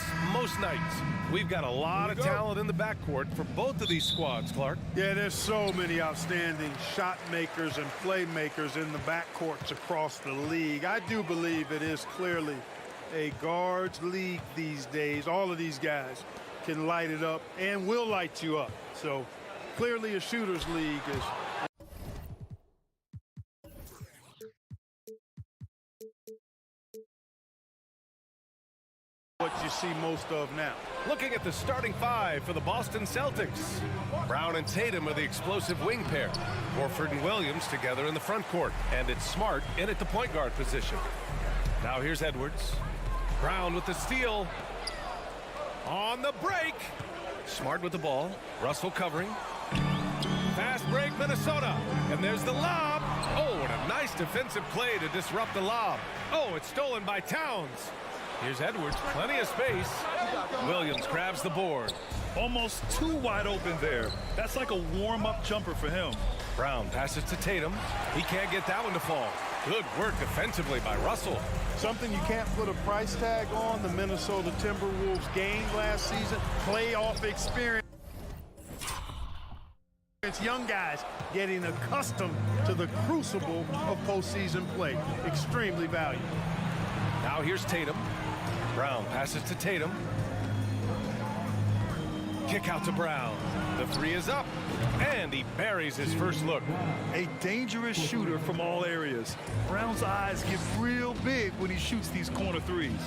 case most nights. We've got a lot of talent in the backcourt for both of these squads, Clark. Yeah, there's so many outstanding shot makers and playmakers in the backcourts across the league. I do believe it is clearly a guards league these days. All of these guys can light it up and will light you up. So clearly a shooter's league is what you see most of now. Looking at the starting five for the Boston Celtics. Brown and Tatum are the explosive wing pair. Horford and Williams together in the front court. And it's Smart in at the point guard position. Now here's Edwards. Brown with the steal. On the break. Smart with the ball. Russell covering. Fast break, Minnesota. And there's the lob. Oh, and a nice defensive play to disrupt the lob. Oh, it's stolen by Towns. Here's Edwards, plenty of space. Williams grabs the board. Almost too wide open there. That's like a warm-up jumper for him. Brown passes to Tatum. He can't get that one to fall. Good work defensively by Russell. Something you can't put a price tag on, the Minnesota Timberwolves gained last season. Playoff experience. It's young guys getting accustomed to the crucible of postseason play. Extremely valuable. Now here's Tatum. Brown passes to Tatum. Kick out to Brown. The three is up, and he buries his first look. A dangerous shooter from all areas. Brown's eyes get real big when he shoots these corner threes.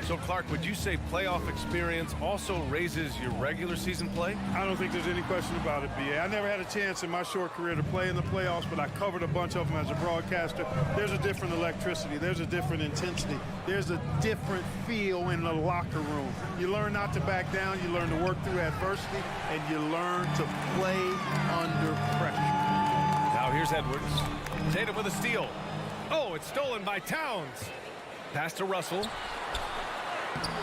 So, Clark, would you say playoff experience also raises your regular season play? I don't think there's any question about it, B.A. I never had a chance in my short career to play in the playoffs, but I covered a bunch of them as a broadcaster. There's a different electricity. There's a different intensity. There's a different feel in the locker room. You learn not to back down. You learn to work through adversity, and you learn to play under pressure. Now here's Edwards. Tatum with a steal. Oh, it's stolen by Towns. Pass to Russell.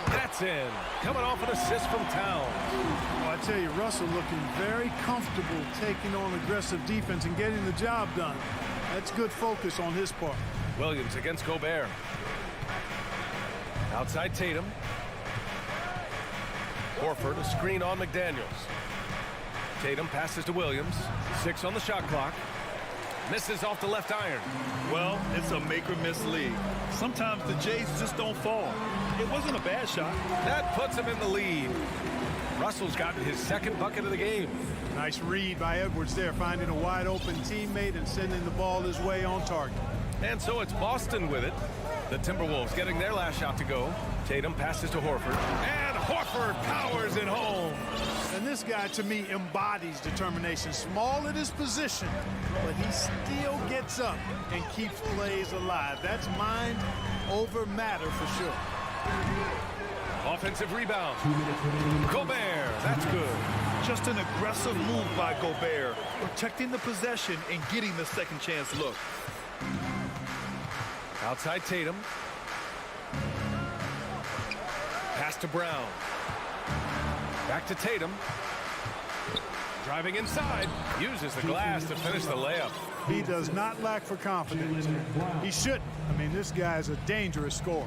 That's in. Coming off an assist from Towns. Well, I tell you, Russell looking very comfortable taking on aggressive defense and getting the job done. That's good focus on his part. Williams against Gobert. Outside Tatum. Horford, a screen on McDaniels. Tatum passes to Williams. 6 on the shot clock. Misses off the left iron. Well, it's a make-or-miss league. Sometimes the Jays just don't fall. It wasn't a bad shot. That puts him in the lead. Russell's gotten his second bucket of the game. Nice read by Edwards there, finding a wide-open teammate and sending the ball his way on target. And so it's Boston with it. The Timberwolves getting their last shot to go. Tatum passes to Horford. And Horford powers it home. And this guy, to me, embodies determination. Small at his position, but he still gets up and keeps plays alive. That's mind over matter for sure. Offensive rebound. Gobert, that's good. Just an aggressive move by Gobert, protecting the possession and getting the second chance look. Outside Tatum. Pass to Brown. Back to Tatum. Driving inside. Uses the glass to finish the layup. He does not lack for confidence. He shouldn't. I mean, this guy's a dangerous scorer.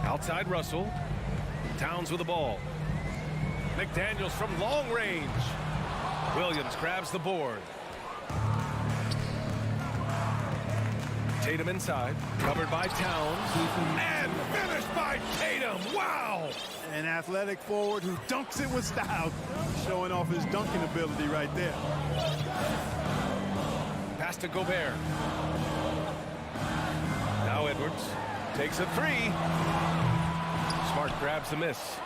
Outside Russell. Towns with the ball. McDaniels from long range. Williams grabs the board. Tatum inside, covered by Towns, and finished by Tatum. Wow! An athletic forward who dunks it with style, showing off his dunking ability right there. Pass to Gobert. Now Edwards takes a three. Smart grabs the miss.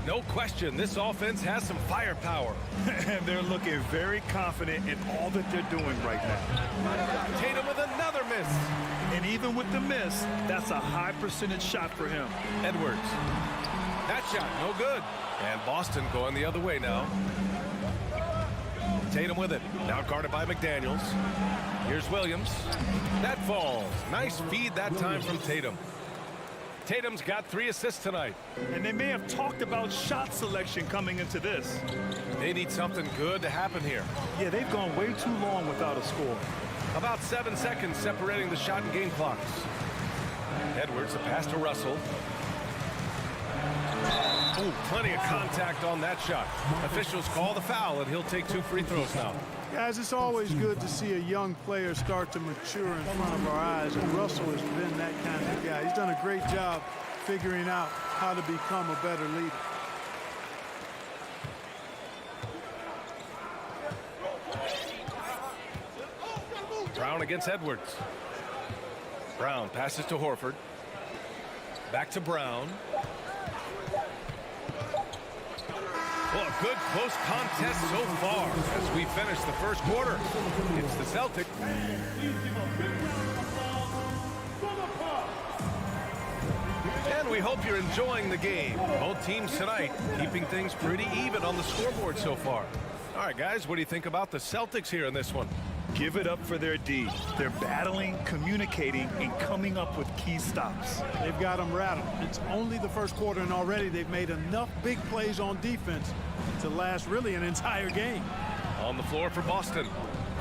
No question, this offense has some firepower. And they're looking very confident in all that they're doing right now. Tatum with another miss. And even with the miss, that's a high percentage shot for him. Edwards. That shot, no good. And Boston going the other way now. Tatum with it. Now guarded by McDaniels. Here's Williams. That falls. Nice feed that time from Tatum. Tatum's got 3 assists tonight. And they may have talked about shot selection coming into this. They need something good to happen here. Yeah, they've gone way too long without a score. About 7 seconds separating the shot and game clocks. Edwards, a pass to Russell. Oh, plenty of contact on that shot. Officials call the foul, and he'll take 2 free throws now. Guys, it's always good to see a young player start to mature in front of our eyes, and Russell has been that kind of guy. He's done a great job figuring out how to become a better leader. Brown against Edwards. Brown passes to Horford. Back to Brown. Well, a good close contest so far as we finish the first quarter. It's the Celtics. And we hope you're enjoying the game. Both teams tonight keeping things pretty even on the scoreboard so far. All right, guys, what do you think about the Celtics here in this one? Give it up for their D. They're battling, communicating, and coming up with key stops. They've got them rattled. It's only the first quarter, and already they've made enough big plays on defense to last really an entire game. On the floor for Boston,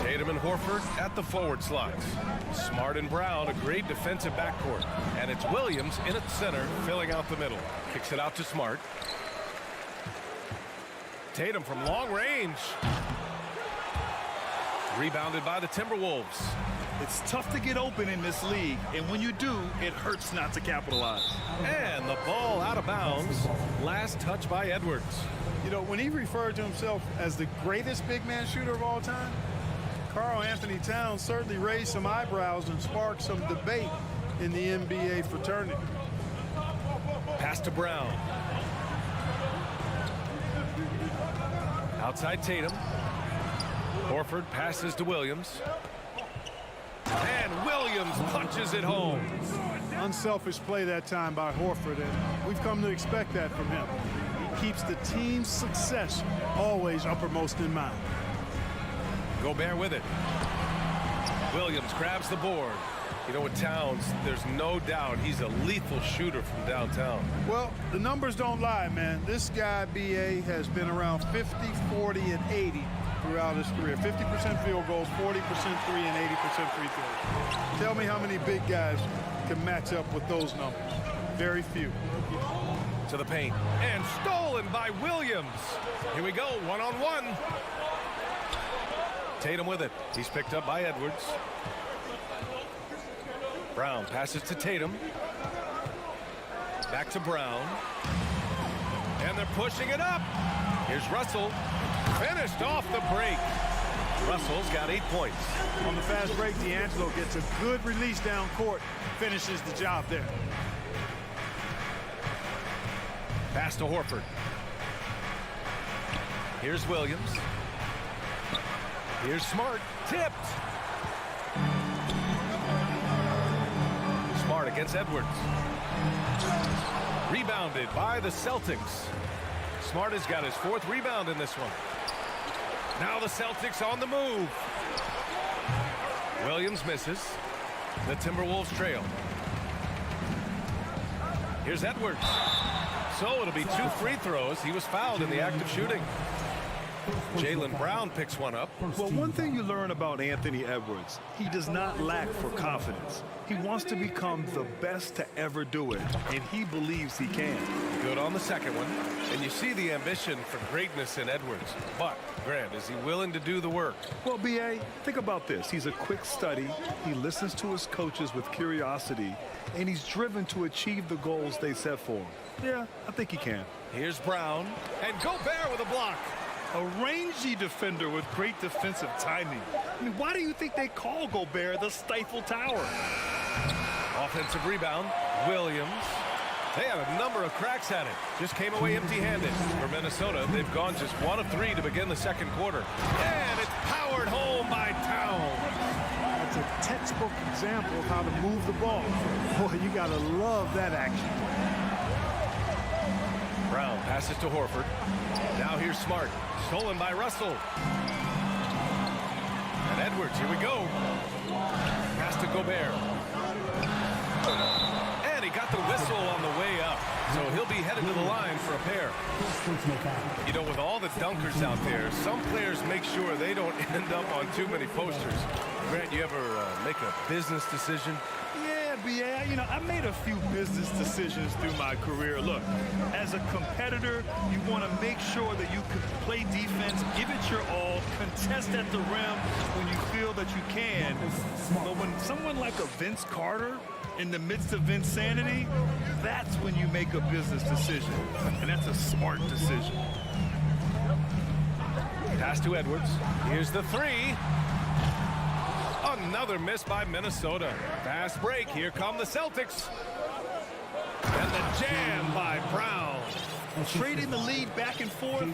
Tatum and Horford at the forward slots. Smart and Brown, a great defensive backcourt. And it's Williams in at center, filling out the middle. Kicks it out to Smart. Tatum from long range. Rebounded by the Timberwolves. It's tough to get open in this league, and when you do, it hurts not to capitalize. And the ball out of bounds. Last touch by Edwards. You know, when he referred to himself as the greatest big man shooter of all time, Karl Anthony Towns certainly raised some eyebrows and sparked some debate in the NBA fraternity. Pass to Brown. Outside Tatum. Horford passes to Williams. And Williams punches it home. Unselfish play that time by Horford, and we've come to expect that from him. He keeps the team's success always uppermost in mind. Gobert with it. Williams grabs the board. You know, with Towns, there's no doubt he's a lethal shooter from downtown. Well, the numbers don't lie, man. This guy, B.A., has been around 50, 40, and 80 throughout his career. 50% field goals, 40% three, and 80% free throws. Tell me how many big guys can match up with those numbers. Very few. To the paint. And stolen by Williams. Here we go, one-on-one. Tatum with it. He's picked up by Edwards. Brown passes to Tatum. Back to Brown. And they're pushing it up. Here's Russell. Finished off the break. Russell's got 8 points. On the fast break, D'Angelo gets a good release down court. Finishes the job there. Pass to Horford. Here's Williams. Here's Smart. Tipped. Smart against Edwards. Rebounded by the Celtics. Smart has got his 4th rebound in this one. Now the Celtics on the move. Williams misses. The Timberwolves trail. Here's Edwards. So it'll be 2 free throws. He was fouled in the act of shooting. Jaylen Brown picks one up. Well, one thing you learn about Anthony Edwards, he does not lack for confidence. He wants to become the best to ever do it, and he believes he can. Good on the second one. And you see the ambition for greatness in Edwards. But, Grant, is he willing to do the work? Well, B.A., think about this. He's a quick study. He listens to his coaches with curiosity, and he's driven to achieve the goals they set for him. Yeah, I think he can. Here's Brown. And Gobert with a block. A rangy defender with great defensive timing. I mean, why do you think they call Gobert the Stifle Tower? Offensive rebound. Williams. They had a number of cracks at it. Just came away empty-handed. For Minnesota, they've gone just 1 of 3 to begin the second quarter. And it's powered home by Towns. That's a textbook example of how to move the ball. Boy, you got to love that action. Brown passes to Horford. Now here's Smart. Stolen by Russell. And Edwards, here we go. Pass to Gobert. And he got the whistle on the way up. So he'll be headed to the line for a pair. You know, with all the dunkers out there, some players make sure they don't end up on too many posters. Grant, you ever make a business decision? Yeah, you know, I made a few business decisions through my career. Look, as a competitor, you want to make sure that you can play defense, give it your all, contest at the rim when you feel that you can. But when someone like a Vince Carter, in the midst of insanity, that's when you make a business decision. And that's a smart decision. Pass to Edwards. Here's the three. Another miss by Minnesota. Fast break. Here come the Celtics. And the jam by Brown. Trading the lead back and forth,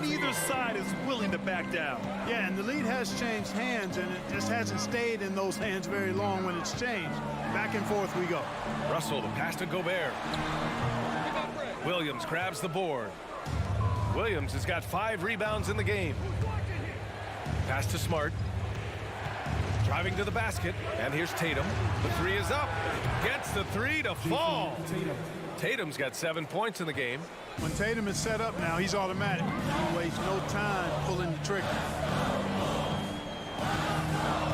neither side is willing to back down. Yeah, and the lead has changed hands, and it just hasn't stayed in those hands very long when it's changed. Back and forth we go. Russell, the pass to Gobert. Williams grabs the board. Williams has got 5 rebounds in the game. Pass to Smart. Driving to the basket, and here's Tatum. The three is up. Gets the three to fall. Tatum's got 7 points in the game. When Tatum is set up now, he's automatic. He wastes no time pulling the trigger.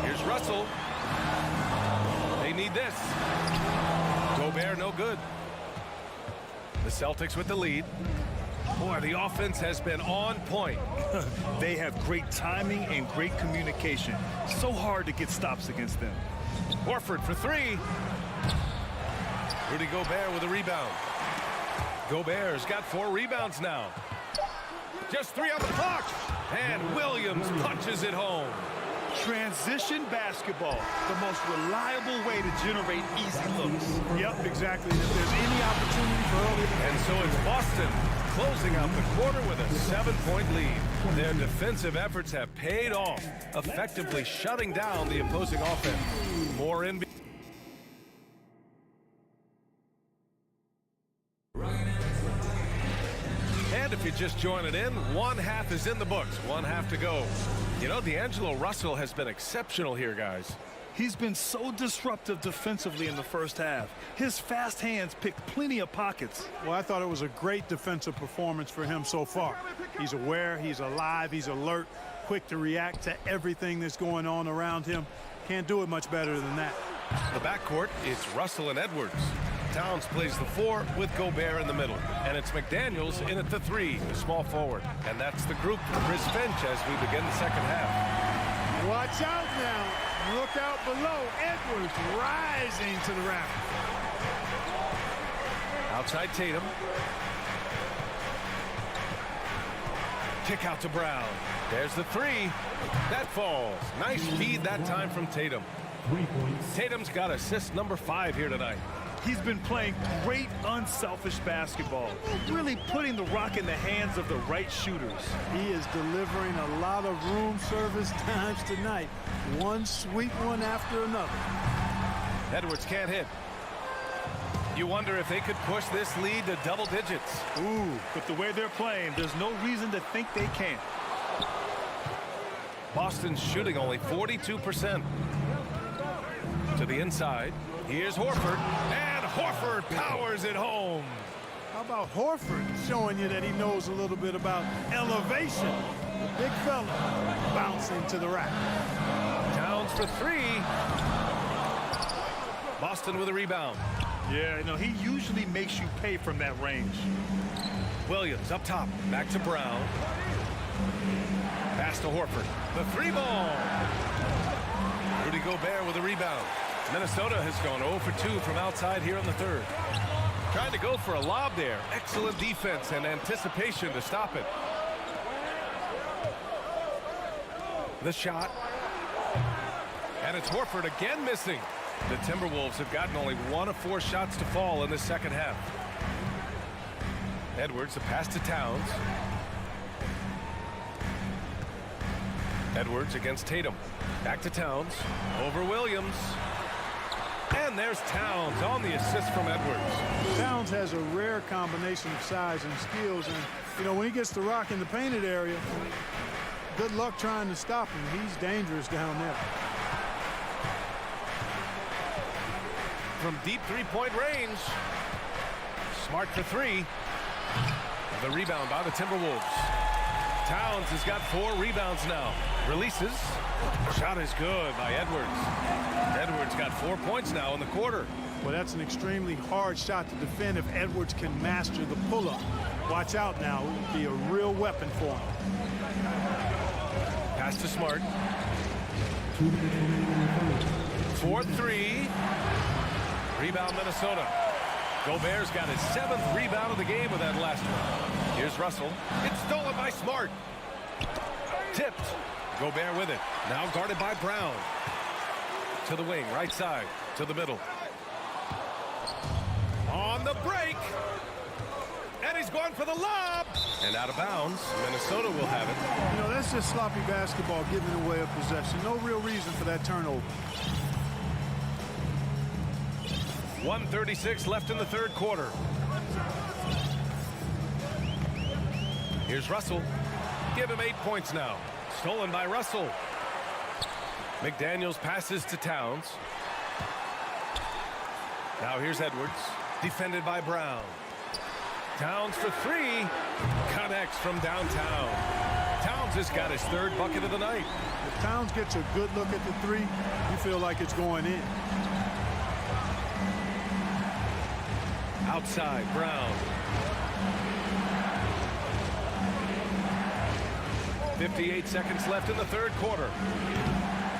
Here's Russell. They need this. Gobert, no good. The Celtics with the lead. Boy, the offense has been on point. They have great timing and great communication. So hard to get stops against them. Horford for three. Rudy Gobert with a rebound. Gobert's got 4 rebounds now. Just 3 on the clock. And Williams punches it home. Transition basketball, the most reliable way to generate easy looks. Yep, exactly. If there's any opportunity for early... And so it's Boston closing out the quarter with a 7-point lead. Their defensive efforts have paid off, effectively shutting down the opposing offense. More in. And if you're just joining in, 1 half is in the books, 1 half to go. You know, D'Angelo Russell has been exceptional here, guys. He's been so disruptive defensively in the first half. His fast hands picked plenty of pockets. Well, I thought it was a great defensive performance for him so far. He's aware, he's alive, he's alert, quick to react to everything that's going on around him. Can't do it much better than that. The backcourt, it's Russell and Edwards. Towns plays the 4 with Gobert in the middle. And it's McDaniels in at the 3, the small forward. And that's the group for Chris Finch as we begin the second half. Watch out now. Look out below. Edwards rising to the rack. Outside Tatum. Kick out to Brown. There's the 3. That falls. Nice feed that time from Tatum. Tatum's got assist number 5 here tonight. He's been playing great unselfish basketball, really putting the rock in the hands of the right shooters. He is delivering a lot of room service times tonight. One sweet one after another. Edwards can't hit. You wonder if they could push this lead to double digits. Ooh, but the way they're playing, there's no reason to think they can't. Boston's shooting only 42%. To the inside. Here's Horford. And Horford powers it home. How about Horford showing you that he knows a little bit about elevation? The big fella bouncing to the rack. Towns for 3. Boston with a rebound. Yeah, no, he usually makes you pay from that range. Williams up top. Back to Brown. Pass to Horford. The 3 ball. Rudy Gobert with a rebound. Minnesota has gone 0 for 2 from outside here in the third. Trying to go for a lob there. Excellent defense and anticipation to stop it. The shot. And it's Horford again missing. The Timberwolves have gotten only 1 of 4 shots to fall in the second half. Edwards, a pass to Towns. Edwards against Tatum. Back to Towns. Over Williams. And there's Towns on the assist from Edwards. Towns has a rare combination of size and skills. And, you know, when he gets the rock in the painted area, good luck trying to stop him. He's dangerous down there. From deep 3-point range. Smart for three. The rebound by the Timberwolves. Towns has got 4 rebounds now. Releases. Shot is good by Edwards. Edwards got 4 points now in the quarter. Well, that's an extremely hard shot to defend if Edwards can master the pull-up. Watch out now. It would be a real weapon for him. Pass to Smart. 4-3. Rebound Minnesota. Gobert's got his 7th rebound of the game with that last one. Here's Russell. It's stolen by Smart. Tipped. Gobert with it. Now guarded by Brown. To the wing, right side. To the middle. On the break. And he's going for the lob. And out of bounds. Minnesota will have it. You know, that's just sloppy basketball, giving away a possession. No real reason for that turnover. 1:36 left in the third quarter. Here's Russell. Give him 8 points now. Stolen by Russell. McDaniels passes to Towns. Now here's Edwards. Defended by Brown. Towns for 3. Connects from downtown. Towns has got his 3rd bucket of the night. If Towns gets a good look at the 3, you feel like it's going in. Outside, Brown. 58 seconds left in the third quarter.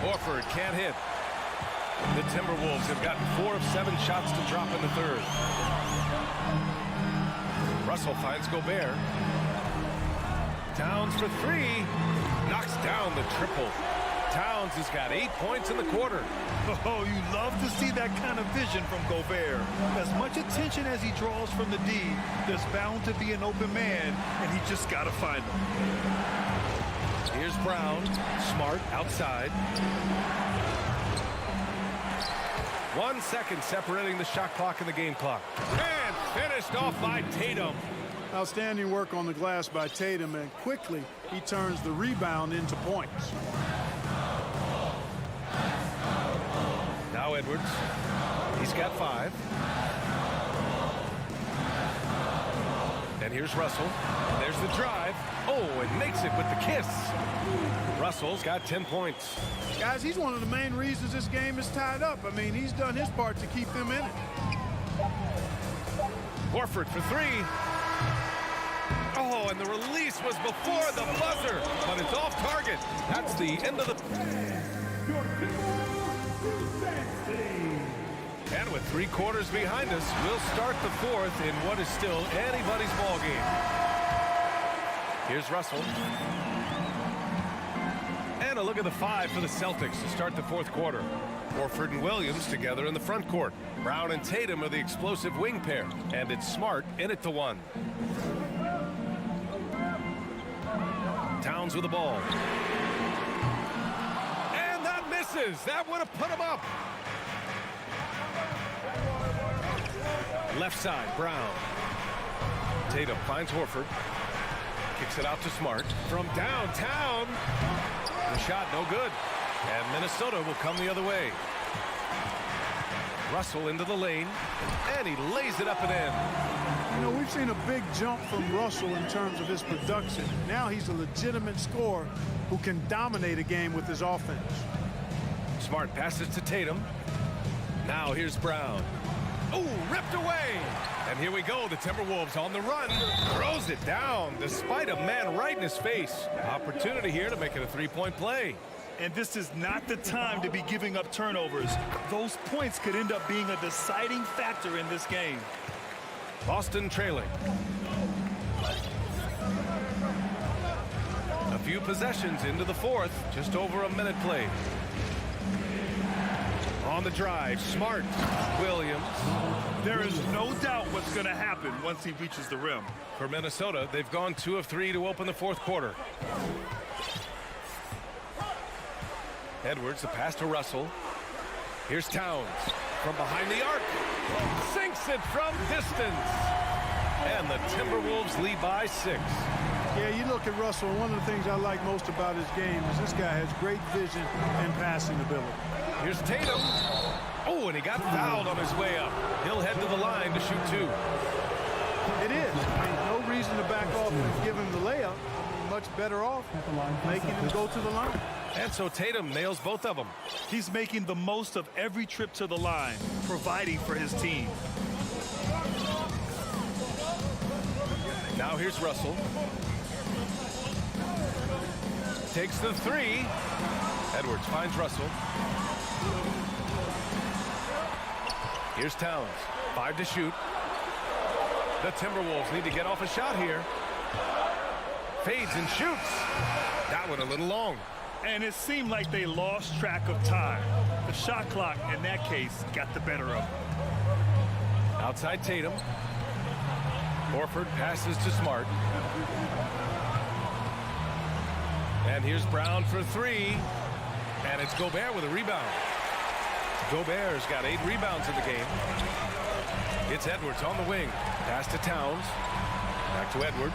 Horford can't hit. The Timberwolves have gotten 4 of 7 shots to drop in the third. Russell finds Gobert. Towns for 3. Knocks down the triple. Towns has got 8 points in the quarter. Oh, you love to see that kind of vision from Gobert. As much attention as he draws from the D, there's bound to be an open man, and he just got to find him. Here's Brown. Smart outside. 1 second separating the shot clock and the game clock. And finished off by Tatum. Outstanding work on the glass by Tatum, and quickly he turns the rebound into points. Now Edwards. He's got 5. And here's Russell. There's the drive. Oh, and makes it with the kiss. Russell's got 10 points. Guys, he's one of the main reasons this game is tied up. I mean, he's done his part to keep them in it. Horford for 3. Oh, and the release was before the buzzer, but it's off target. That's the end of the... And with 3 quarters behind us, we'll start the 4th in what is still anybody's ball game. Here's Russell. And a look at the 5 for the Celtics to start the 4th quarter. Horford and Williams together in the front court. Brown and Tatum are the explosive wing pair. And it's Smart in it to 1. Towns with the ball. And that misses. That would have put him up. Left side, Brown. Tatum finds Horford. Kicks it out to Smart. From downtown. The shot no good. And Minnesota will come the other way. Russell into the lane. And he lays it up and in. You know, we've seen a big jump from Russell in terms of his production. Now he's a legitimate scorer who can dominate a game with his offense. Smart passes to Tatum. Now here's Brown. Oh, ripped away. And here we go. The Timberwolves on the run. Throws it down despite a man right in his face. Opportunity here to make it a 3-point play. And this is not the time to be giving up turnovers. Those points could end up being a deciding factor in this game. Boston trailing. A few possessions into the 4th. Just over a minute played. On the drive, Smart. Williams. There is no doubt what's going to happen once he reaches the rim. For Minnesota, they've gone 2 of 3 to open the 4th quarter. Edwards, the pass to Russell. Here's Towns from behind the arc. Sinks it from distance. And the Timberwolves lead by 6. Yeah, you look at Russell, one of the things I like most about his game is this guy has great vision and passing ability. Here's Tatum. Oh, and he got fouled on his way up. He'll head to the line to shoot 2. It is. I mean, no reason to back off and give him the layup. Much better off making him go to the line. And so Tatum nails both of them. He's making the most of every trip to the line, providing for his team. Now here's Russell. Takes the three. Edwards finds Russell. Here's Towns. 5 to shoot. The Timberwolves need to get off a shot here. Fades and shoots. That one a little long. And it seemed like they lost track of time. The shot clock, in that case, got the better of them. Outside Tatum. Horford passes to Smart. And here's Brown for three. And it's Gobert with a rebound. Gobert's got 8 rebounds in the game. It's Edwards on the wing. Pass to Towns. Back to Edwards.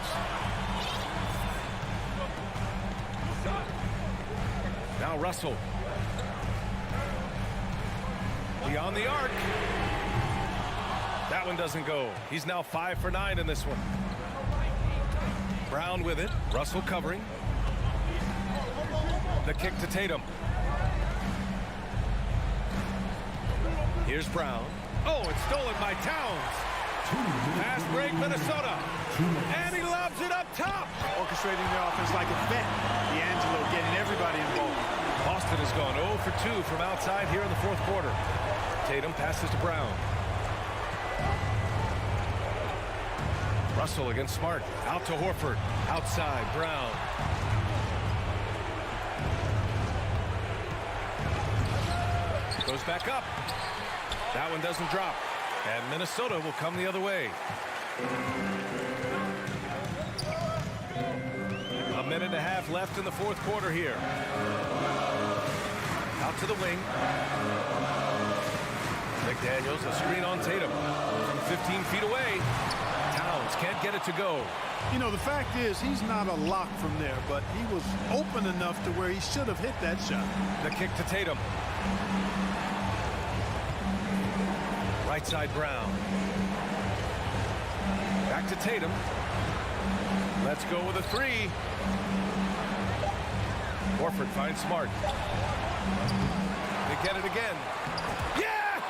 Now Russell. Beyond the arc. That one doesn't go. He's now 5 for 9 in this one. Brown with it. Russell covering. The kick to Tatum. Here's Brown. Oh, it's stolen by Towns. Fast break, Minnesota. And he lobs it up top. Orchestrating the offense like a vet. D'Angelo getting everybody involved. Boston has gone 0 for 2 from outside here in the fourth quarter. Tatum passes to Brown. Russell against Smart. Out to Horford. Outside, Brown. Goes back up. That one doesn't drop. And Minnesota will come the other way. A minute and a half left in the fourth quarter here. Out to the wing. McDaniels, a screen on Tatum. From 15 feet away. Towns can't get it to go. You know, the fact is, he's not a lock from there, but he was open enough to where he should have hit that shot. The kick to Tatum. Right side Brown. Back to Tatum. Let's go with a three. Horford finds Smart. They get it again. Yes!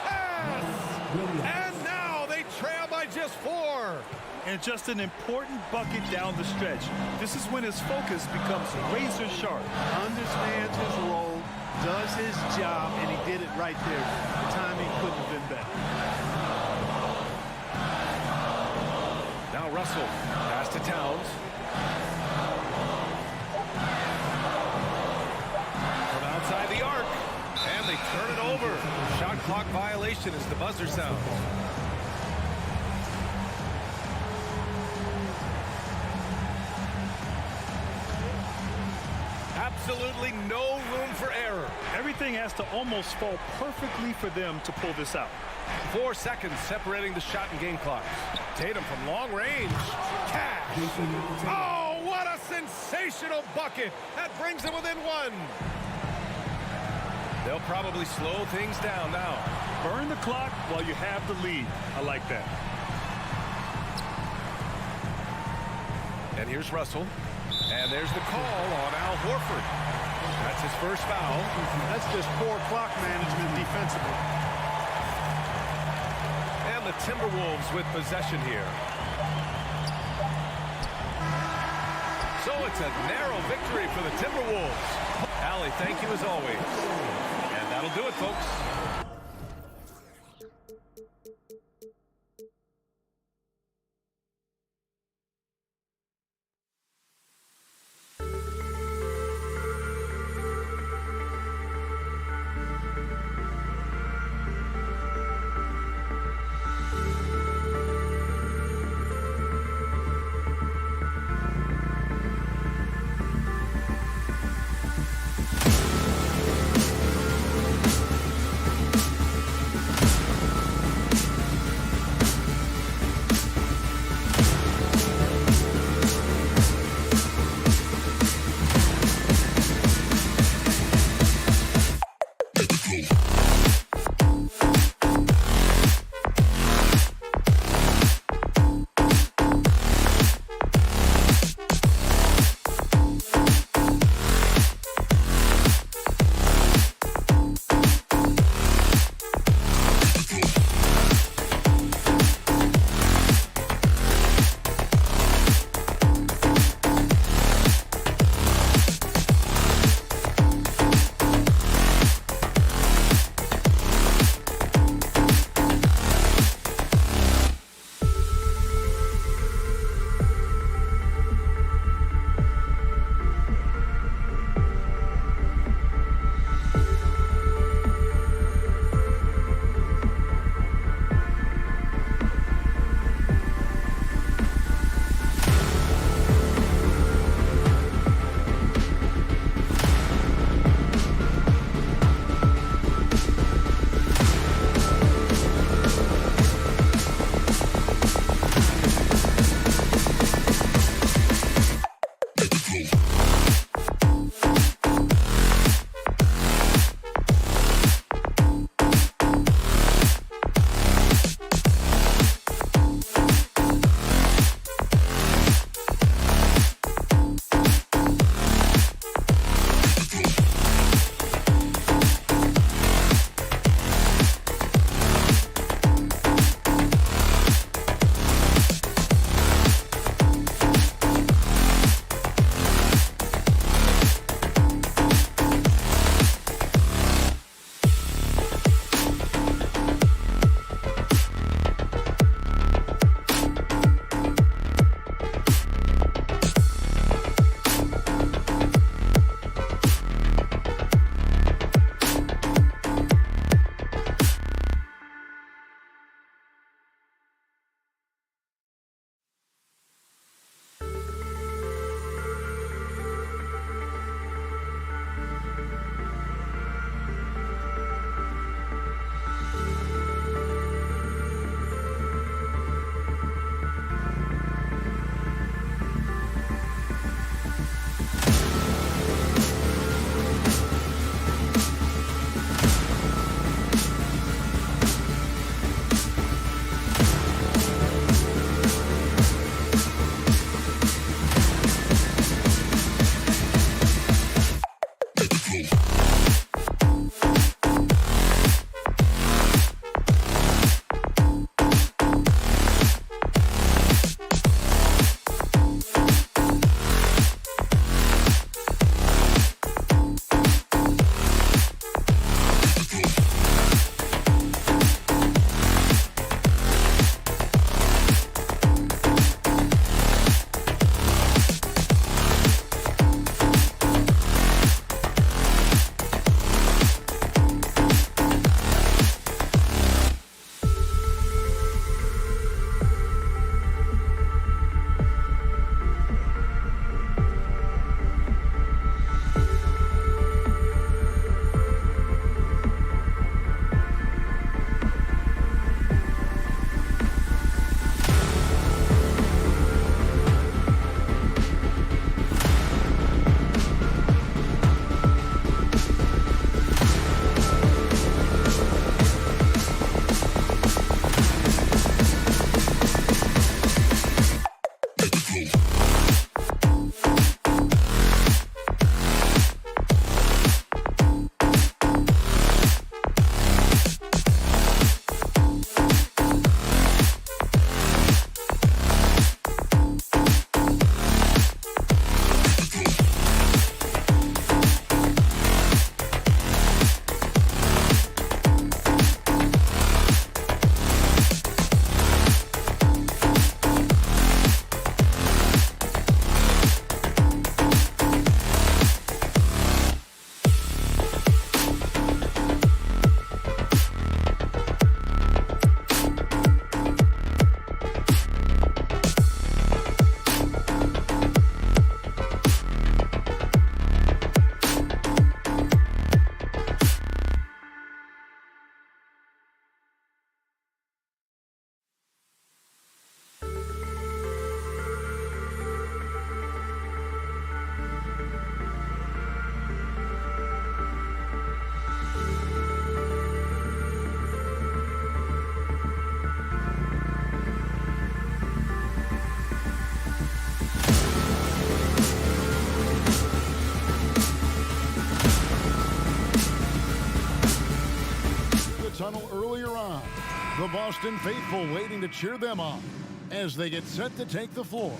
And now they trail by just 4. And just an important bucket down the stretch. This is when his focus becomes razor sharp. Understands his role, does his job, and he did it right there. The timing couldn't have been better. Now Russell. Pass to Towns. From outside the arc. And they turn it over. Shot clock violation as the buzzer sounds. Absolutely no room for error. Everything has to almost fall perfectly for them to pull this out. 4 seconds separating the shot and game clocks. Tatum from long range. Cash. Oh, what a sensational bucket. That brings them within 1. They'll probably slow things down now. Burn the clock while you have the lead. I like that. And here's Russell. And there's the call on Al Horford. That's his first foul. That's just poor clock management defensively. And the Timberwolves with possession here. So it's a narrow victory for the Timberwolves. Allie, thank you as always. And that'll do it, folks. tunnel earlier on. The Boston faithful waiting to cheer them on as they get set to take the floor.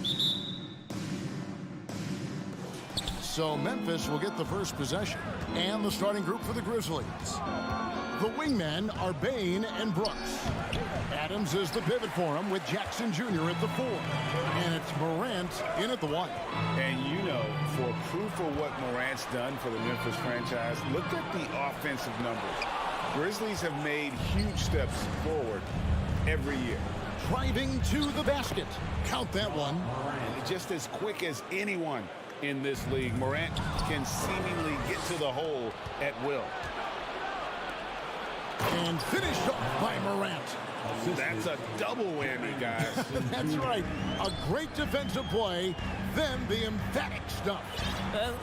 So Memphis will get the first possession and the starting group for the Grizzlies. The wingmen are Bain and Brooks. Adams is the pivot for him with Jackson Jr. at the 4. And it's Morant in at the 1. And you know, for proof of what Morant's done for the Memphis franchise, look at the offensive numbers. Grizzlies have made huge steps forward every year. Driving to the basket. Count that one. And just as quick as anyone in this league, Morant can seemingly get to the hole at will. And finished off by Morant. That's a double whammy, guys. That's right. A great defensive play, then the emphatic stuff.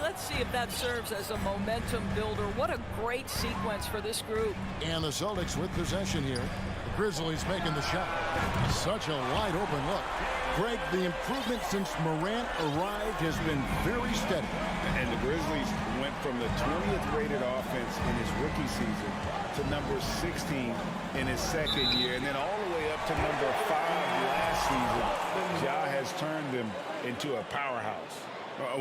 Let's see if that serves as a momentum builder. What a great sequence for this group. And the Celtics with possession here. The Grizzlies making the shot. Such a wide open look. Greg, the improvement since Morant arrived has been very steady. And the Grizzlies went from the 20th rated offense in his rookie season to number 16 in his second year, and then all the way up to number 5 last season. Ja has turned them into a powerhouse.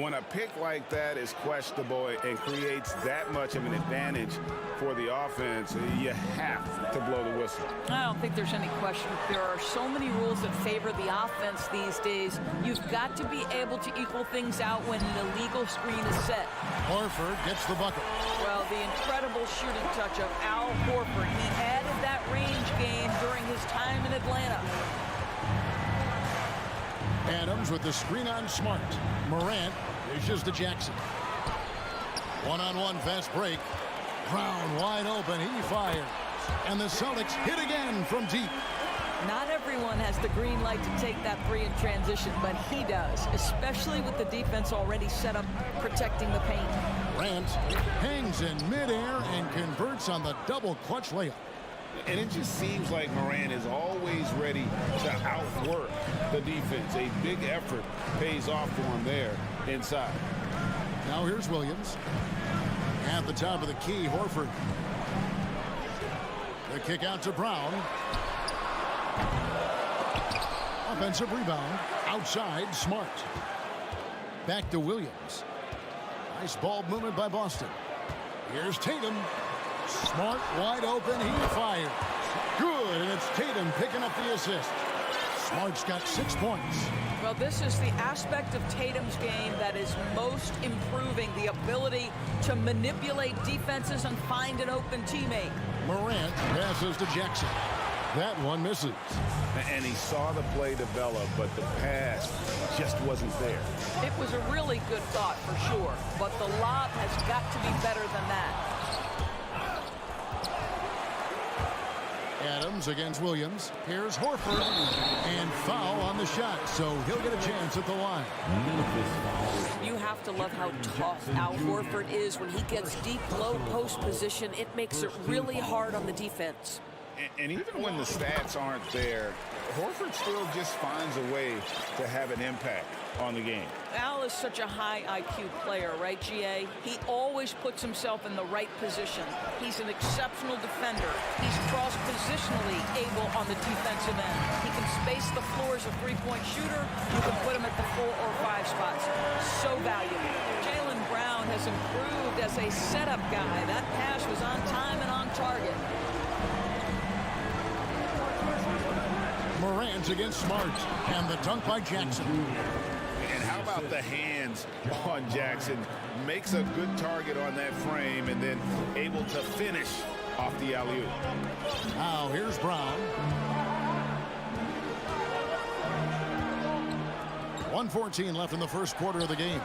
When a pick like that is questionable and creates that much of an advantage for the offense, you have to blow the whistle. I don't think there's any question. There are so many rules that favor the offense these days. You've got to be able to equal things out when an illegal screen is set. Horford gets the bucket. Well, the incredible shooting touch of Al Horford. He added that range game during his time in Atlanta. Adams with the screen on Smart. Morant dishes to Jackson. One-on-one fast break. Brown wide open. He fires. And the Celtics hit again from deep. Not everyone has the green light to take that three in transition, but he does, especially with the defense already set up protecting the paint. Morant hangs in midair and converts on the double clutch layup. And it just seems like Morant is always ready to outwork the defense. A big effort pays off for him there inside. Now here's Williams. At the top of the key, Horford. The kick out to Brown. Offensive rebound. Outside, Smart. Back to Williams. Nice ball movement by Boston. Here's Tatum. Smart wide open. He fires. Good, and it's Tatum picking up the assist. Smart's got 6 points. Well, this is the aspect of Tatum's game that is most improving, the ability to manipulate defenses and find an open teammate. Morant passes to Jackson. That one misses. And he saw the play develop, but the pass just wasn't there. It was a really good thought for sure, but the lob has got to be better than that. Adams against Williams. Here's Horford. And foul on the shot, so he'll get a chance at the line. You have to love how tough Al Horford is when he gets deep, low post position. It makes it really hard on the defense. And even when the stats aren't there, Horford still just finds a way to have an impact on the game. Al is such a high IQ player, right, GA? He always puts himself in the right position. He's an exceptional defender. He's cross-positionally able on the defensive end. He can space the floor as a three-point shooter. You can put him at the 4 or 5 spots. So valuable. Jaylen Brown has improved as a setup guy. That pass was on time and on target. Morant against Smart. And the dunk by Jackson. And how about the hands on Jackson? Makes a good target on that frame and then able to finish off the alley-oop. Now here's Brown. 1:14 left in the first quarter of the game.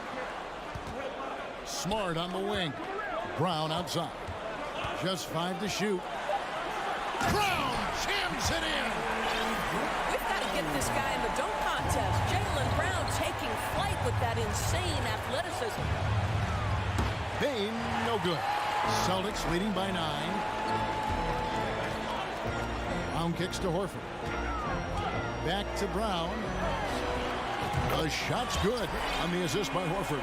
Smart on the wing. Brown outside. Just 5 to shoot. Brown jams it in. We've got to get this guy in the dunk contest. Jaylen Brown taking flight with that insane athleticism. Bain, no good. Celtics leading by 9. Brown kicks to Horford. Back to Brown. The shot's good on the assist by Horford.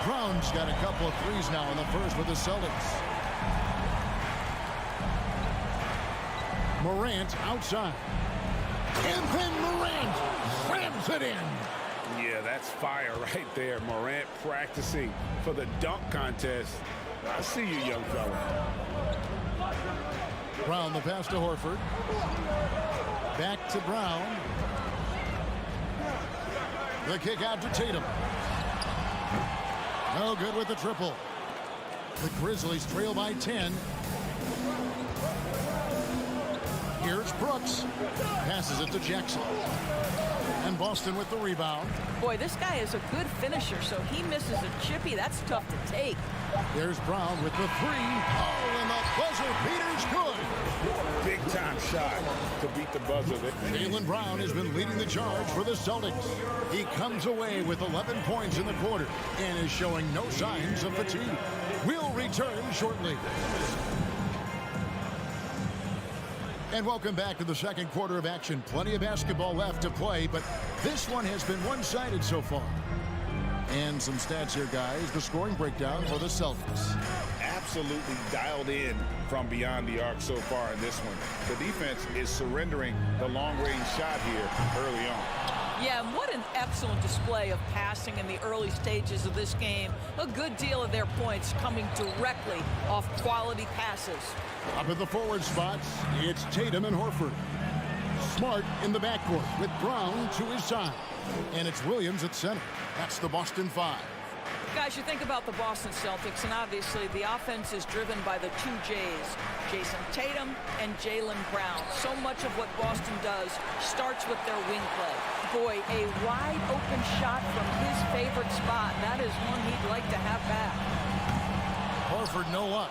Brown's got a couple of threes now in the first with the Celtics. Morant outside. And then Morant slams it in. Yeah, that's fire right there. Morant practicing for the dunk contest. I see you, young fella. Brown the pass to Horford. Back to Brown. The kick out to Tatum. No good with the triple. The Grizzlies trail by 10. Here's Brooks. Passes it to Jackson. And Boston with the rebound. Boy, this guy is a good finisher, so he misses a chippy. That's tough to take. There's Brown with the three. Oh, and the buzzer beater's good. Big time shot to beat the buzzer. Jaylen Brown has been leading the charge for the Celtics. He comes away with 11 points in the quarter and is showing no signs of fatigue. We'll return shortly. And welcome back to the second quarter of action. Plenty of basketball left to play, but this one has been one-sided so far. And some stats here, guys. The scoring breakdown for the Celtics. Absolutely dialed in from beyond the arc so far in this one. The defense is surrendering the long-range shot here early on. Yeah, and what an excellent display of passing in the early stages of this game. A good deal of their points coming directly off quality passes. Up at the forward spots, it's Tatum and Horford. Smart in the backcourt with Brown to his side. And it's Williams at center. That's the Boston 5. Guys, you think about the Boston Celtics, and obviously the offense is driven by the two J's, Jason Tatum and Jaylen Brown. So much of what Boston does starts with their wing play. Boy, a wide open shot from his favorite spot. That is one he'd like to have back. Horford no luck.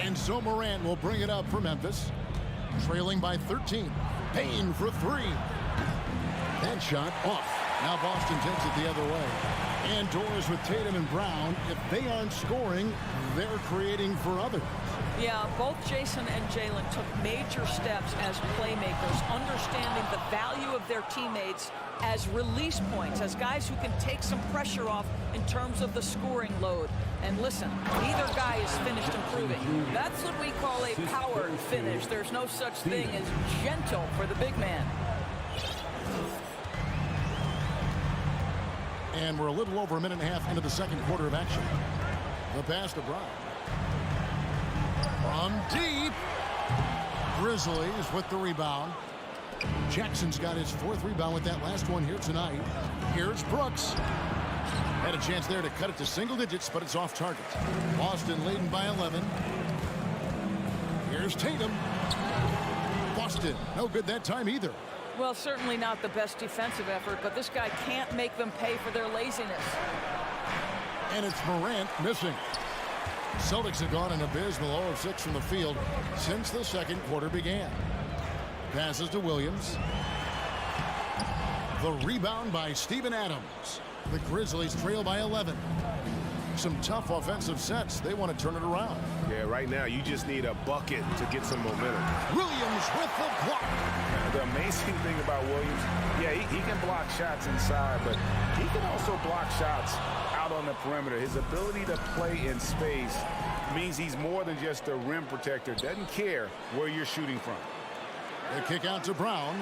And so Morant will bring it up for Memphis. Trailing by 13. Payne for three. That shot off. Now Boston takes it the other way. And doors with Tatum and Brown. If they aren't scoring, they're creating for others. Yeah, both Jason and Jaylen took major steps as playmakers, understanding the value of their teammates as release points, as guys who can take some pressure off in terms of the scoring load. And listen, neither guy is finished improving. That's what we call a powered finish. There's no such thing as gentle for the big man. And we're a little over a minute and a half into the second quarter of action. The pass to Brown. From deep. Grizzlies with the rebound. Jackson's got his fourth rebound with that last one here tonight. Here's Brooks. Had a chance there to cut it to single digits, but it's off target. Boston leading by 11. Here's Tatum. Boston, no good that time either. Well, certainly not the best defensive effort, but this guy can't make them pay for their laziness. And it's Morant missing. Celtics have gone an abysmal 0 of 6 from the field since the second quarter began. Passes to Williams. The rebound by Steven Adams. The Grizzlies trail by 11. Some tough offensive sets. They want to turn it around. Yeah, right now you just need a bucket to get some momentum. Williams with the block. The amazing thing about Williams, yeah, he can block shots inside, but he can also block shots out on the perimeter. His ability to play in space means he's more than just a rim protector. Doesn't care where you're shooting from. The kick out to Brown.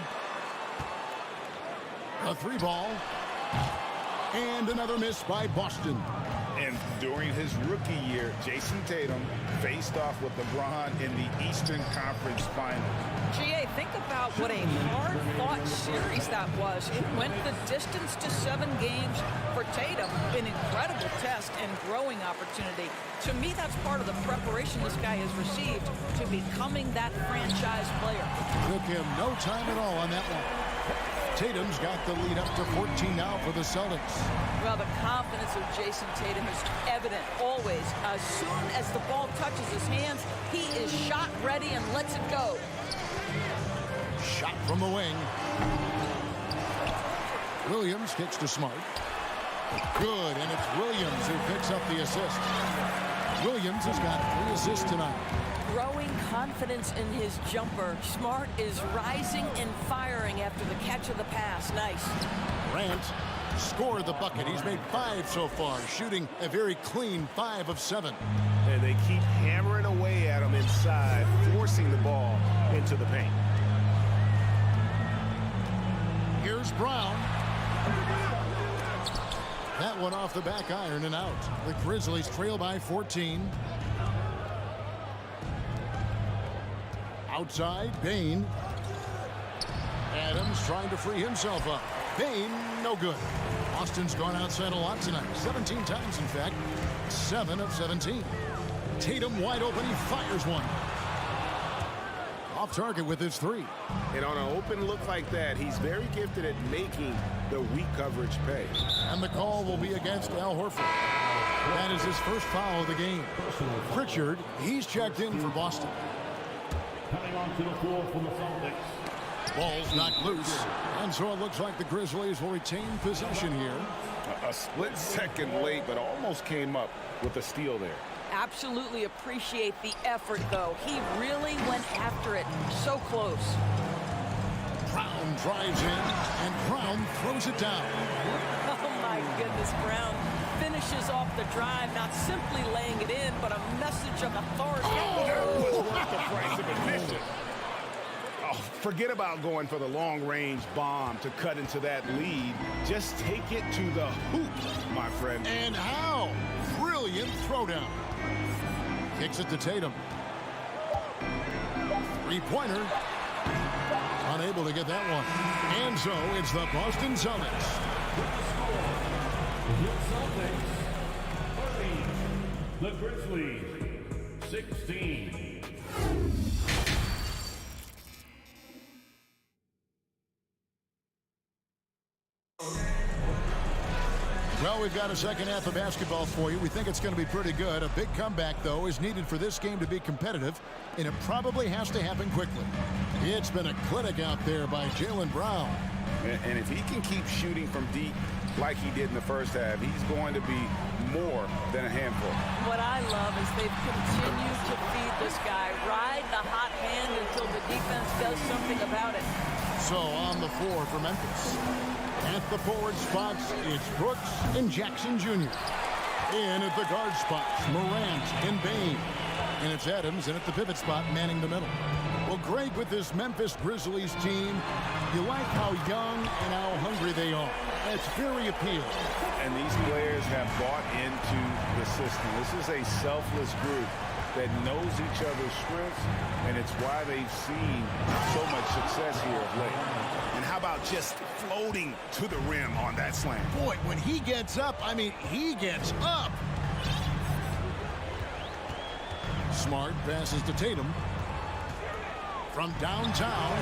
A three ball. And another miss by Boston. And during his rookie year, Jason Tatum faced off with LeBron in the Eastern Conference Final. GA, think about what a hard-fought series that was. It went the distance to 7 games for Tatum. An incredible test and growing opportunity. To me, that's part of the preparation this guy has received to becoming that franchise player. Took him no time at all on that one. Tatum's got the lead up to 14 now for the Celtics. Well, the confidence of Jason Tatum is evident always. As soon as the ball touches his hands, he is shot ready and lets it go. Shot from the wing. Williams kicks to Smart. Good, and it's Williams who picks up the assist. Williams has got 3 assists tonight. Growing confidence in his jumper. Smart is rising and firing after the catch of the pass. Nice. Grant scored the bucket. He's made 5 so far, shooting a very clean 5 of 7. And they keep hammering away at him inside, forcing the ball, and into the paint. Here's Brown. That one off the back iron and out. The Grizzlies trail by 14. Outside, Bain. Adams trying to free himself up. Bain, no good. Austin's gone outside a lot tonight. 17 times, in fact. 7 of 17. Tatum wide open. He fires one. Off target with his 3. And on an open look like that, he's very gifted at making the weak coverage pay. And the call will be against Al Horford. That is his first foul of the game. Pritchard, he's checked in for Boston. Coming onto the floor for the Celtics. Ball's knocked loose. And so it looks like the Grizzlies will retain possession here. A split second late, but almost came up with a steal there. Absolutely appreciate the effort, though. He really went after it. So close. Brown drives in, and Brown throws it down. Oh, my goodness, Brown finishes off the drive, not simply laying it in, but a message of authority. That was worth the price of admission. Oh, forget about going for the long-range bomb to cut into that lead. Just take it to the hoop, my friend. And how? Brilliant throwdown. Kicks it to Tatum. Three-pointer. Unable to get that one. And so it's the Boston Celtics. The Grizzlies, 16. Well, we've got a second half of basketball for you. We think it's going to be pretty good. A big comeback, though, is needed for this game to be competitive, and it probably has to happen quickly. It's been a clinic out there by Jaylen Brown. And if he can keep shooting from deep like he did in the first half, he's going to be more than a handful. What I love is they've continued to feed this guy, ride the hot hand until the defense does something about it. So on the floor for Memphis. At the forward spots, it's Brooks and Jackson Jr. In at the guard spots, Morant and Bain. And it's Adams in at the pivot spot, manning the middle. Well, Greg, with this Memphis Grizzlies team, you like how young and how hungry they are. That's very appealing. And these players have bought into the system. This is a selfless group that knows each other's strengths, and it's why they've seen so much success here of late. And how about just floating to the rim on that slam? Boy, when he gets up, I mean, he gets up. Smart passes to Tatum. From downtown.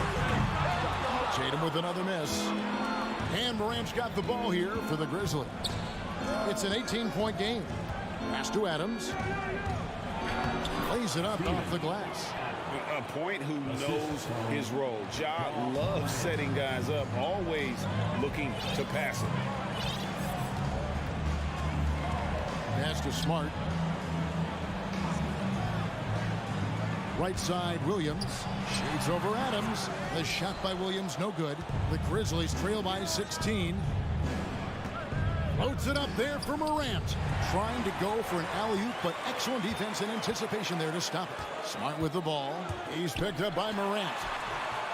Tatum with another miss. And Morant's got the ball here for the Grizzlies. It's an 18-point game. Pass to Adams. Lays it up off the glass. A point who knows his role. Ja loves setting guys up, always looking to pass it. Pass to Smart. Right side, Williams. Shades over Adams. The shot by Williams, no good. The Grizzlies trail by 16. Loads it up there for Morant. Trying to go for an alley-oop, but excellent defense and anticipation there to stop it. Smart with the ball. He's picked up by Morant.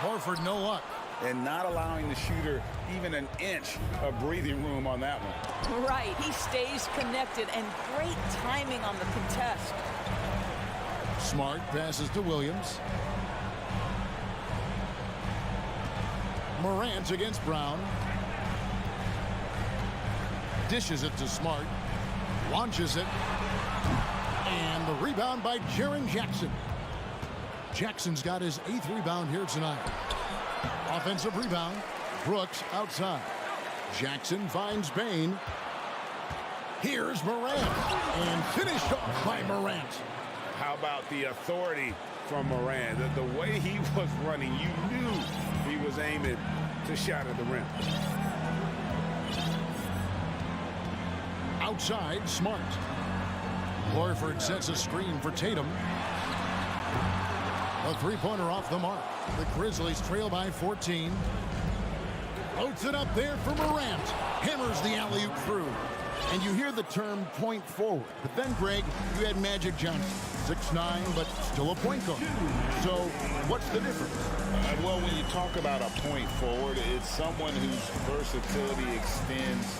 Horford, no luck. And not allowing the shooter even an inch of breathing room on that one. Right, he stays connected, and great timing on the contest. Smart passes to Williams. Morant against Brown. Dishes it to Smart. Launches it. And the rebound by Jaren Jackson. Jackson's got his 8th rebound here tonight. Offensive rebound. Brooks outside. Jackson finds Bain. Here's Morant. And finished off by Morant. How about the authority from Morant? The way he was running, you knew he was aiming to shot at the rim. Outside, Smart. Horford sets a screen for Tatum. A three-pointer off the mark. The Grizzlies trail by 14. Loads it up there for Morant. Hammers the alley-oop through. And you hear the term point forward. But then, Greg, you had Magic Johnson. 6'9", but still a point guard. So what's the difference? Well, when you talk about a point forward, it's someone whose versatility extends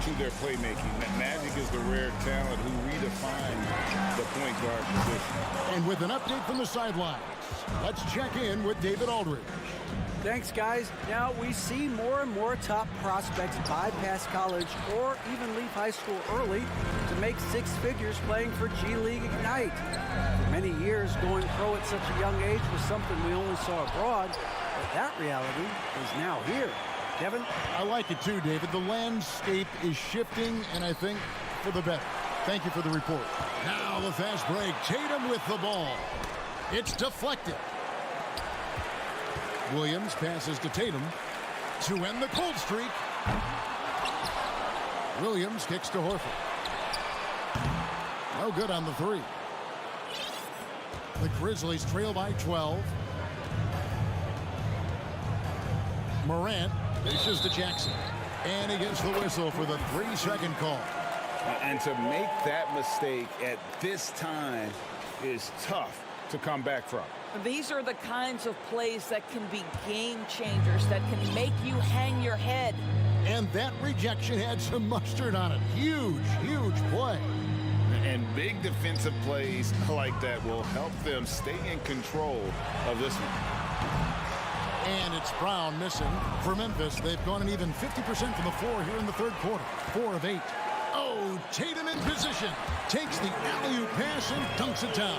to their playmaking. Magic is the rare talent who redefines the point guard position. And with an update from the sidelines, let's check in with David Aldridge. Thanks, guys. Now, we see more and more top prospects bypass college or even leave high school early to make six figures playing for G League Ignite. For many years, going pro at such a young age was something we only saw abroad, but that reality is now here. Kevin? I like it too, David. The landscape is shifting, and I think for the better. Thank you for the report. Now the fast break. Tatum with the ball. It's deflected. Williams passes to Tatum to end the cold streak. Williams kicks to Horford. No good on the three. The Grizzlies trail by 12. Morant dishes to Jackson. And he gets the whistle for the 3-second call. And to make that mistake at this time is tough to come back from. These are the kinds of plays that can be game changers, that can make you hang your head. And that rejection had some mustard on it. Huge, huge play. And big defensive plays like that will help them stay in control of this one. And it's Brown missing for Memphis. They've gone an even 50% from the floor here in the third quarter. 4 of 8. Oh, Tatum in position. Takes the alley-oop pass and dunks it down.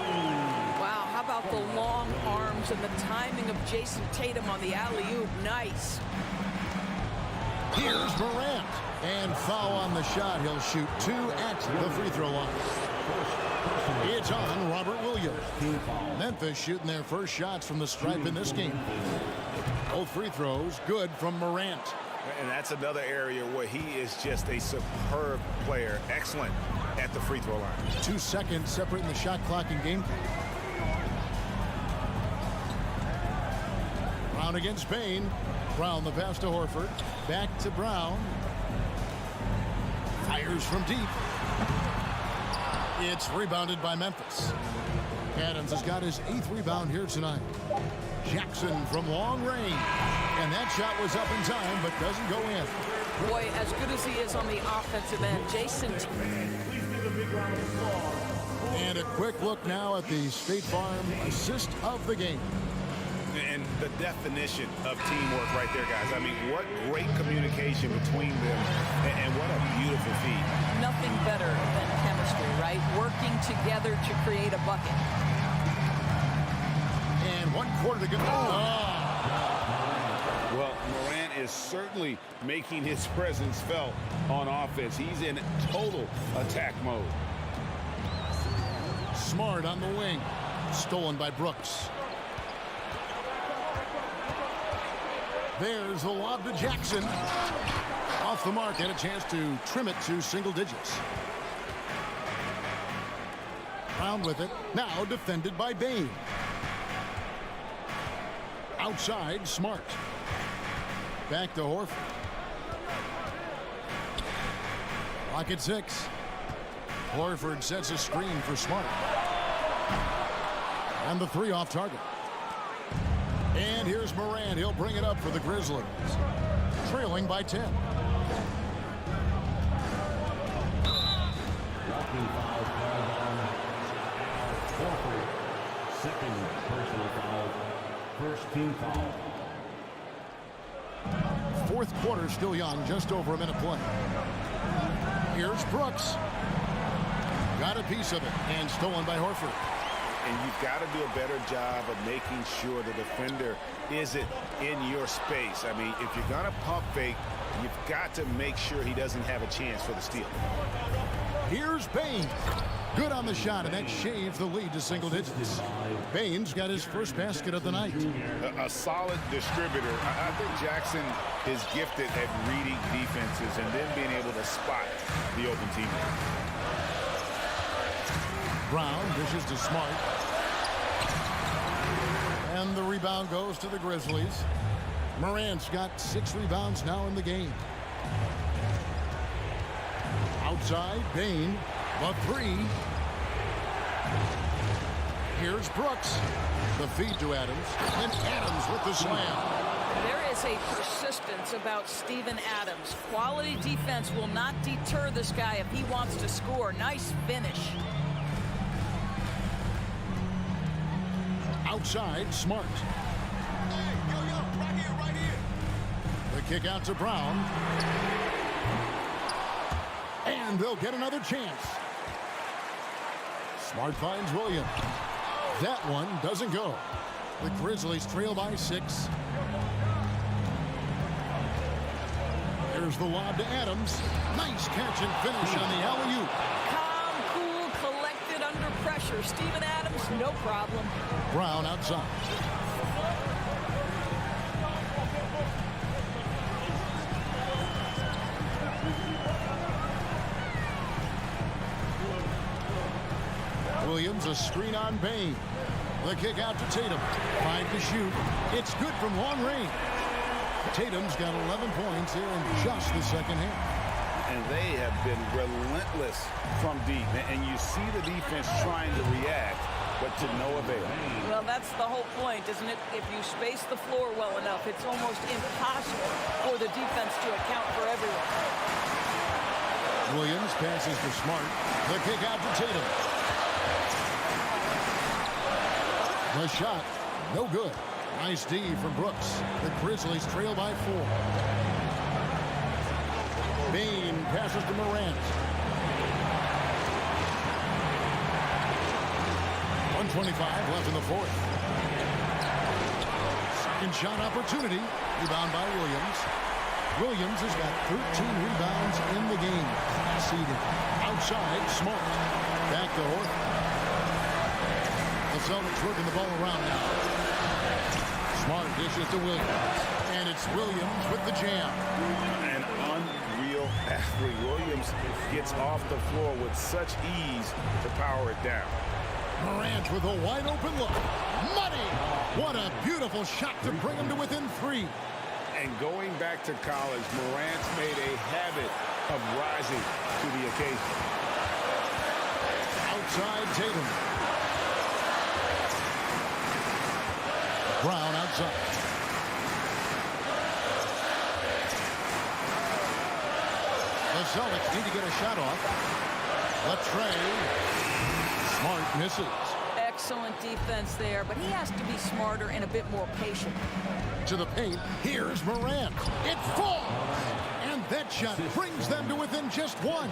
Wow, how about the long arms and the timing of Jason Tatum on the alley-oop? Nice. Here's Morant. And foul on the shot. He'll shoot 2 at the free throw line. It's on Robert Williams. Memphis shooting their first shots from the stripe in this game. Both free throws good from Morant. And that's another area where he is just a superb player. Excellent at the free throw line. 2 seconds separating the shot clock and game. Brown against Payne. Brown the pass to Horford. Back to Brown. Fires from deep. It's rebounded by Memphis. Adams has got his 8th rebound here tonight. Jackson from long range. And that shot was up in time, but doesn't go in. Boy, as good as he is on the offensive end, Jason. And a quick look now at the State Farm assist of the game. And the definition of teamwork right there, guys. I mean, what great communication between them, and what a beautiful feed. Nothing better than chemistry, right? Working together to create a bucket. And 1 quarter to go. Well, Morant is certainly making his presence felt on offense. He's in total attack mode. Smart on the wing. Stolen by Brooks. There's the lob to Jackson. Off the mark, and a chance to trim it to single digits. Brown with it. Now defended by Bane. Outside, Smart. Back to Horford. Clock at 6. Horford sets a screen for Smart. And the 3 off target. And here's Morant. He'll bring it up for the Grizzlies. Trailing by 10. Second personal foul. First team foul. 4th quarter still young. Just over a minute play. Here's Brooks. Got a piece of it. And stolen by Horford. And you've got to do a better job of making sure the defender isn't in your space. I mean, if you're going to pump fake, you've got to make sure he doesn't have a chance for the steal. Here's Bane. Good on the shot, and that shaves the lead to single digits. Bane's got his first basket of the night. A solid distributor. I think Jackson is gifted at reading defenses and then being able to spot the open teammate. Brown dishes to Smart. And the rebound goes to the Grizzlies. Morant's got 6 rebounds now in the game. Outside, Bane, the 3. Here's Brooks. The feed to Adams. And Adams with the slam. There is a persistence about Steven Adams. Quality defense will not deter this guy if he wants to score. Nice finish. Outside, Smart. The kick out to Brown. And they'll get another chance. Smart finds Williams. That one doesn't go. The Grizzlies trail by 6. Here's the lob to Adams. Nice catch and finish on the alley-oop. Calm, cool, collected under pressure. Steven Adams, no problem. Brown outside. Williams, a screen on Bain. The kick out to Tatum. 5 to shoot. It's good from long range. Tatum's got 11 points here in just the second half. And they have been relentless from deep. And you see the defense trying to react, but to no avail. Well, that's the whole point, isn't it? If you space the floor well enough, it's almost impossible for the defense to account for everyone. Williams passes to Smart. The kick out to Tatum. The shot, no good. Nice D from Brooks. The Grizzlies trail by 4. Bain passes to Morant. 1:25 left in the fourth. Second shot opportunity. Rebound by Williams. Williams has got 13 rebounds in the game. Seeded. Outside, Smart. Back to Horton. The Celtics working the ball around now. Smart dishes to Williams. And it's Williams with the jam. An unreal athlete. Williams gets off the floor with such ease to power it down. Morant with a wide open look. Money! What a beautiful shot to bring him to within 3. And going back to college, Morant's made a habit of rising to the occasion. Outside Tatum. Brown outside. The Celtics need to get a shot off. Latrey. Smart misses. Excellent defense there, but he has to be smarter and a bit more patient. To the paint. Here's Morant. It falls. And that shot brings them to within just 1.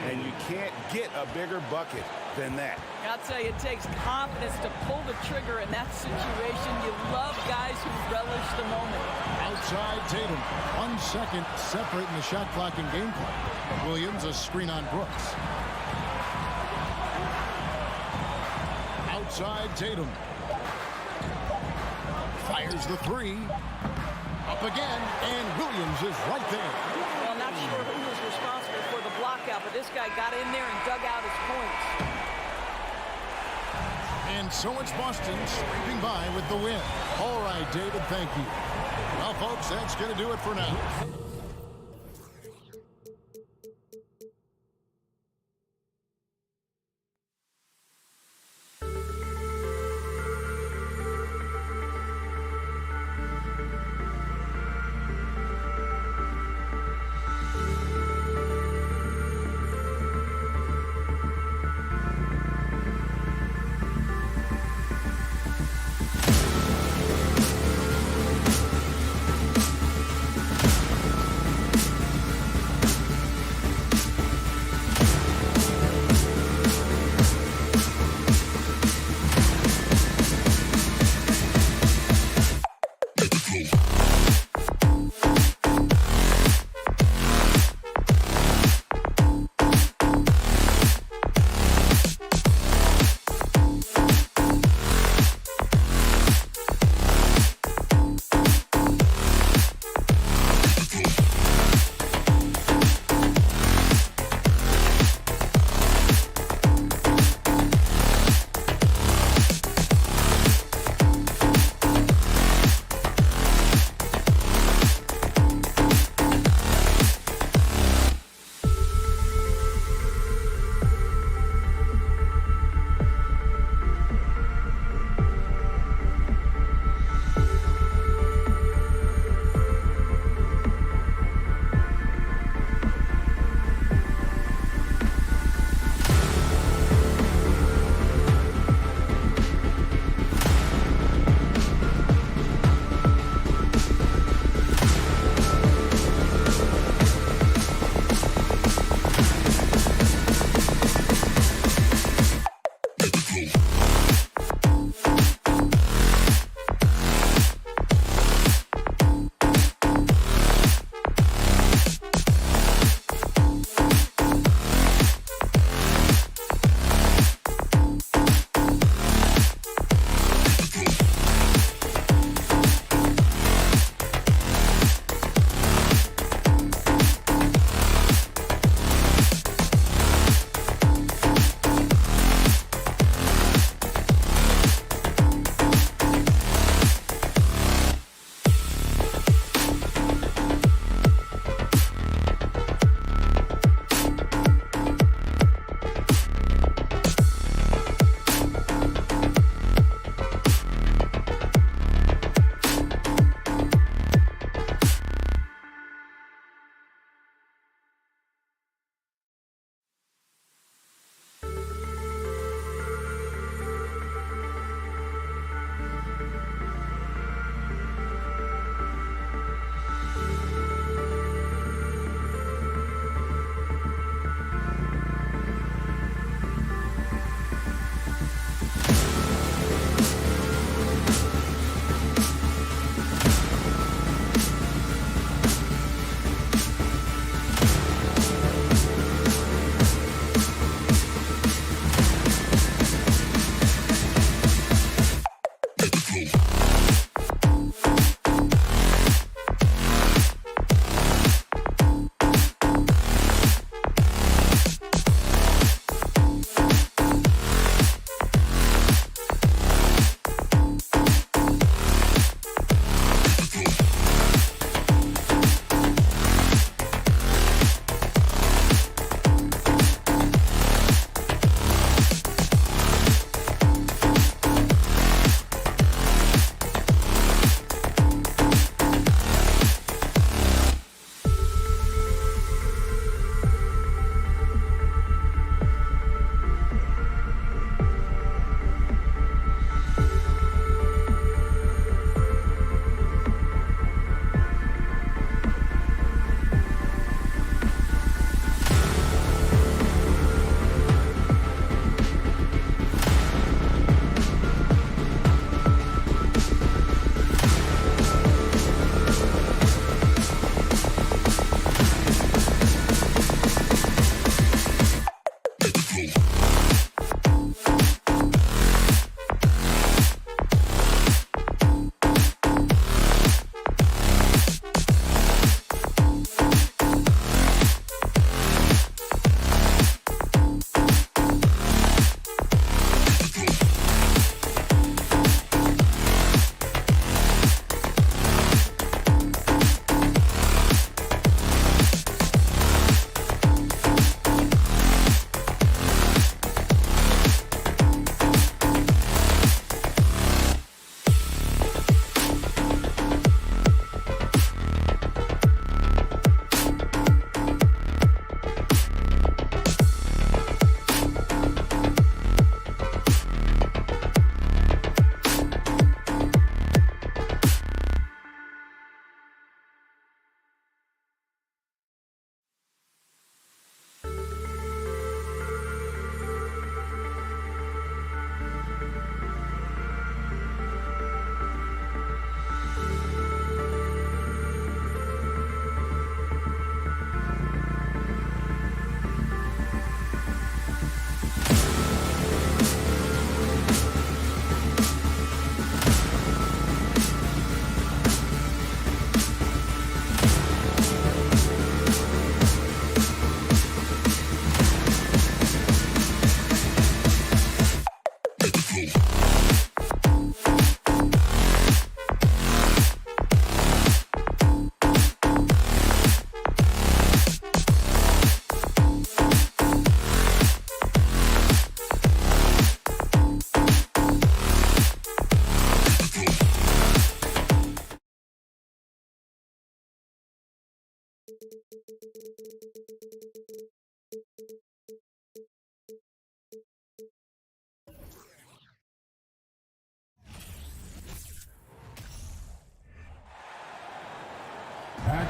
And you can't get a bigger bucket than that. I'll tell you, it takes confidence to pull the trigger in that situation. You love guys who relish the moment. Outside Tatum. 1 second separating the shot clock and game clock. Williams, a screen on Brooks. Outside Tatum. Fires the 3. Up again, and Williams is right there. Well, not sure who was responsible for the block out, but this guy got in there and dug out his points. And so it's Boston scraping by with the win. All right, David, thank you. Well, folks, that's going to do it for now.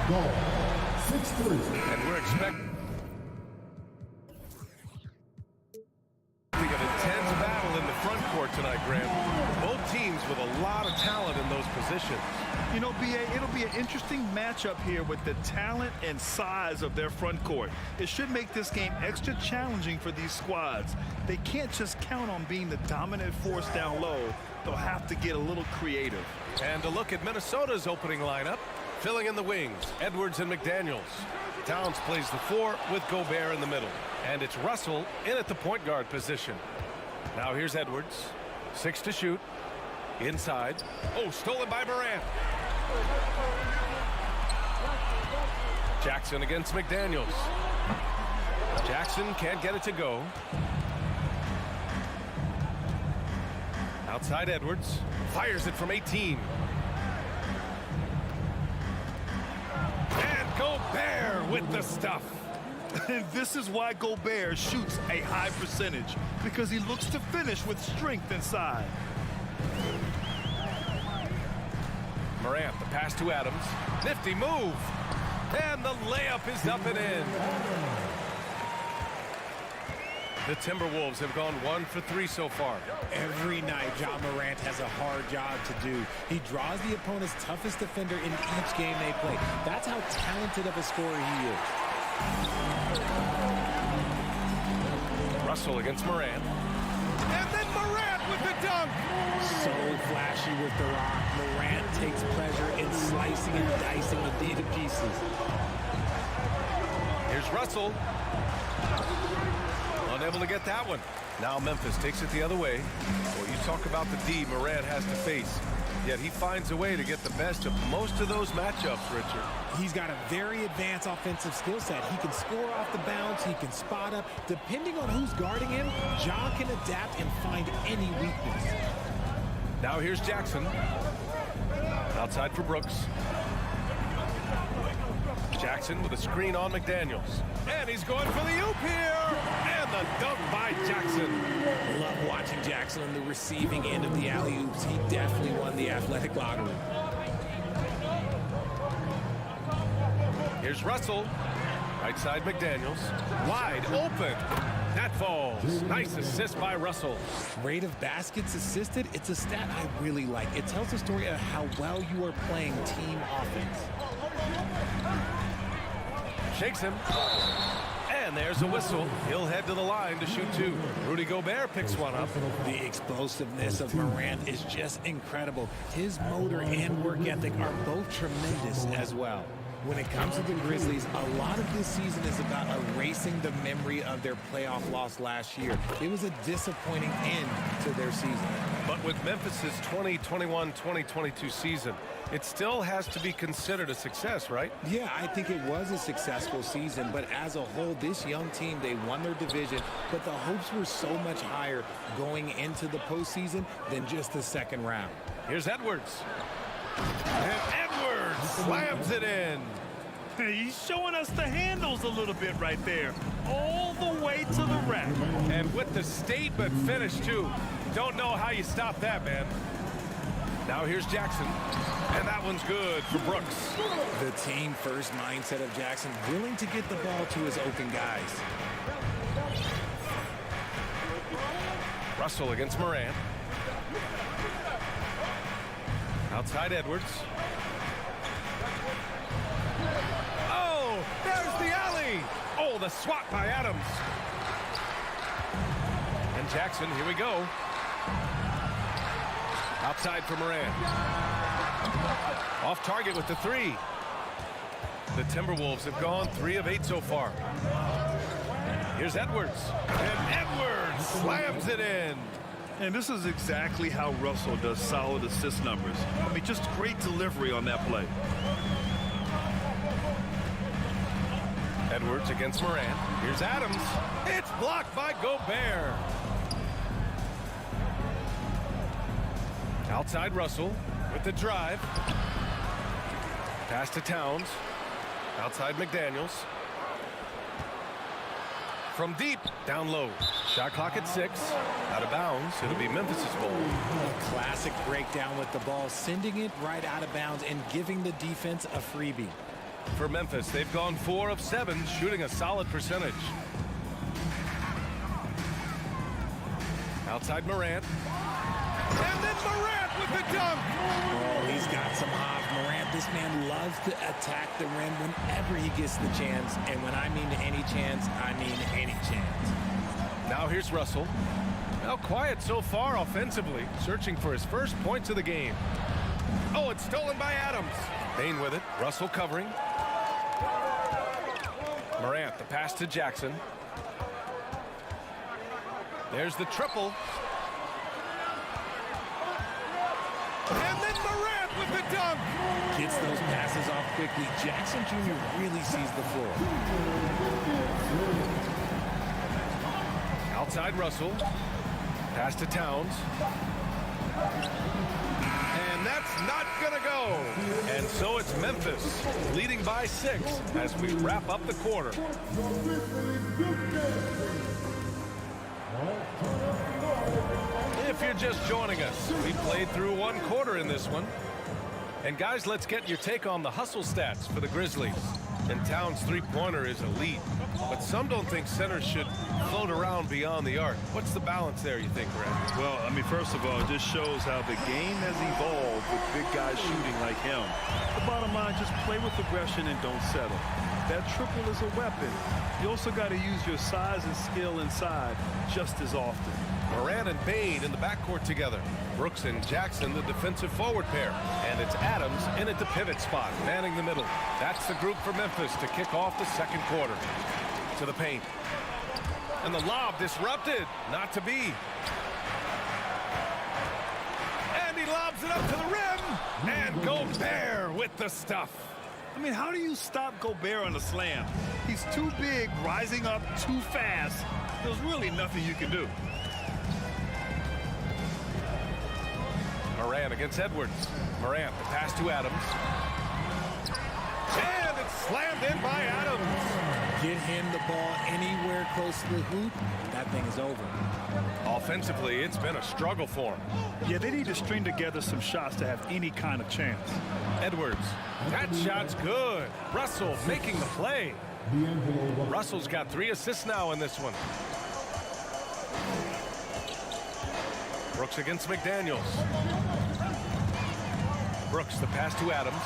Go. 6-3. And we're expecting an intense battle in the front court tonight, Graham. Both teams with a lot of talent in those positions. You know, B.A., it'll be an interesting matchup here with the talent and size of their front court. It should make this game extra challenging for these squads. They can't just count on being the dominant force down low. They'll have to get a little creative. And a look at Minnesota's opening lineup. Filling in the wings, Edwards and McDaniels. Towns plays the 4 with Gobert in the middle. And it's Russell in at the point guard position. Now here's Edwards. 6 to shoot. Inside. Oh, stolen by Morant. Jackson against McDaniels. Jackson can't get it to go. Outside Edwards. Fires it from 18. And Gobert with the stuff. And this is why Gobert shoots a high percentage, because he looks to finish with strength inside. Morant, the pass to Adams. Nifty move. And the layup is up and in. The Timberwolves have gone 1 for 3 so far. Every night, John Morant has a hard job to do. He draws the opponent's toughest defender in each game they play. That's how talented of a scorer he is. Russell against Morant. And then Morant with the dunk. So flashy with the rock. Morant takes pleasure in slicing and dicing the D to pieces. Here's Russell. Unable to get that one. Now Memphis takes it the other way. Well, you talk about the D Morant has to face. Yet he finds a way to get the best of most of those matchups, Richard. He's got a very advanced offensive skill set. He can score off the bounce. He can spot up. Depending on who's guarding him, John can adapt and find any weakness. Now here's Jackson. Outside for Brooks. Jackson with a screen on McDaniels. And he's going for the oop here. And the dunk by Jackson. Love watching Jackson on the receiving end of the alley-oops. He definitely won the athletic lottery. Here's Russell. Right side McDaniels. Wide open. That falls. Nice assist by Russell. Rate of baskets assisted, it's a stat I really like. It tells the story of how well you are playing team offense. Shakes him. And there's a whistle. He'll head to the line to shoot 2. Rudy Gobert picks one up. The explosiveness of Morant is just incredible. His motor and work ethic are both tremendous as well. When it comes to the Grizzlies, a lot of this season is about erasing the memory of their playoff loss last year. It was a disappointing end to their season. But with Memphis's 2021-2022 season, it still has to be considered a success, right? Yeah, I think it was a successful season, but as a whole, this young team, they won their division, but the hopes were so much higher going into the postseason than just the second round. Here's Edwards. And Edwards slams it in. He's showing us the handles a little bit right there, all the way to the rack. And with the statement finish, too. Don't know how you stop that, man. Now here's Jackson. And that one's good for Brooks. The team-first mindset of Jackson, willing to get the ball to his open guys. Russell against Morant. Outside Edwards. Oh, there's the alley. Oh, the swat by Adams. And Jackson, here we go. Outside for Morant. Off target with the 3. The Timberwolves have gone 3 of 8 so far. Here's Edwards. And Edwards slams it in. And this is exactly how Russell does solid assist numbers. I mean, just great delivery on that play. Edwards against Morant. Here's Adams. It's blocked by Gobert. Outside Russell with the drive. Pass to Towns. Outside McDaniels. From deep, down low. Shot clock at 6. Out of bounds. It'll be Memphis's ball. A classic breakdown with the ball, sending it right out of bounds and giving the defense a freebie. For Memphis, they've gone 4 of 7, shooting a solid percentage. Outside Morant. And then Morant with the dunk. Oh, he's got some hops. Morant, this man loves to attack the rim whenever he gets the chance. And when I mean any chance, I mean any chance. Now here's Russell. Now quiet so far offensively, searching for his first points of the game. Oh, it's stolen by Adams. Bain with it. Russell covering. Morant, the pass to Jackson. There's the triple. And then Morant with the dunk. Gets those passes off quickly. Jackson Jr. really sees the floor. Outside Russell. Pass to Towns. And that's not gonna go. And so it's Memphis leading by 6 as we wrap up the quarter. If you're just joining us, we played through 1 quarter in this one. And guys, let's get your take on the hustle stats for the Grizzlies. And Towns' three-pointer is elite, but some don't think centers should float around beyond the arc. What's the balance there, you think, Brad? Well, I mean, first of all, it just shows how the game has evolved with big guys shooting like him. The bottom line, just play with aggression and don't settle. That triple is a weapon. You also got to use your size and skill inside just as often. Morant and Bain in the backcourt together. Brooks and Jackson, the defensive forward pair. And it's Adams in at the pivot spot, manning the middle. That's the group for Memphis to kick off the second quarter. To the paint. And the lob disrupted. Not to be. And he lobs it up to the rim. And Gobert with the stuff. I mean, how do you stop Gobert on the slam? He's too big, rising up too fast. There's really nothing you can do. Morant against Edwards. Morant, the pass to Adams. And it's slammed in by Adams. Get him the ball anywhere close to the hoop, that thing is over. Offensively, it's been a struggle for him. Yeah, they need to string together some shots to have any kind of chance. Edwards, that shot's good. Russell making the play. Russell's got 3 assists now in this one. Brooks against McDaniels. Brooks, the pass to Adams.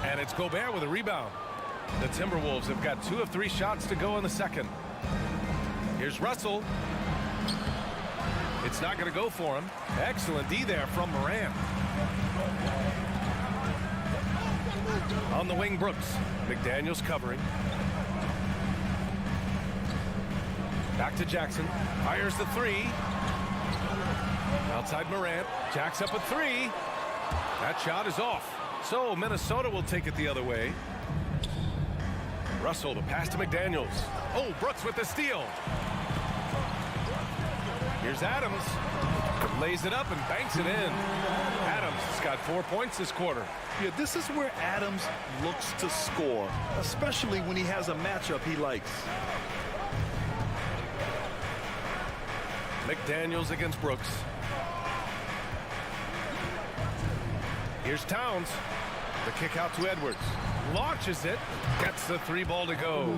And it's Gobert with a rebound. The Timberwolves have got 2 of 3 shots to go in the second. Here's Russell. It's not going to go for him. Excellent D there from Morant. On the wing, Brooks. McDaniels covering. Back to Jackson. Fires the 3. Outside Morant. Jacks up a 3. That shot is off. So Minnesota will take it the other way. Russell, the pass to McDaniels. Oh, Brooks with the steal. Here's Adams. Lays it up and banks it in. Adams has got 4 points this quarter. Yeah, this is where Adams looks to score, especially when he has a matchup he likes. McDaniels against Brooks. Here's Towns. The kick out to Edwards. Launches it. Gets the 3 ball to go.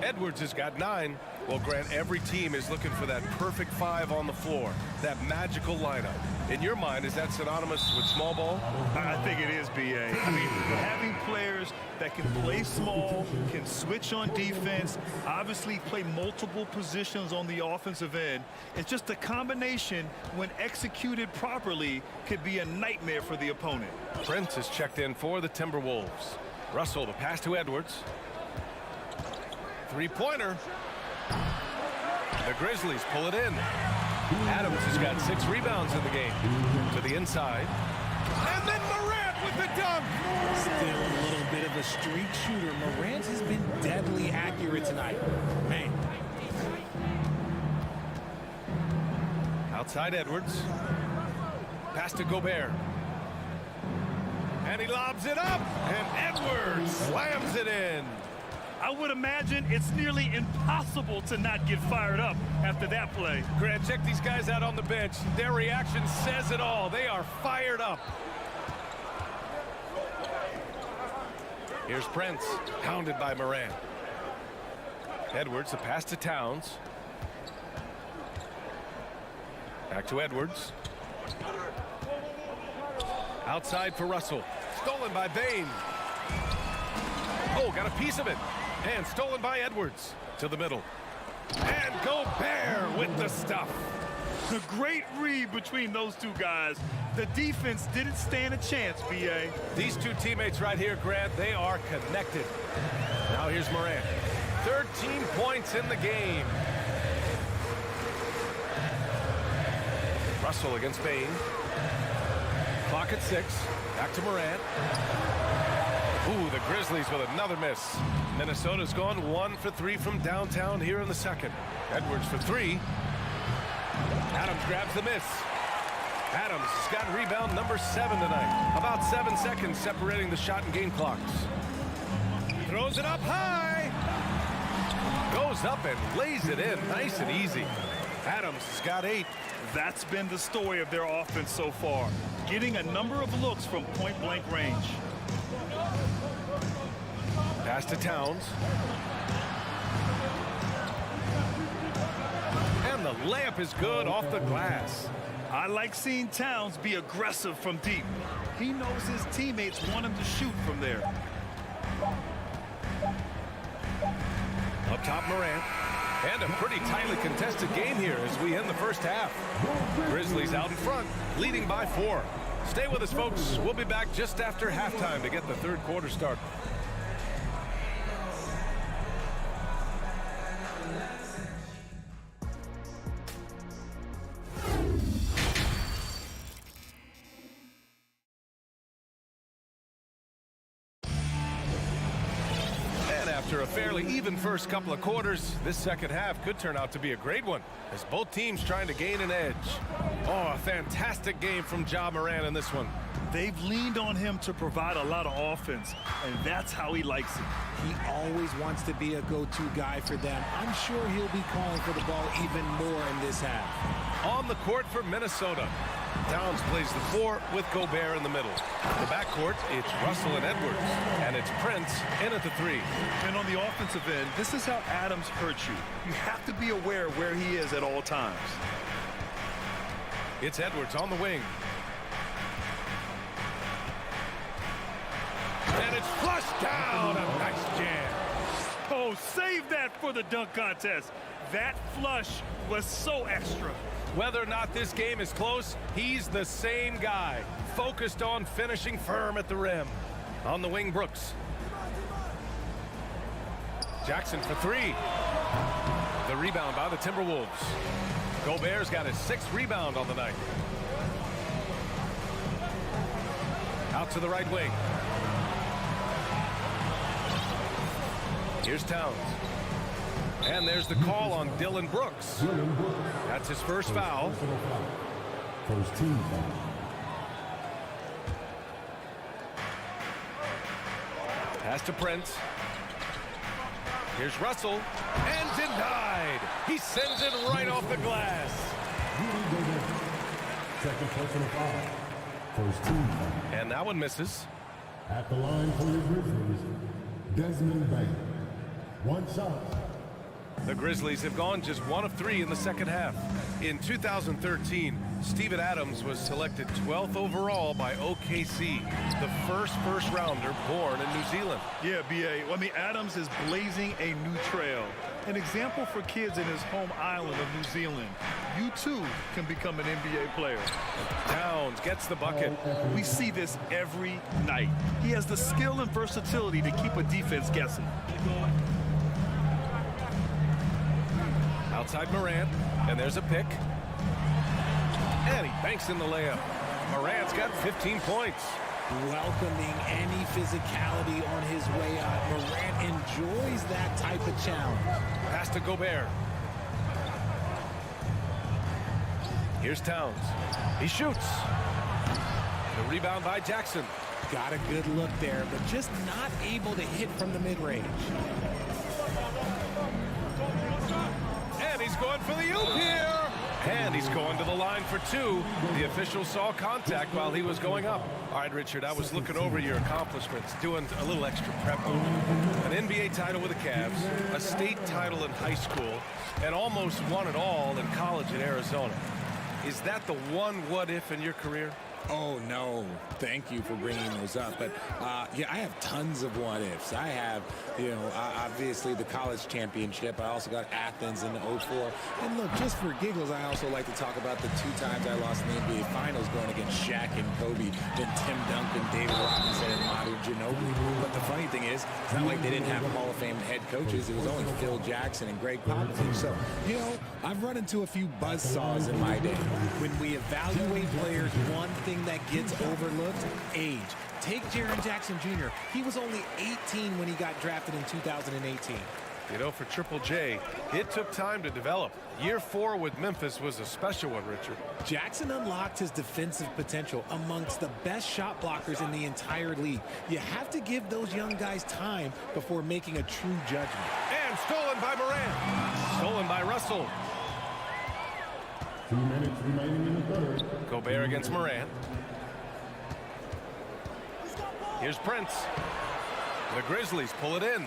Edwards has got 9. Well, Grant, every team is looking for that perfect 5 on the floor. That magical lineup. In your mind, is that synonymous with small ball? I think it is, B.A. I mean, having players that can play small, can switch on defense, obviously play multiple positions on the offensive end. It's just a combination, when executed properly, could be a nightmare for the opponent. Prince is checked in for the Timberwolves. Russell, the pass to Edwards. 3-pointer. The Grizzlies pull it in. Adams has got 6 rebounds in the game. To the inside. And then Morant with the dunk. Still a little bit of a streak shooter. Morant has been deadly accurate tonight. Man. Outside Edwards. Pass to Gobert. And he lobs it up. And Edwards slams it in. I would imagine it's nearly impossible to not get fired up after that play. Grant, check these guys out on the bench. Their reaction says it all. They are fired up. Here's Prince, hounded by Morant. Edwards, the pass to Towns. Back to Edwards. Outside for Russell. Stolen by Bane. Oh, got a piece of it. And stolen by Edwards. To the middle. And Gobert with the stuff. A great read between those two guys. The defense didn't stand a chance, B.A. These two teammates right here, Grant, they are connected. Now here's Morant. 13 points in the game. Russell against Bane. Clock at 6. Back to Morant. Ooh, the Grizzlies with another miss. Minnesota's gone 1 for 3 from downtown here in the second. Edwards for 3. Adams grabs the miss. Adams has got rebound number 7 tonight. About 7 seconds separating the shot and game clocks. Throws it up high. Goes up and lays it in nice and easy. Adams has got 8. That's been the story of their offense so far. Getting a number of looks from point-blank range. Pass to Towns. And the layup is good off the glass. I like seeing Towns be aggressive from deep. He knows his teammates want him to shoot from there. Up top, Morant. And a pretty tightly contested game here as we end the first half. Grizzlies out in front, leading by 4. Stay with us, folks. We'll be back just after halftime to get the third quarter started. After a fairly even first couple of quarters, this second half could turn out to be a great one as both teams trying to gain an edge. Oh, a fantastic game from Ja Morant in this one. They've leaned on him to provide a lot of offense, and that's how he likes it. He always wants to be a go-to guy for them. I'm sure he'll be calling for the ball even more in this half. On the court for Minnesota. Towns plays the 4 with Gobert in the middle. The backcourt, it's Russell and Edwards. And it's Prince in at the 3. And on the offensive end, this is how Adams hurts you. You have to be aware of where he is at all times. It's Edwards on the wing. And it's flushed down. A nice jam. Oh, save that for the dunk contest. That flush was so extra. Whether or not this game is close, he's the same guy, focused on finishing firm at the rim. On the wing, Brooks. Jackson for 3. The rebound by the Timberwolves. Gobert's got his 6th rebound on the night. Out to the right wing. Here's Towns. And there's the call on Dillon Brooks. That's his first foul. First team foul. Pass to Prince. Here's Russell. And denied. He sends it right off the glass. Second personal foul. First team foul. And that one misses. At the line for your Grizzlies, Desmond Bain. One shot. The Grizzlies have gone just 1 of 3 in the second half. In 2013, Steven Adams was selected 12th overall by OKC, the first rounder born in New Zealand. Yeah, B.A. I mean, Adams is blazing a new trail. An example for kids in his home island of New Zealand. You, too, can become an NBA player. Towns gets the bucket. We see this every night. He has the skill and versatility to keep a defense guessing. Outside Morant, and there's a pick. And he banks in the layup. Morant's got 15 points. Welcoming any physicality on his way out. Morant enjoys that type of challenge. Pass to Gobert. Here's Towns. He shoots. The rebound by Jackson. Got a good look there, but just not able to hit from the mid-range. And he's going for the oop here. And he's going to the line for two. The official saw contact while he was going up. All right, Richard, I was looking over your accomplishments, doing a little extra prep on you. An NBA title with the Cavs, a state title in high school, and almost won it all in college at Arizona. Is that the one what-if in your career? Oh, no. Thank you for bringing those up. But, yeah, I have tons of what-ifs. I have, obviously the college championship. I also got Athens in the 04. And, look, just for giggles, I also like to talk about the 2 times I lost in the NBA Finals going against Shaq and Kobe, then Tim Duncan, David Robinson, and Manu Ginobili. But the funny thing is, it's not like they didn't have Hall of Fame head coaches. It was only Phil Jackson and Greg Popovich. So, I've run into a few buzzsaws in my day. When we evaluate players, one thing that gets overlooked, age. Take Jaren Jackson Jr. He was only 18 when he got drafted in 2018. For Triple J, it took time to develop. Year 4 with Memphis was a special one, Richard. Jackson unlocked his defensive potential amongst the best shot blockers in the entire league. You have to give those young guys time before making a true judgment. And stolen by Morant. Stolen by Russell. 2 minutes remaining in the third. Gobert against Morant. Here's Prince. The Grizzlies pull it in.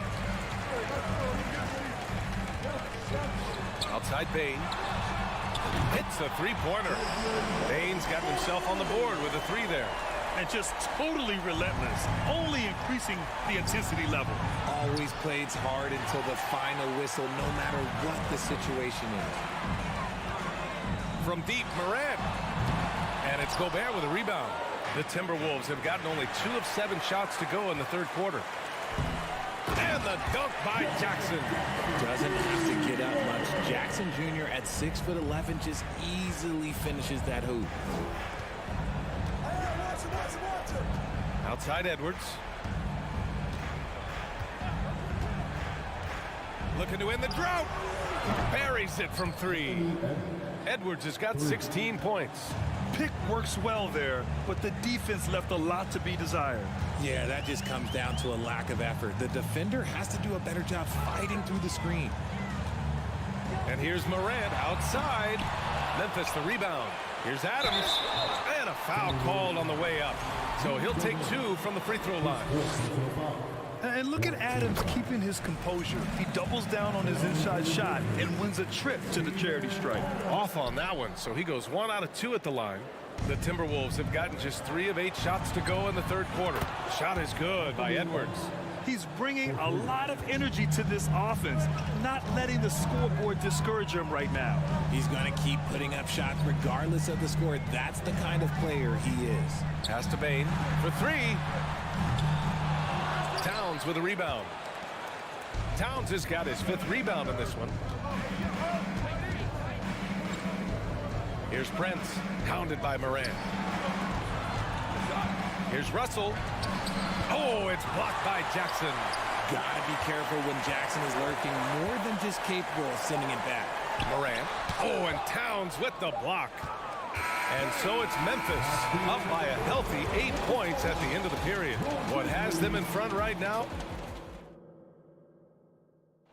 Outside Bane. Hits a three-pointer. Bane's got himself on the board with a 3 there. And just totally relentless, only increasing the intensity level. Always plays hard until the final whistle, no matter what the situation is. From deep, Morant. And it's Gobert with a rebound. The Timberwolves have gotten only 2 of 7 shots to go in the third quarter. And the dunk by Jackson. Doesn't have to get up much. Jackson Jr. at 6'11" just easily finishes that hoop. Outside Edwards. Looking to end the drought. Buries it from 3. Edwards has got 16 points. Pick works well there, but the defense left a lot to be desired. Yeah, that just comes down to a lack of effort. The defender has to do a better job fighting through the screen. And here's Morant outside. Memphis the rebound. Here's Adams. And a foul called on the way up. So he'll take 2 from the free throw line. And look at Adams keeping his composure. He doubles down on his inside shot and wins a trip to the charity stripe. Off on that one, so he goes 1 out of 2 at the line. The Timberwolves have gotten just 3 of 8 shots to go in the third quarter. Shot is good by Edwards. He's bringing a lot of energy to this offense, not letting the scoreboard discourage him right now. He's going to keep putting up shots regardless of the score. That's the kind of player he is. Pass to Bane for 3. Towns with a rebound. Towns has got his 5th rebound in this one. Here's Prince, hounded by Morant. Here's Russell. Oh, it's blocked by Jackson. Gotta be careful when Jackson is lurking, more than just capable of sending it back. Morant. Oh, and Towns with the block. And so it's Memphis up by a healthy 8 points at the end of the period. What has them in front right now?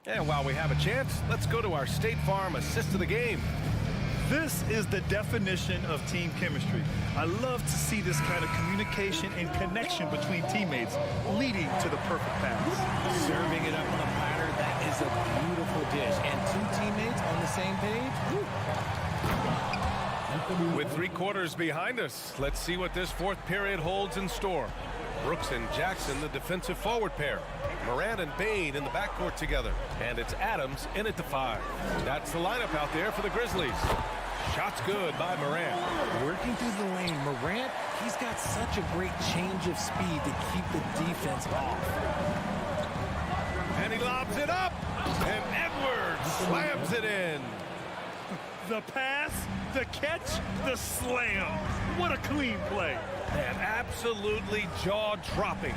And while we have a chance, let's go to our State Farm assist of the game. This is the definition of team chemistry. I love to see this kind of communication and connection between teammates leading to the perfect pass. Serving it up on a platter, that is a beautiful dish. And 2 teammates on the same page. Woo. With 3 quarters behind us, let's see what this 4th period holds in store. Brooks and Jackson, the defensive forward pair. Morant and Bane in the backcourt together. And it's Adams in at the 5. That's the lineup out there for the Grizzlies. Shot's good by Morant. Working through the lane, Morant, he's got such a great change of speed to keep the defense off. And he lobs it up. And Edwards slams it in. The pass, the catch, the slam. What a clean play. And absolutely jaw-dropping.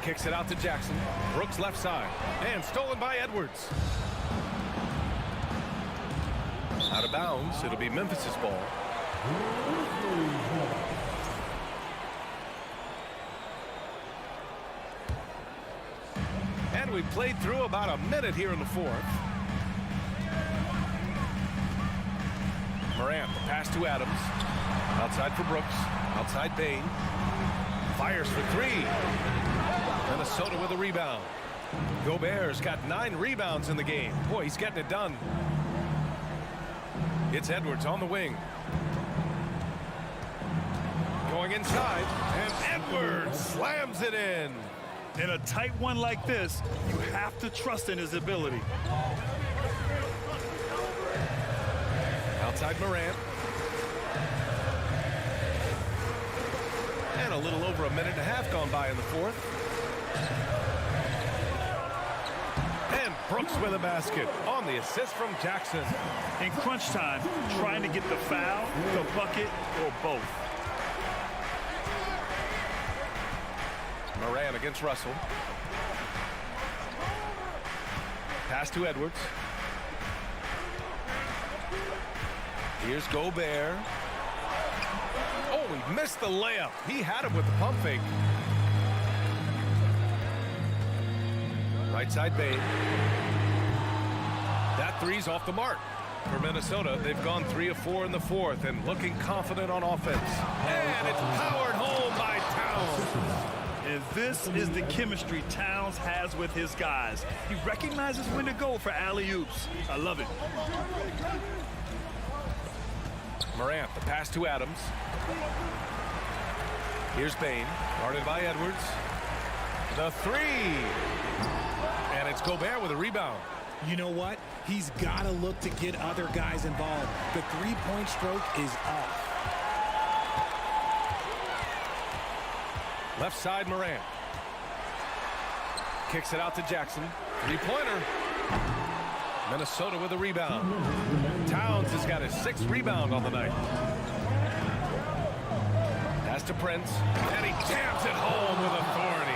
Kicks it out to Jackson. Brooks left side. And stolen by Edwards. Out of bounds. It'll be Memphis's ball. And we've played through about a minute here in the 4th. Morant, the pass to Adams. Outside for Brooks. Outside Bain. Fires for three. Minnesota with a rebound. Gobert's got 9 rebounds in the game. Boy, he's getting it done. It's Edwards on the wing. Going inside, and Edwards slams it in. In a tight one like this, you have to trust in his ability. Outside Morant. And a little over a minute and a half gone by in the fourth. And Brooks with a basket on the assist from Jackson. In crunch time, trying to get the foul, the bucket, or both. Morant against Russell. Pass to Edwards. Here's Gobert. Oh, he missed the layup. He had it with the pump fake. Right side Bain. That three's off the mark. For Minnesota, they've gone 3 of 4 in the fourth and looking confident on offense. And it's powered home by Towns. And this is the chemistry Towns has with his guys. He recognizes when to go for alley-oops. I love it. Morant, the pass to Adams. Here's Bain, guarded by Edwards. The three. And it's Gobert with a rebound. You know what? He's got to look to get other guys involved. The three-point stroke is off. Left side, Morant. Kicks it out to Jackson. Three-pointer. Minnesota with a rebound. Towns has got his 6th rebound on the night. Pass to Prince. And he jams it home with authority.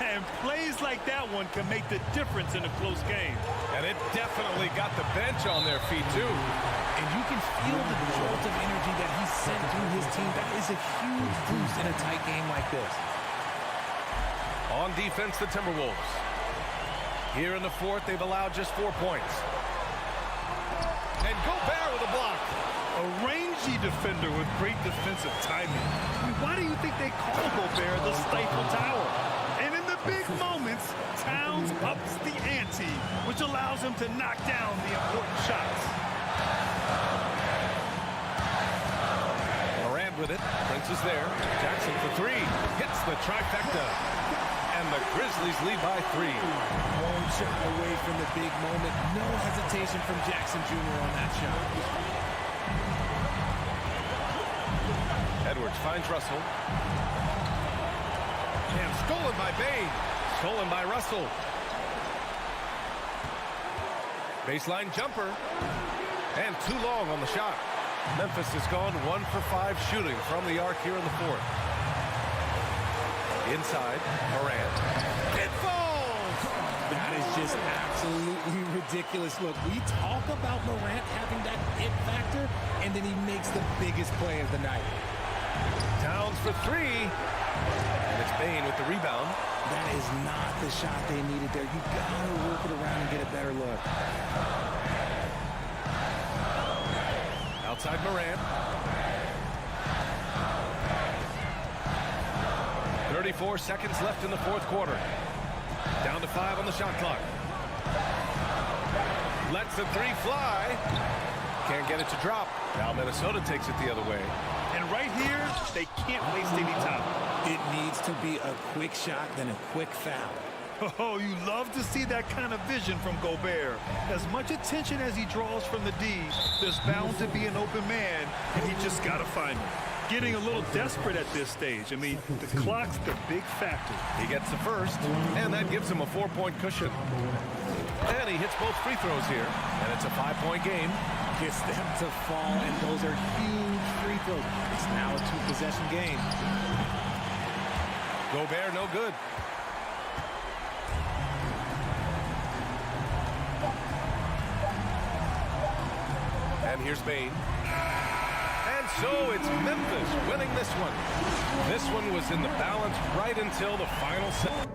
And plays like that one can make the difference in a close game. And it definitely got the bench on their feet, too. And you can feel the jolt of energy that he sent through his team. That is a huge boost in a tight game like this. On defense, the Timberwolves. Here in the fourth, they've allowed just 4 points. And Gobert with a block. A rangy defender with great defensive timing. I mean, why do you think they call Gobert the Stifle Tower? And in the big moments, Towns ups the ante, which allows him to knock down the important shots. Morant with it. Prince is there. Jackson for three. Hits the trifecta. And the Grizzlies lead by 3. Won't shy away from the big moment. No hesitation from Jackson Jr. on that shot. Edwards finds Russell. And stolen by Bain. Stolen by Russell. Baseline jumper. And too long on the shot. Memphis has gone 1 for 5 shooting from the arc here in the fourth. Inside, Morant. It falls! That is just absolutely ridiculous. Look, we talk about Morant having that it factor, and then he makes the biggest play of the night. Towns for 3. And it's Bain with the rebound. That is not the shot they needed there. You gotta work it around and get a better look. Outside Morant. 34 seconds left in the fourth quarter. Down to 5 on the shot clock. Lets the 3 fly. Can't get it to drop. Now Minnesota takes it the other way. And right here, they can't waste any time. It needs to be a quick shot, then a quick foul. Oh, you love to see that kind of vision from Gobert. As much attention as he draws from the D, there's bound to be an open man, and he just got to find him. Getting a little desperate at this stage. I mean, the clock's the big factor. He gets the first, and that gives him a 4-point cushion. And he hits both free throws here, and it's a 5-point game. Gets them to fall, and those are huge free throws. It's now a 2-possession game. Gobert no good. And here's Bain. And so it's Memphis winning this one. This one was in the balance right until the final set.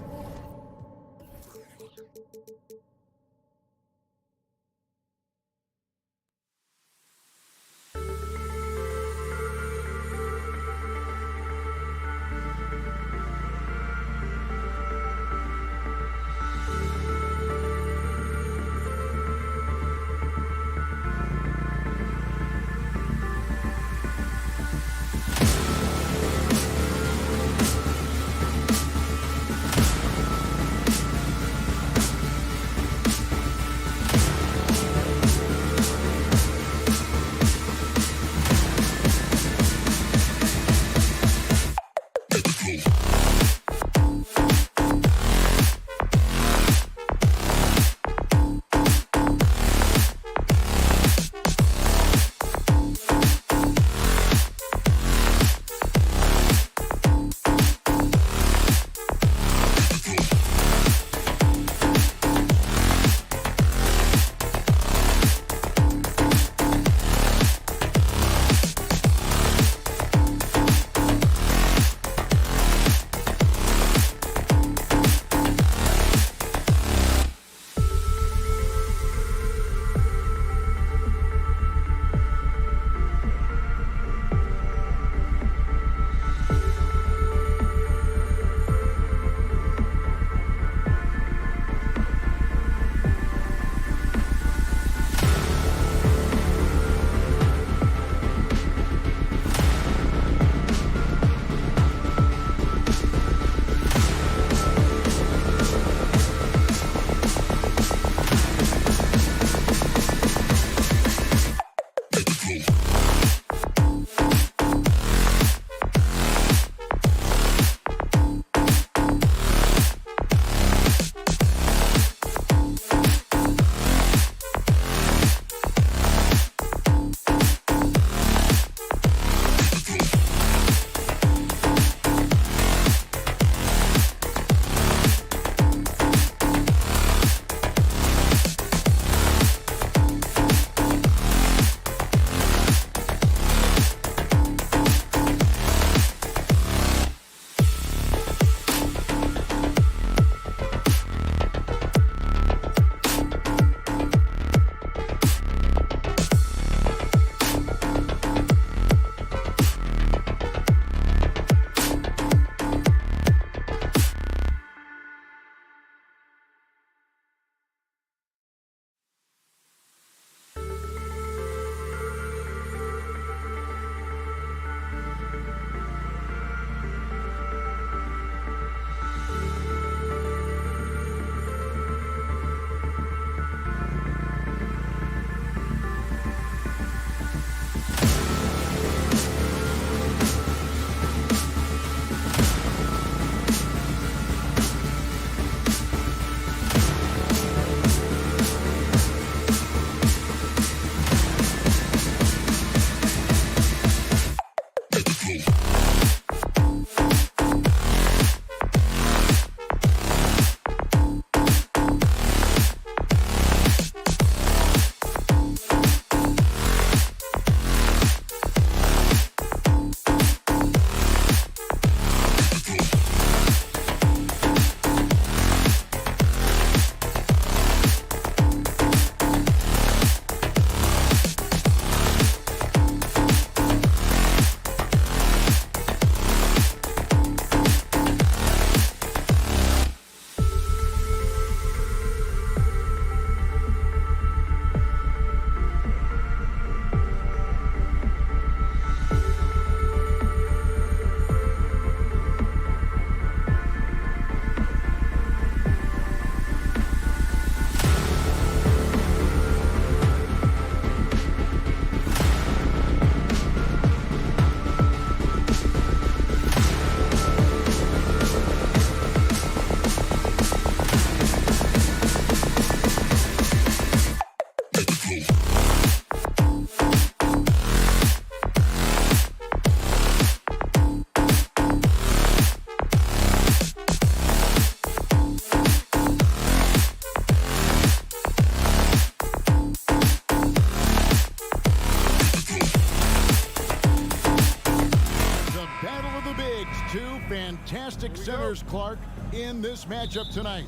fantastic centers, Clark, in this matchup tonight.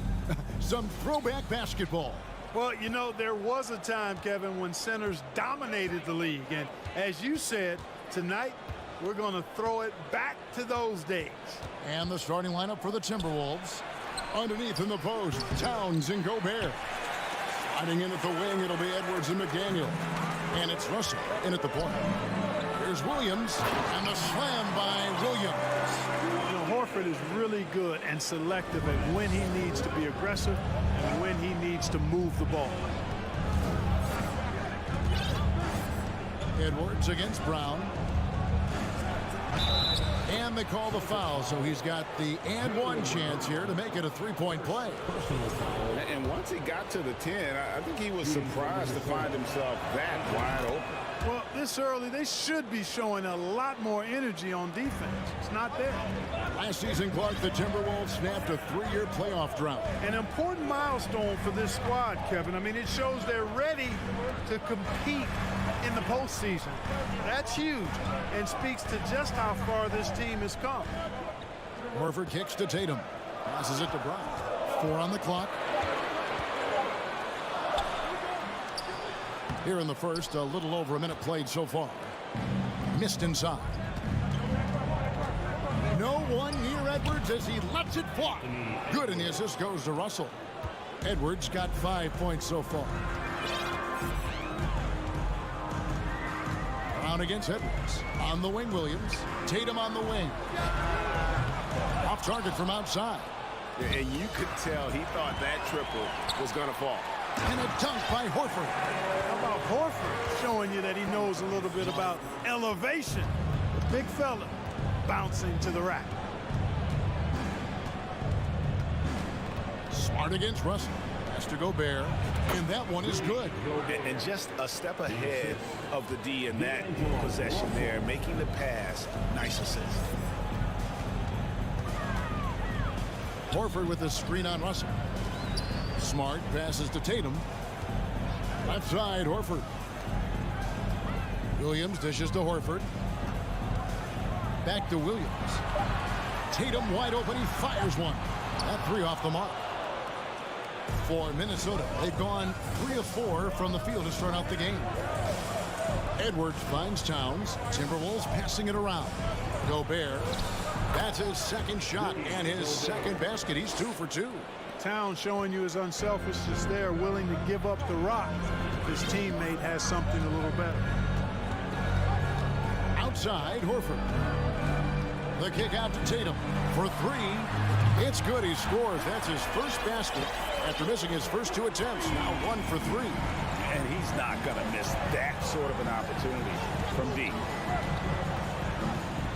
Some throwback basketball. Well, you know, there was a time, Kevin, when centers dominated the league. And as you said, tonight we're going to throw it back to those days. And the starting lineup for the Timberwolves. Underneath in the post, Towns and Gobert. Sliding in at the wing, it'll be Edwards and McDaniel. And it's Russell in at the point. Here's Williams, and the slam by Williams. You know, Horford is really good and selective at when he needs to be aggressive and when he needs to move the ball. Edwards against Brown. And they call the foul, so he's got the and one chance here to make it a three-point play. And once he got to the 10, I think he was surprised to find himself that wide open. Well, this early, they should be showing a lot more energy on defense. It's not there. Last season, Clark, the Timberwolves snapped a 3-year playoff drought. An important milestone for this squad, Kevin. I mean, it shows they're ready to compete in the postseason. That's huge and speaks to just how far this team has come. Horford kicks to Tatum. Passes it to Brown. 4 on the clock. Here in the first, a little over a minute played so far. Missed inside. No one near Edwards as he lets it fly. Good, and the assist goes to Russell. Edwards got 5 points so far. Brown against Edwards. On the wing, Williams. Tatum on the wing. Off target from outside. And you could tell he thought that triple was going to fall. And a dunk by Horford. How about Horford showing you that he knows a little bit about elevation? The big fella bouncing to the rack. Smart against Russell. Has to Gobert. And that one is good. And just a step ahead of the D in that possession there, making the pass. Nice assist. Horford with the screen on Russell. Smart passes to Tatum. Left side, Horford. Williams dishes to Horford. Back to Williams. Tatum wide open. He fires one. That 3 off the mark. For Minnesota, they've gone 3 of 4 from the field to start out the game. Edwards finds Towns. Timberwolves passing it around. Gobert. That's his second shot and his second basket. He's 2 for 2. Towns showing you his unselfishness there, willing to give up the rock if his teammate has something a little better. Outside, Horford. The kick out to Tatum for 3. It's good. He scores. That's his first basket after missing his first 2 attempts. Now 1 for 3. And he's not going to miss that sort of an opportunity from deep.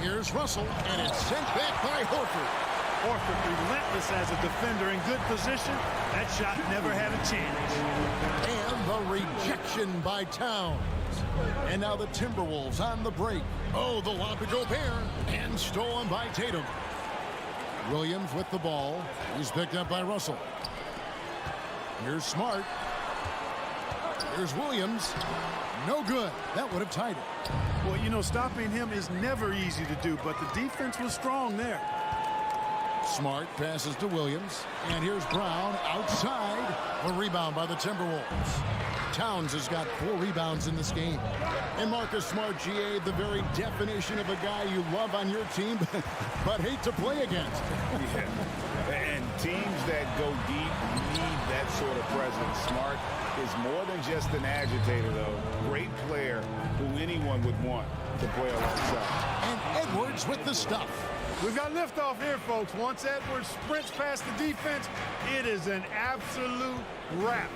Here's Russell, and it's sent back by Horford. Horford relentless as a defender in good position. That shot never had a chance. And the rejection by Towns. And now the Timberwolves on the break. Oh, the lob to Gobert, and stolen by Tatum. Williams with the ball. He's picked up by Russell. Here's Smart. Here's Williams. No good. That would have tied it. Well, you know, stopping him is never easy to do, but the defense was strong there. Smart passes to Williams. And here's Brown outside. A rebound by the Timberwolves. Towns has got 4 rebounds in this game. And Marcus Smart, GA, the very definition of a guy you love on your team, but hate to play against. Yeah. And teams that go deep need that sort of presence. Smart is more than just an agitator, though. Great player who anyone would want to play alongside. And Edwards with the stuff. We've got liftoff here, folks. Once Edwards sprints past the defense, it is an absolute wrap.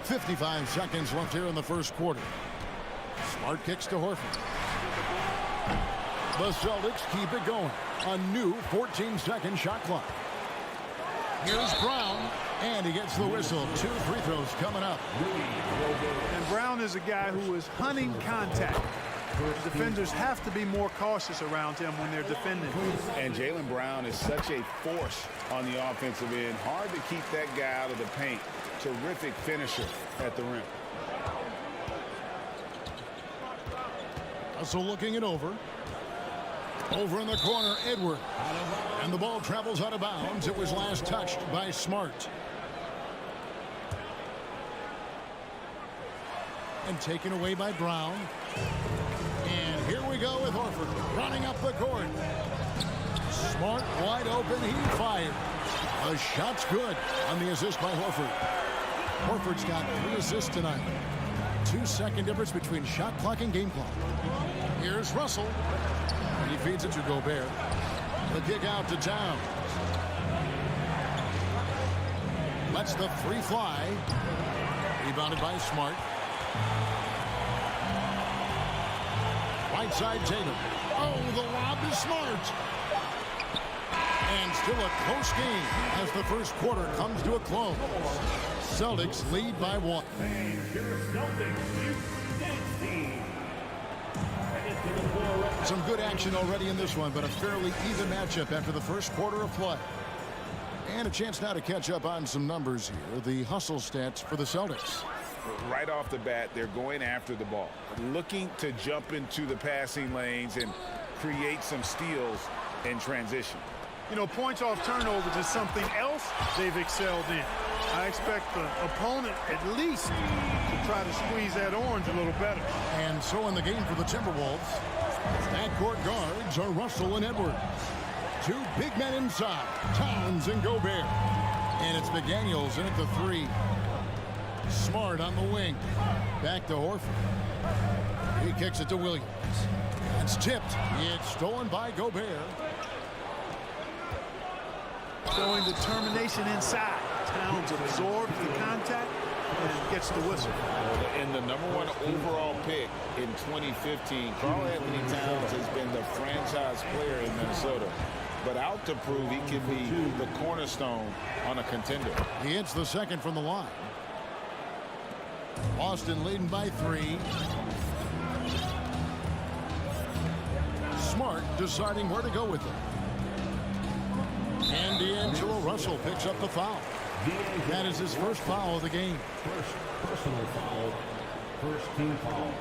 55 seconds left here in the first quarter. Smart kicks to Horford. The Celtics keep it going. A new 14-second shot clock. Here's Brown, and he gets the whistle. 2 free throws coming up. And Brown is a guy who is hunting contact. The defenders have to be more cautious around him when they're defending. And Jaylen Brown is such a force on the offensive end. Hard to keep that guy out of the paint. Terrific finisher at the rim. Russell looking it over. Over in the corner, Edward. And the ball travels out of bounds. It was last touched by Smart. And taken away by Brown. And here we go with Horford running up the court. Smart wide open. He fired. The shot's good on the assist by Horford. Horford's got 3 assists tonight. 2-second difference between shot clock and game clock. Here's Russell. He feeds it to Gobert. The kick out to Towns. Lets the free fly. Rebounded by Smart. Right side Tatum. Oh, the lob is Smart. And still a close game as the first quarter comes to a close. Celtics lead by 1. Some good action already in this one, but a fairly even matchup after the first quarter of play. And a chance now to catch up on some numbers here. The hustle stats for the Celtics. Right off the bat, they're going after the ball, looking to jump into the passing lanes and create some steals in transition. You know, points off turnovers is something else they've excelled in. I expect the opponent at least to try to squeeze that orange a little better. And so in the game for the Timberwolves, backcourt guards are Russell and Edwards. 2 big men inside, Towns and Gobert. And it's McDaniels in at the 3. Smart on the wing. Back to Horford. He kicks it to Williams. It's tipped. It's stolen by Gobert. Showing determination inside. Towns absorbs the contact and gets the whistle. And the #1 overall pick in 2015, Karl Anthony Towns has been the franchise player in Minnesota. But out to prove he can be the cornerstone on a contender. He hits the second from the line. Boston leading by 3. Smart deciding where to go with it. And D'Angelo Russell picks up the foul. That is his first foul of the game. First personal foul. First team foul.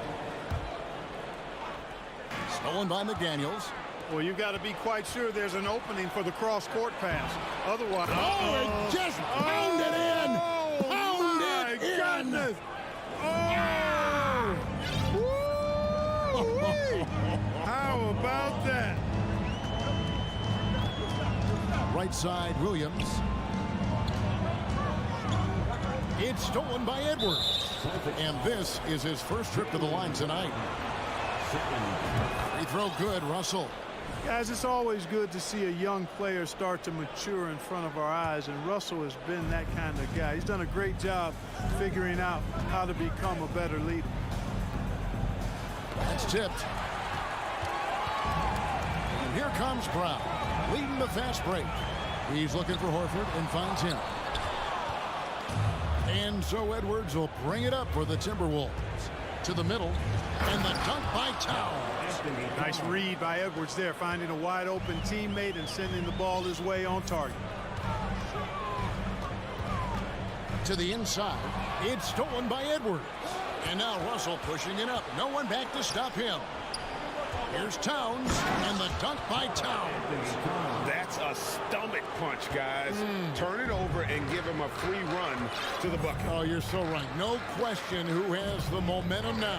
Stolen by McDaniels. Well, you got to be quite sure there's an opening for the cross-court pass. Otherwise... Oh, it just pounded in! Pounded in! Goodness. Oh! Woo-wee. How about that? Right side, Williams. It's stolen by Edwards. And this is his first trip to the line tonight. Free throw good, Russell. Guys, it's always good to see a young player start to mature in front of our eyes, and Russell has been that kind of guy. He's done a great job figuring out how to become a better leader. That's tipped. And here comes Brown, leading the fast break. He's looking for Horford and finds him. And so Edwards will bring it up for the Timberwolves. To the middle, and the dunk by Towns. Nice read by Edwards there, finding a wide open teammate and sending the ball his way on target. To the inside, it's stolen by Edwards. And now Russell pushing it up. No one back to stop him. Here's Towns, and the dunk by Towns. That's a stomach punch, guys. Turn it over and give him a free run to the bucket. Oh, you're so right. No question who has the momentum now.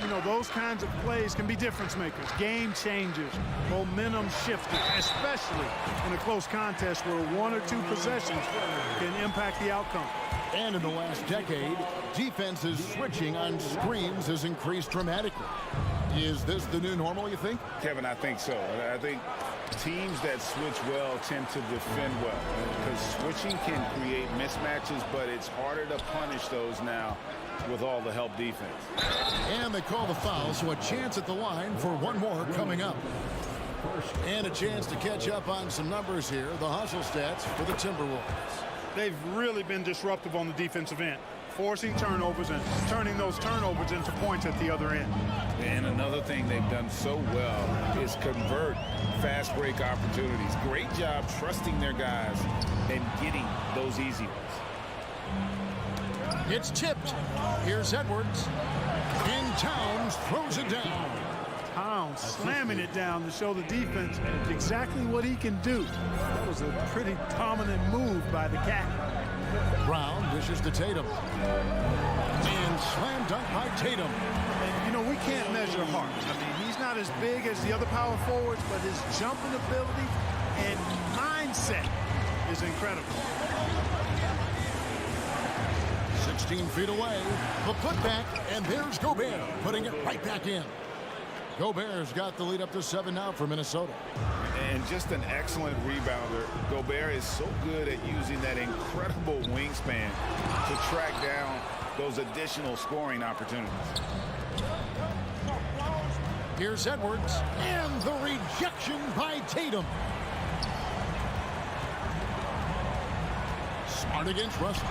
You know, those kinds of plays can be difference makers, game changers, momentum shifters, especially in a close contest where 1 or 2 possessions can impact the outcome. And in the last decade, defenses switching on screens has increased dramatically. Is this the new normal, you think? Kevin, I think so. I think teams that switch well tend to defend well, because switching can create mismatches, but it's harder to punish those now with all the help defense. And they call the foul, so a chance at the line for one more coming up. And a chance to catch up on some numbers here, the hustle stats for the Timberwolves. They've really been disruptive on the defensive end, forcing turnovers and turning those turnovers into points at the other end. And another thing they've done so well is convert fast break opportunities. Great job trusting their guys and getting those easy ones. It's tipped. Here's Edwards. And Towns throws it down. pounds, slamming it down to show the defense exactly what he can do. That was a pretty dominant move by the Cat. Brown dishes to Tatum. And slam dunk by Tatum. And, you know, we can't measure heart. I mean, he's not as big as the other power forwards, but his jumping ability and mindset is incredible. 16 feet away. The putback, and there's Gobert putting it right back in. Gobert's got the lead up to 7 now for Minnesota. And just an excellent rebounder. Gobert is so good at using that incredible wingspan to track down those additional scoring opportunities. Here's Edwards, and the rejection by Tatum. Smart against Russell.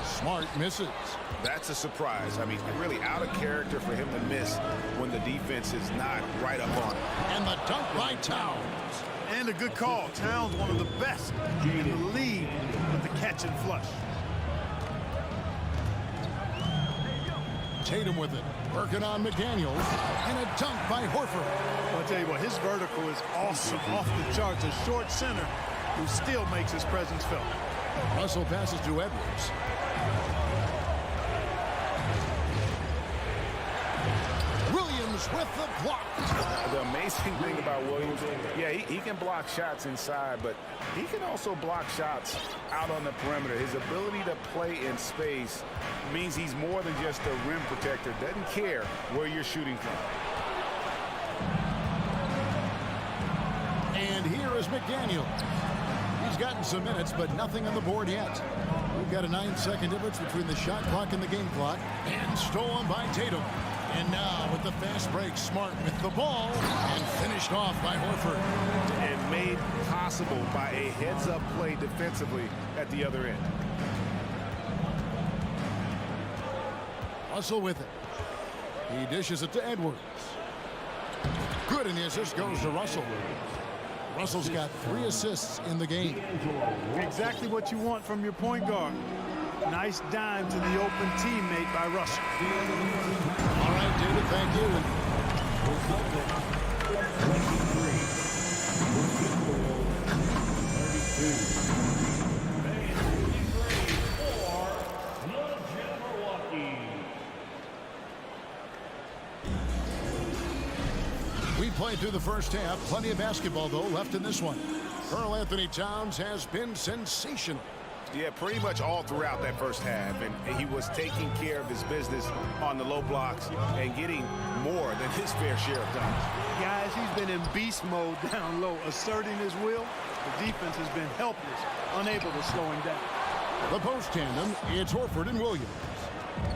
Smart misses. That's a surprise. I mean, really out of character for him to miss when the defense is not right up on it. And the dunk by Towns. And a good call. Towns, one of the best in the league with the catch and flush. Tatum with it. Working on McDaniels. And a dunk by Horford. I'll tell you what, his vertical is awesome. Off the charts. A short center who still makes his presence felt. Russell passes to Edwards. Williams with the block. The amazing thing about Williams, yeah, he can block shots inside, but he can also block shots out on the perimeter. His ability to play in space means he's more than just a rim protector. Doesn't care where you're shooting from. And here is McDaniel. He's gotten some minutes, but nothing on the board yet. We've got a 9-second difference between the shot clock and the game clock. And stolen by Tatum. And now with the fast break, Smart with the ball. And finished off by Horford. And made possible by a heads-up play defensively at the other end. Russell with it. He dishes it to Edwards. Good, and the assist goes to Russell. Russell's got 3 assists in the game. Exactly what you want from your point guard. Nice dime to the open teammate by Russell. All right, David, thank We played through the first half. Plenty of basketball, though, left in this one. Karl Anthony Towns has been sensational. Yeah, pretty much all throughout that first half. And he was taking care of his business on the low blocks and getting more than his fair share of times. Guys, he's been in beast mode down low, asserting his will. The defense has been helpless, unable to slow him down. The post tandem, it's Horford and Williams.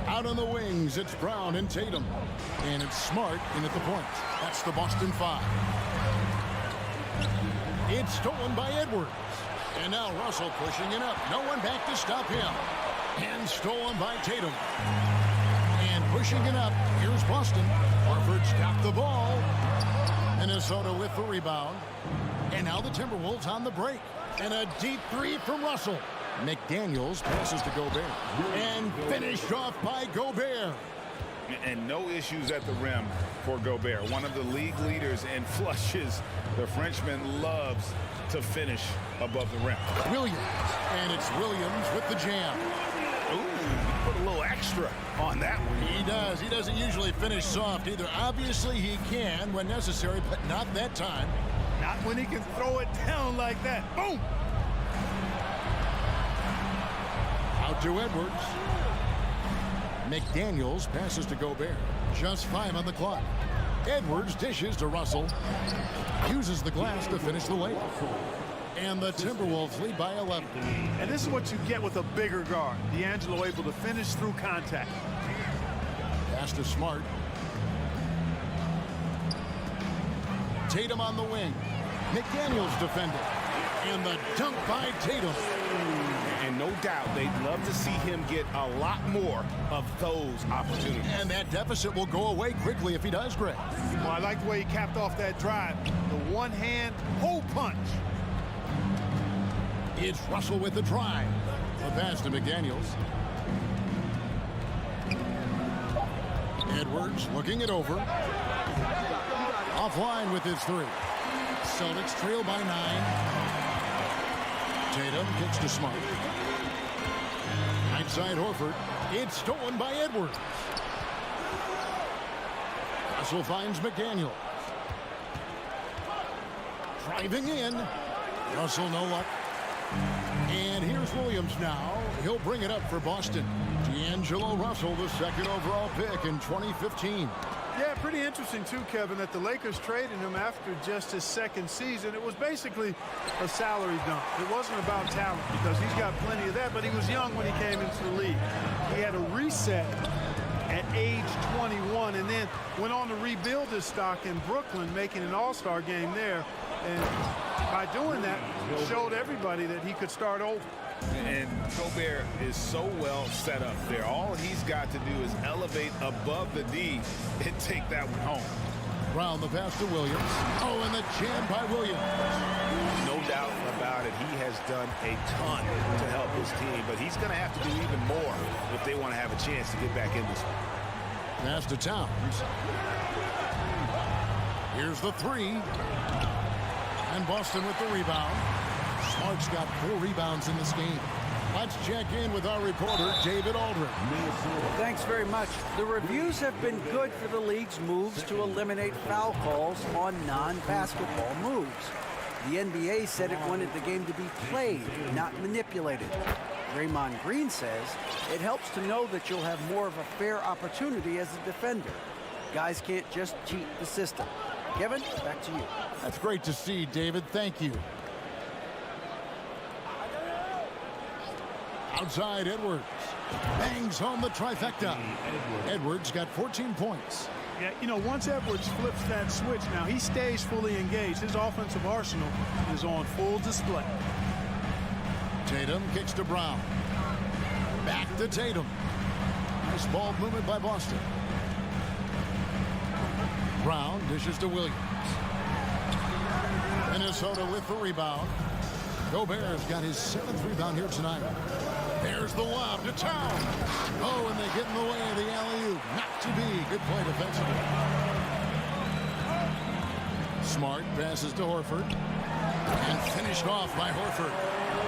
Out on the wings, it's Brown and Tatum. And it's Smart in at the point. That's the Boston 5. It's stolen by Edwards. And now Russell pushing it up. No one back to stop him. And stolen by Tatum. And pushing it up. Here's Boston. Horford's got the ball. Minnesota with the rebound. And now the Timberwolves on the break. And a deep 3 from Russell. McDaniels passes to Gobert. And finished off by Gobert. And no issues at the rim for Gobert. One of the league leaders in flushes. The Frenchman loves to finish above the rim. Williams. And it's Williams with the jam. Ooh, put a little extra on that one. He does. He doesn't usually finish soft either. Obviously, he can when necessary, but not that time. Not when he can throw it down like that. Boom! Out to Edwards. McDaniels passes to Gobert. Just 5 on the clock. Edwards dishes to Russell. Uses the glass to finish the layup. And the Timberwolves lead by 11. And this is what you get with a bigger guard. D'Angelo able to finish through contact. Pass to Smart. Tatum on the wing. McDaniels defending. And the dunk by Tatum. And no doubt they'd love to see him get a lot more of those opportunities. And that deficit will go away quickly if he does, Greg. Well, I like the way he capped off that drive. The one-hand hole punch. It's Russell with the drive. The pass to McDaniels. Edwards looking it over. Offline with his three. Celtics trail by 9. Tatum kicks to Smart. Right side Horford. It's stolen by Edwards. Russell finds McDaniel. Driving in. Russell no luck. And here's Williams now. He'll bring it up for Boston. D'Angelo Russell, the second overall pick in 2015. Yeah, pretty interesting, too, Kevin, that the Lakers traded him after just his second season. It was basically a salary dump. It wasn't about talent because he's got plenty of that, but he was young when he came into the league. He had a reset at age 21 and then went on to rebuild his stock in Brooklyn, making an all-star game there. And by doing that, showed everybody that he could start over. And Gobert is so well set up there. All he's got to do is elevate above the D and take that one home. Brown the pass to Williams. Oh, and the jam by Williams. No doubt about it. He has done a ton to help his team, but he's going to have to do even more if they want to have a chance to get back in this one. Pass to Towns. Here's the three. And Boston with the rebound. Smart's got 4 rebounds in this game. Let's check in with our reporter, David Aldridge. Thanks very much. The reviews have been good for the league's moves to eliminate foul calls on non-basketball moves. The NBA said it wanted the game to be played, not manipulated. Draymond Green says it helps to know that you'll have more of a fair opportunity as a defender. Guys can't just cheat the system. Kevin, back to you. That's great to see, David. Thank you. Outside Edwards. Bangs home the trifecta. Edwards got 14 points. Yeah, you know, once Edwards flips that switch, now he stays fully engaged. His offensive arsenal is on full display. Tatum kicks to Brown. Back to Tatum. Nice ball movement by Boston. Brown dishes to Williams. Minnesota with the rebound. Gobert's got his 7th rebound here tonight. There's the lob to Towns. Oh, and they get in the way of the alley-oop. Not to be. Good play defensively. Smart passes to Horford. And finished off by Horford.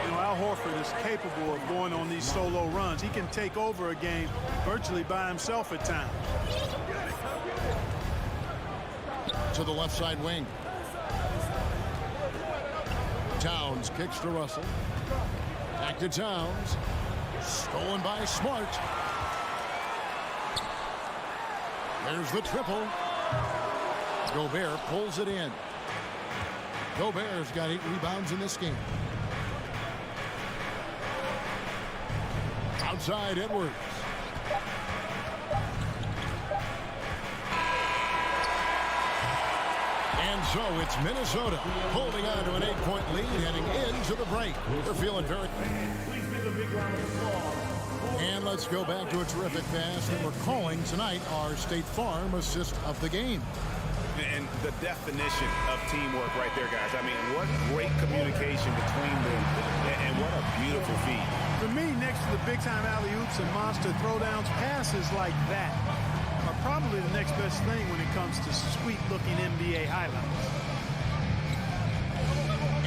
You know, Al Horford is capable of going on these solo runs. He can take over a game virtually by himself at times. To the left side wing. Towns kicks to Russell. Back to Towns. Stolen by Smart. There's the triple. Gobert pulls it in. Gobert's got 8 rebounds in this game. Outside Edwards. And so it's Minnesota holding on to an 8-point lead heading into the break. They're feeling very... And let's go back to a terrific pass that we're calling tonight our State Farm assist of the game. And the definition of teamwork right there, guys. I mean, what great communication between them, and what a beautiful feed. For me, next to the big-time alley-oops and monster throwdowns, passes like that are probably the next best thing when it comes to sweet-looking NBA highlights.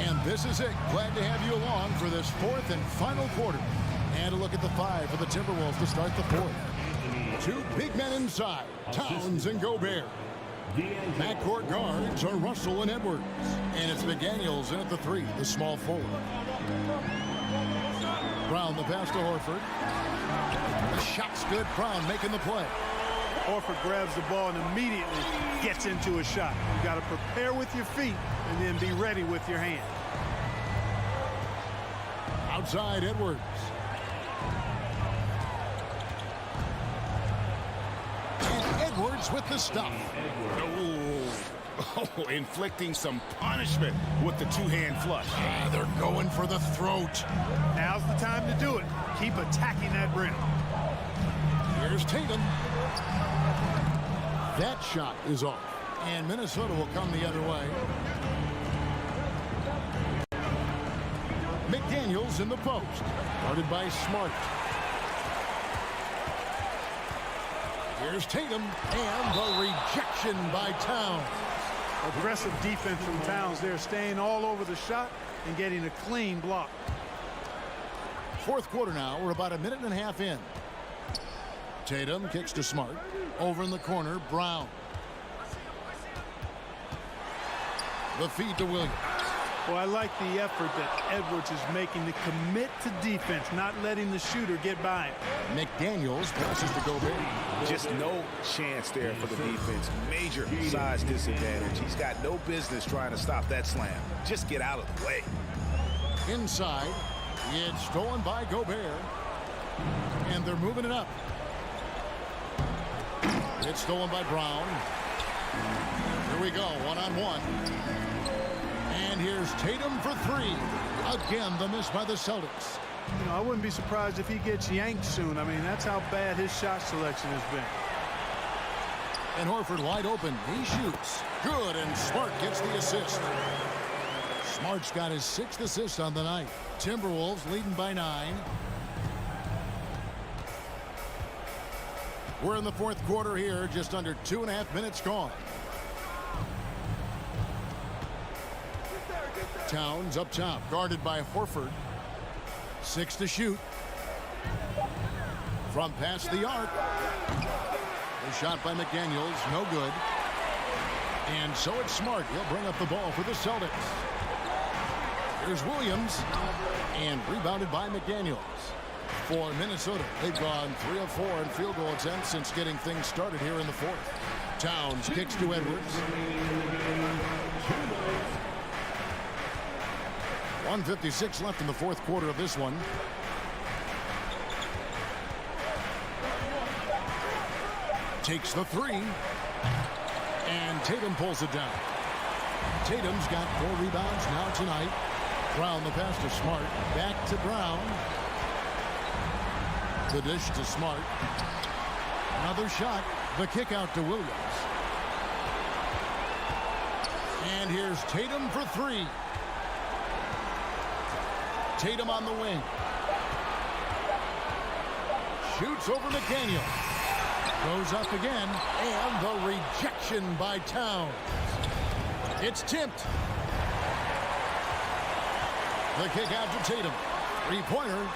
And this is it. Glad to have you along for this 4th and final quarter. And a look at the 5 for the Timberwolves to start the 4th. 2 big men inside, Towns and Gobert. Backcourt guards are Russell and Edwards. And it's McDaniels in at the 3, the small forward. Brown the pass to Horford. The shot's good. Brown making the play. Horford grabs the ball and immediately gets into a shot. You got to prepare with your feet and then be ready with your hand. Outside Edwards. And Edwards with the stuff. Oh, inflicting some punishment with the 2-hand flush. They're going for the throat. Now's the time to do it. Keep attacking that rim. Here's Tatum. That shot is off. And Minnesota will come the other way. McDaniels in the post. Guarded by Smart. Here's Tatum, and the rejection by Towns. Aggressive defense from Towns there, staying all over the shot and getting a clean block. Fourth quarter now. We're about a minute and a half in. Tatum kicks to Smart. Over in the corner, Brown. The feed to Williams. Well, I like the effort that Edwards is making to commit to defense, not letting the shooter get by him. McDaniels passes to Gobert. Just no chance there for the defense. Major size disadvantage. He's got no business trying to stop that slam. Just get out of the way. Inside, it's stolen by Gobert. And they're moving it up. It's stolen by Brown. Here we go, one-on-one. And here's Tatum for three. Again, the miss by the Celtics. You know, I wouldn't be surprised if he gets yanked soon. I mean, that's how bad his shot selection has been. And Horford wide open. He shoots. Good, and Smart gets the assist. Smart's got his 6th assist on the night. Timberwolves leading by 9. We're in the fourth quarter here, just under 2.5 minutes gone. Towns up top, guarded by Horford. 6 to shoot. From past the arc. The shot by McDaniels, no good. And so it's Smart. He'll bring up the ball for the Celtics. Here's Williams. And rebounded by McDaniels. For Minnesota, they've gone 3 of 4 in field goal attempts since getting things started here in the fourth. Towns kicks to Edwards. 1:56 left in the fourth quarter of this one. Takes the 3. And Tatum pulls it down. Tatum's got 4 rebounds now tonight. Brown the pass to Smart. Back to Brown. The dish to Smart. Another shot. The kick out to Williams. And here's Tatum for 3. Tatum on the wing. Shoots over McDaniel. Goes up again. And the rejection by Towns. It's tipped. The kick out to Tatum. 3-pointer.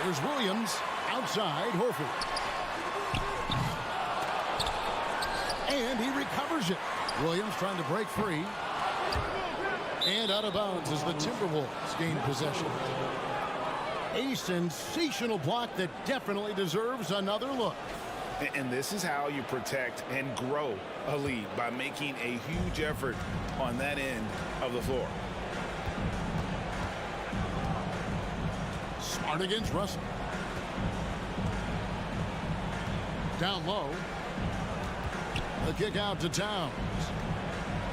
Here's Williams. Outside, Horford. And he recovers it. Williams trying to break free. And out of bounds as the Timberwolves gain possession. A sensational block that definitely deserves another look. And this is how you protect and grow a lead, by making a huge effort on that end of the floor. Smart against Russell. Down low. The kick out to Towns.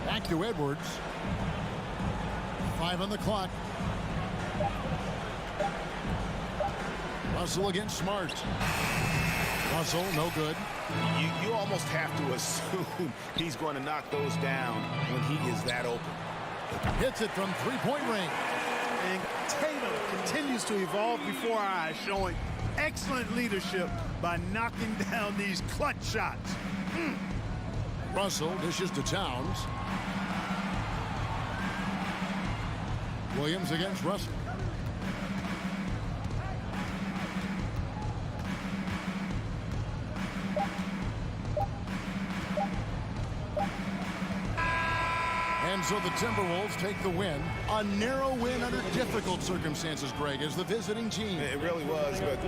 Back to Edwards. 5 on the clock. Russell against Smart. Russell, no good. You almost have to assume he's going to knock those down when he is that open. Hits it from 3-point range. And Tatum continues to evolve before our eyes, showing excellent leadership by knocking down these clutch shots. Russell dishes to Towns. Williams against Russell. And so the Timberwolves take the win. A narrow win under difficult circumstances, Greg, as the visiting team. It really was, but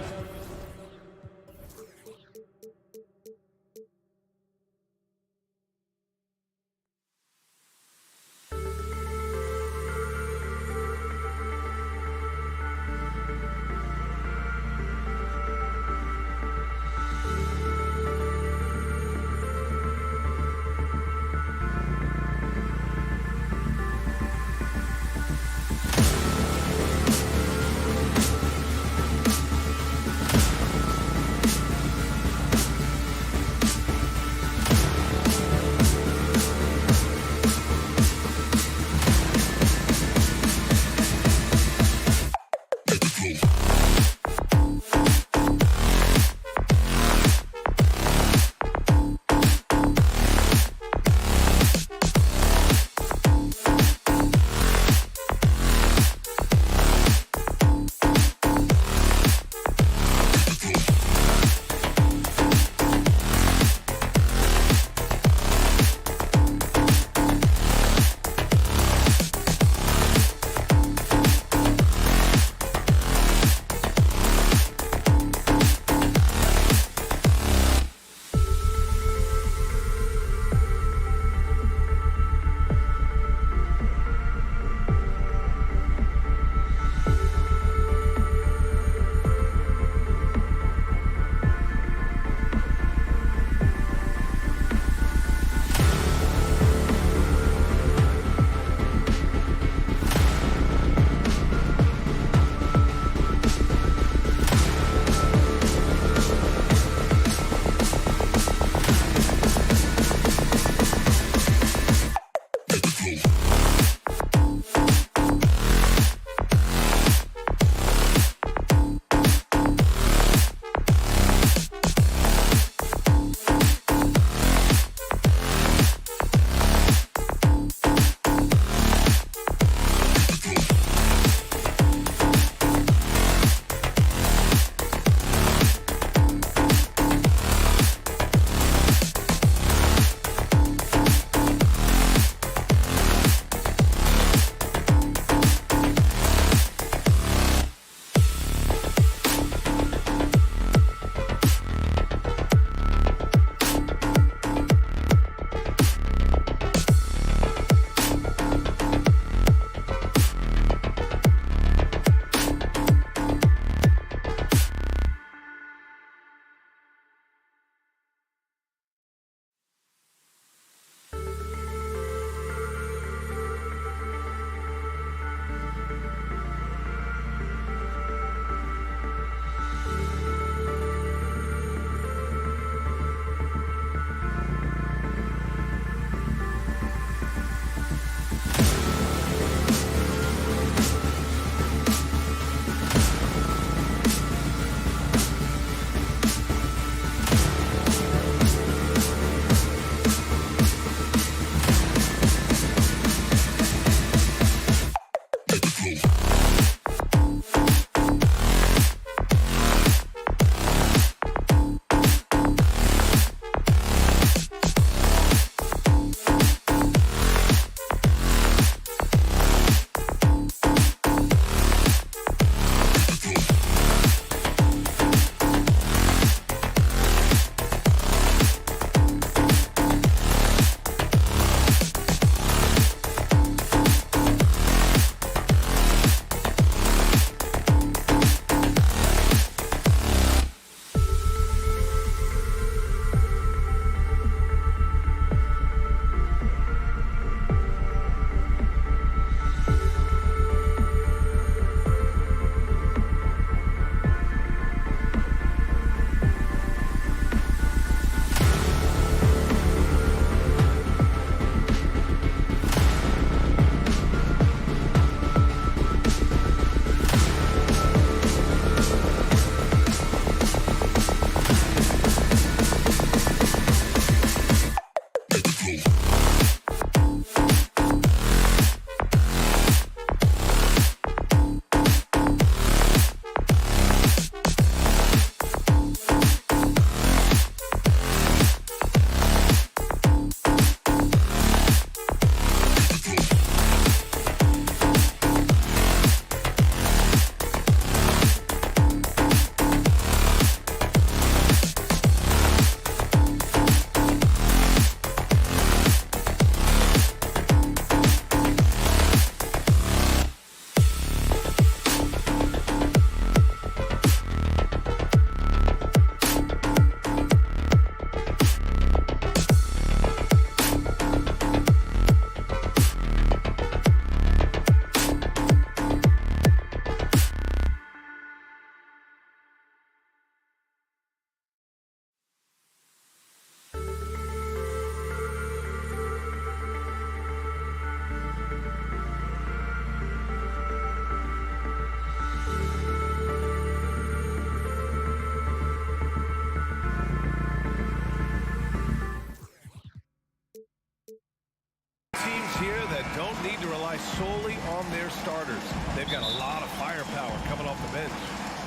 need to rely solely on their starters. They've got a lot of firepower coming off the bench.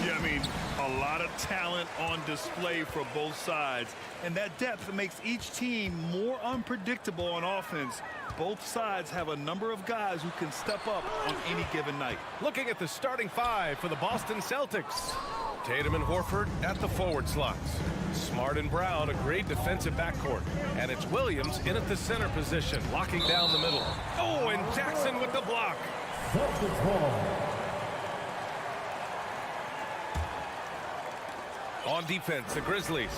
Yeah, I mean, a lot of talent on display for both sides. And that depth makes each team more unpredictable on offense. Both sides have a number of guys who can step up on any given night. Looking at the starting five for the Boston Celtics. Tatum and Horford at the forward slots. Smart and Brown, a great defensive backcourt. And it's Williams in at the center position, locking down the middle. Oh, and Jackson with the block. Celtics ball. On defense, the Grizzlies.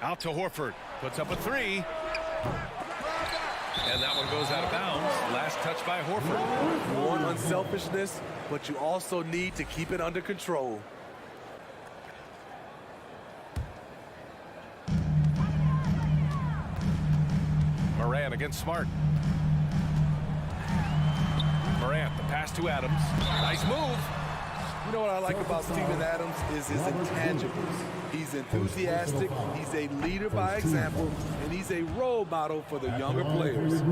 Out to Horford. Puts up a three. And that one goes out of bounds. Last touch by Horford. You want unselfishness, but you also need to keep it under control. Morant against Smart. Morant, the pass to Adams. Nice move. You know what I like about Steven Adams is his intangibles. He's enthusiastic, he's a leader by example, and he's a role model for the younger players.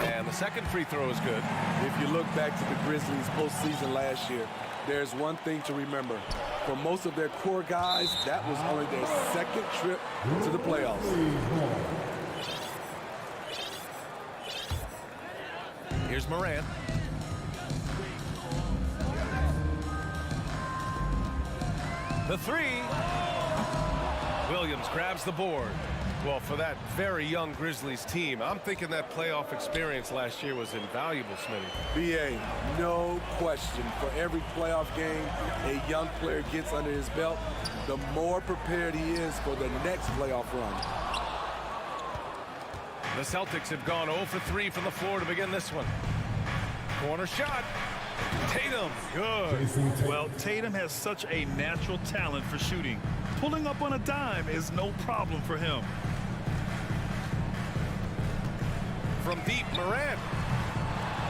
And the second free throw is good. If you look back to the Grizzlies postseason last year, there's one thing to remember. For most of their core guys, that was only their second trip to the playoffs. Here's Morant. The three. Williams grabs the board. Well, for that very young Grizzlies team, I'm thinking that playoff experience last year was invaluable, Smitty. BA, no question. For every playoff game a young player gets under his belt, the more prepared he is for the next playoff run. The Celtics have gone 0 for 3 from the floor to begin this one. Corner shot. Tatum, good. Well, Tatum has such a natural talent for shooting. Pulling up on a dime is no problem for him. From deep, Morant.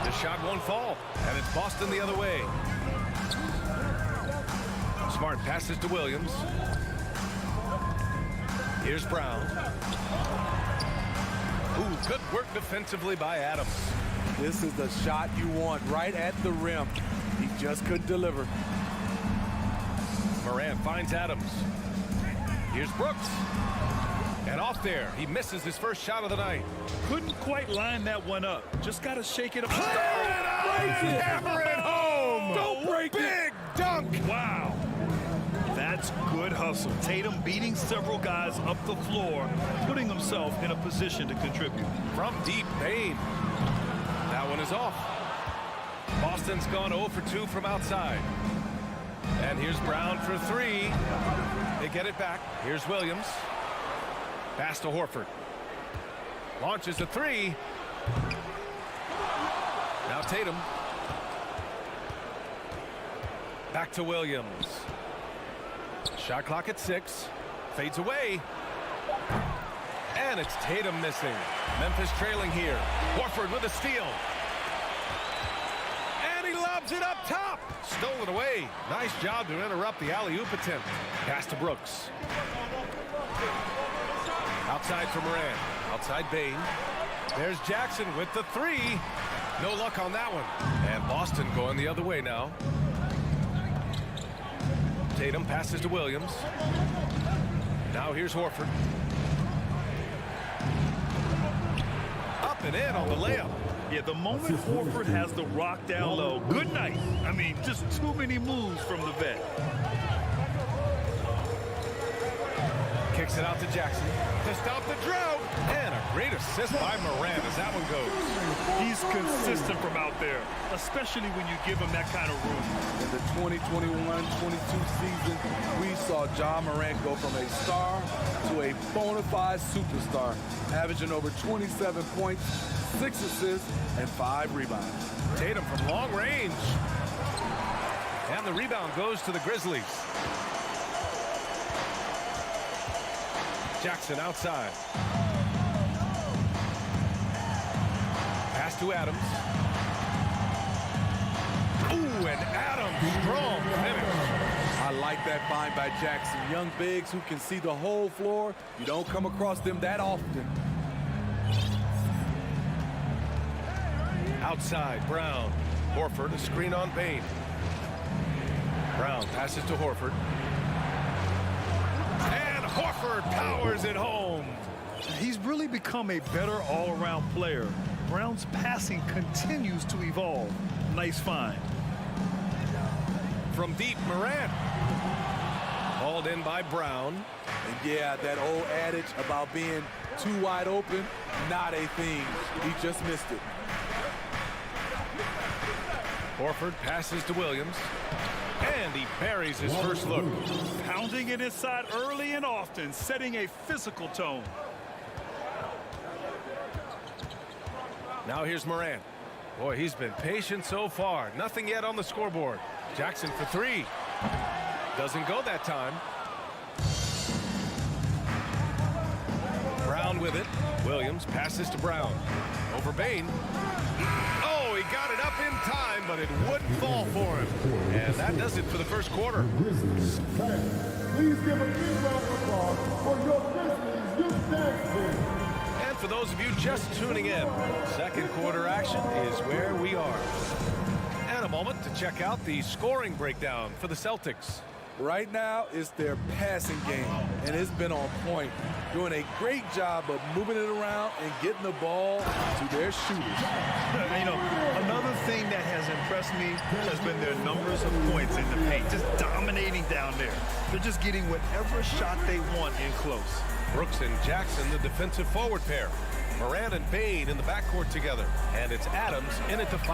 The shot won't fall, and it's Boston the other way. Smart passes to Williams. Here's Brown. Ooh, good work defensively by Adams. This is the shot you want right at the rim. He just couldn't deliver. Morant finds Adams. Here's Brooks. And off there, he misses his first shot of the night. Couldn't quite line that one up. Just got to shake it up. Hammer it home! Don't break it! Big dunk! Wow. That's good hustle. Tatum beating several guys up the floor, putting himself in a position to contribute. From deep, Bain. That one is off. Boston's gone 0 for 2 from outside. And here's Brown for 3. They get it back. Here's Williams. Pass to Horford. Launches a 3. Now Tatum. Back to Williams. Shot clock at 6. Fades away. And it's Tatum missing. Memphis trailing here. Horford with a steal. And he lobs it up top. Stolen away. Nice job to interrupt the alley-oop attempt. Pass to Brooks. Outside for Morant. Outside Bain. There's Jackson with the 3. No luck on that one. And Boston going the other way now. Tatum passes to Williams. Now here's Horford. Up and in on the layup. Yeah, the moment Horford has the rock down low, good night. I mean, just too many moves from the vet. Kicks it out to Jackson to stop the drought. And a great assist by Morant as that one goes. He's consistent from out there, especially when you give him that kind of room. In the 2021-22 season, we saw Ja Morant go from a star to a bona fide superstar, averaging over 27 points, 6 assists, and 5 rebounds. Tatum from long range. And the rebound goes to the Grizzlies. Jackson outside. Pass to Adams. Ooh, and Adams, strong finish. I like that find by Jackson. Young bigs who can see the whole floor. You don't come across them that often. Outside, Brown. Horford, a screen on Bain. Brown passes to Horford. And Horford powers it home. He's really become a better all-around player. Brown's passing continues to evolve. Nice find. From deep, Morant. Hauled in by Brown. And yeah, that old adage about being too wide open, not a thing. He just missed it. Horford passes to Williams. And he buries his first look. Pounding it inside early and often, setting a physical tone. Now here's Morant. Boy, he's been patient so far. Nothing yet on the scoreboard. Jackson for three. Doesn't go that time. Brown with it. Williams passes to Brown. Over Bain. Oh, he got it up in time, but it wouldn't fall for him. And that does it for the first quarter. Grizzlies fans, please give a big round of applause for your Grizzlies youth dance team. And for those of you just tuning in, second quarter action is where we are. And a moment to check out the scoring breakdown for the Celtics. Right now, it's their passing game, and it's been on point. Doing a great job of moving it around and getting the ball to their shooters. You know, another thing that has impressed me has been their numbers of points in the paint, just dominating down there. They're just getting whatever shot they want in close. Brooks and Jackson, the defensive forward pair. Morant and Bain in the backcourt together. And it's Adams in at the 5.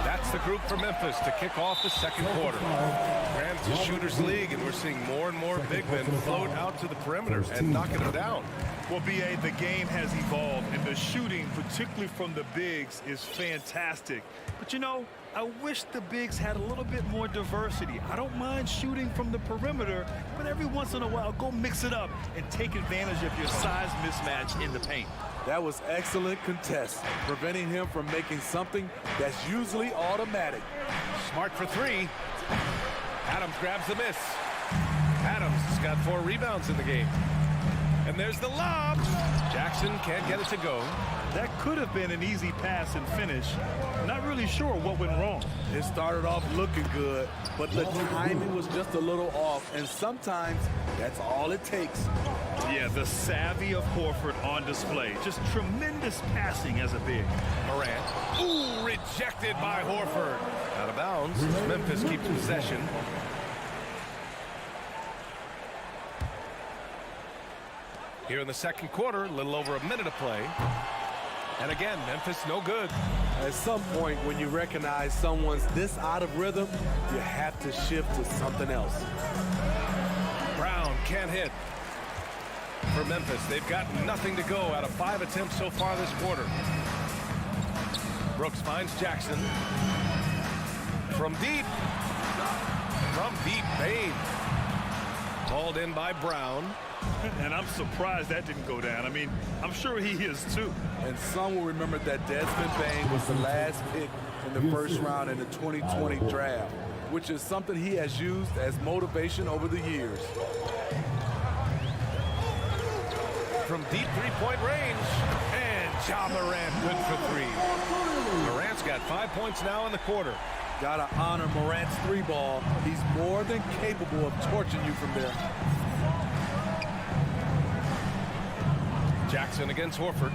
That's the group for Memphis to kick off the second quarter. Grant's a shooter's league, and we're seeing more and more big men float out to the perimeter and knocking them down. Well, B.A., the game has evolved, and the shooting, particularly from the bigs, is fantastic. But, you know, I wish the bigs had a little bit more diversity. I don't mind shooting from the perimeter, but every once in a while, go mix it up and take advantage of your size mismatch in the paint. That was excellent contest, preventing him from making something that's usually automatic. Smart for three. Adams grabs the miss. Adams has got 4 rebounds in the game. And there's the lob. Jackson can't get it to go. That could have been an easy pass and finish. Not really sure what went wrong. It started off looking good, but the timing was just a little off, and sometimes that's all it takes. Yeah, the savvy of Horford on display. Just tremendous passing as a big. Morant. Ooh, rejected by Horford. Out of bounds. Memphis keeps possession. Here in the second quarter, a little over a minute of play. And again, Memphis no good. At some point, when you recognize someone's this out of rhythm, you have to shift to something else. Brown can't hit. For Memphis, they've got nothing to go out of 5 attempts so far this quarter. Brooks finds Jackson. From deep. Bain. Hauled in by Brown. And I'm surprised that didn't go down. I mean, I'm sure he is too. And some will remember that Desmond Bain was the last pick in the first round in the 2020 draft, which is something he has used as motivation over the years. From deep three-point range. And Ja Morant good for 3. Morant's got 5 points now in the quarter. Gotta honor Morant's 3-ball. He's more than capable of torching you from there. Jackson against Horford.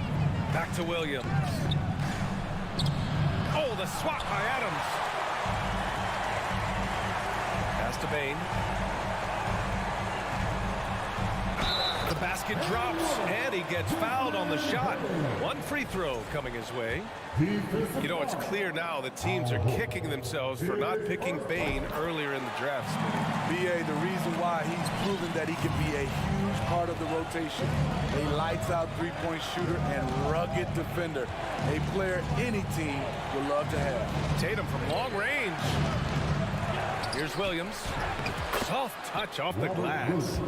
Back to Williams. Oh, the swat by Adams. Pass to Bain. The basket drops, and he gets fouled on the shot. 1 free throw coming his way. You know, it's clear now that teams are kicking themselves for not picking Bain earlier in the draft. B.A., the reason why he's proven that he can be a huge part of the rotation. A lights-out three-point shooter and rugged defender. A player any team would love to have. Tatum from long range. Here's Williams. Soft touch off the glass.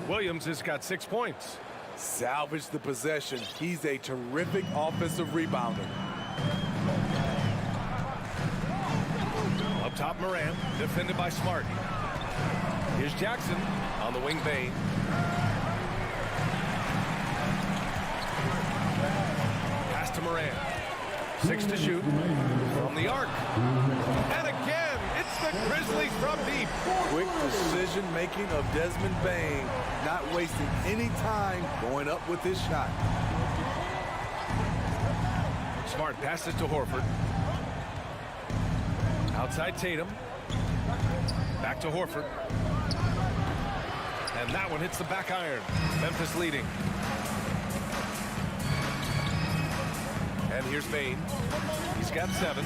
Williams has got 6 points. Salvage the possession. He's a terrific offensive rebounder. Up top, Morant, defended by Smart. Here's Jackson on the wing. Bain. Pass to Morant. 6 to shoot from the arc. And again, it's the Grizzlies from deep. Quick decision-making of Desmond Bane, not wasting any time going up with his shot. Smart passes to Horford. Outside Tatum. Back to Horford. And that one hits the back iron. Memphis leading. And here's Bane. He's got 7.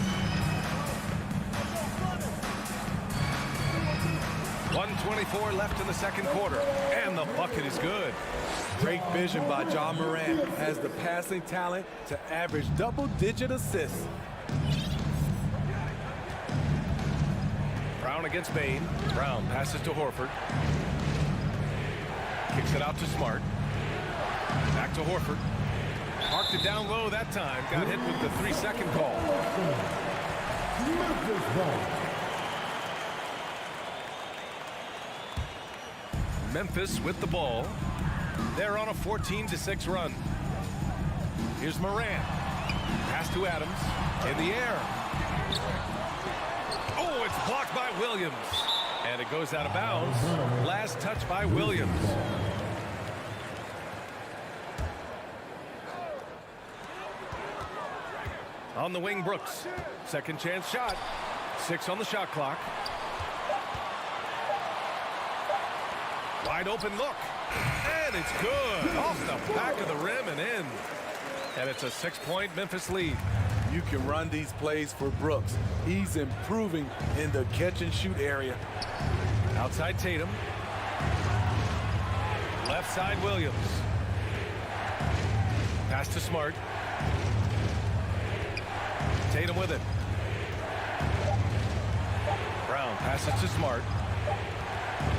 1:24 left in the second quarter. And the bucket is good. Great vision by John Morant. Has the passing talent to average double-digit assists. Brown against Bane. Brown passes to Horford. Kicks it out to Smart. Back to Horford. Marked it down low that time. Got hit with the 3-second call. Memphis with the ball. They're on a 14-6 run. Here's Morant. Pass to Adams. In the air. Oh, it's blocked by Williams. And it goes out of bounds. Last touch by Williams. On the wing, Brooks. Second chance shot. 6 on the shot clock. Wide open look. And it's good. Off the back of the rim and in. And it's a 6-point Memphis lead. You can run these plays for Brooks. He's improving in the catch-and-shoot area. Outside Tatum. Left side Williams. Pass to Smart. Tatum with it. Brown passes to Smart.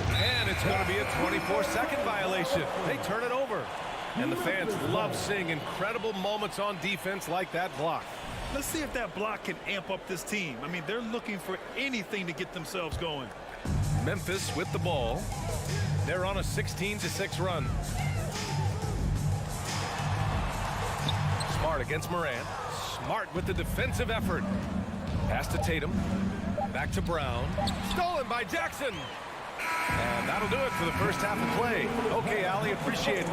And it's going to be a 24-second violation. They turn it over. And the fans love seeing incredible moments on defense like that block. Let's see if that block can amp up this team. I mean, they're looking for anything to get themselves going. Memphis with the ball. They're on a 16-6 run. Smart against Morant. Smart with the defensive effort. Pass to Tatum. Back to Brown. Stolen by Jackson. And that'll do it for the first half of play. Okay, Allie, appreciate it.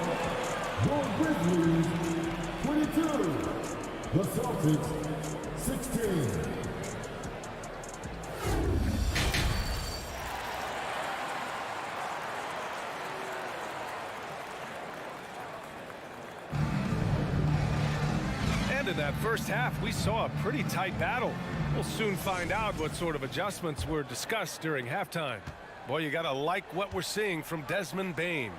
Your Grizzlies, 22. The Celtics, 16. And in that first half, we saw a pretty tight battle. We'll soon find out what sort of adjustments were discussed during halftime. Boy, you gotta like what we're seeing from Desmond Bane.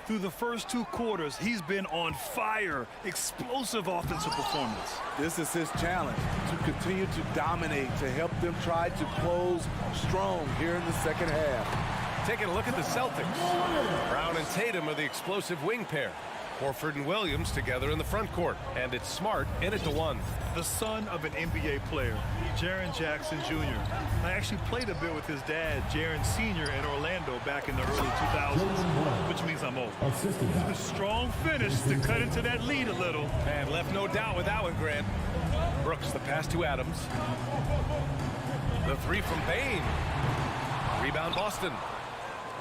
Through the first 2 quarters, he's been on fire. Explosive offensive performance. This is his challenge, to continue to dominate, to help them try to close strong here in the second half. Taking a look at the Celtics. Brown and Tatum are the explosive wing pair. Horford and Williams together in the front court. And it's Smart in it to 1. The son of an NBA player, Jaren Jackson Jr. I actually played a bit with his dad, Jaren Sr. in Orlando back in the early 2000s, which means I'm old. A strong finish to cut into that lead a little. And left no doubt with that one, Grant. Brooks, the pass to Adams. The 3 from Bane. Rebound Boston.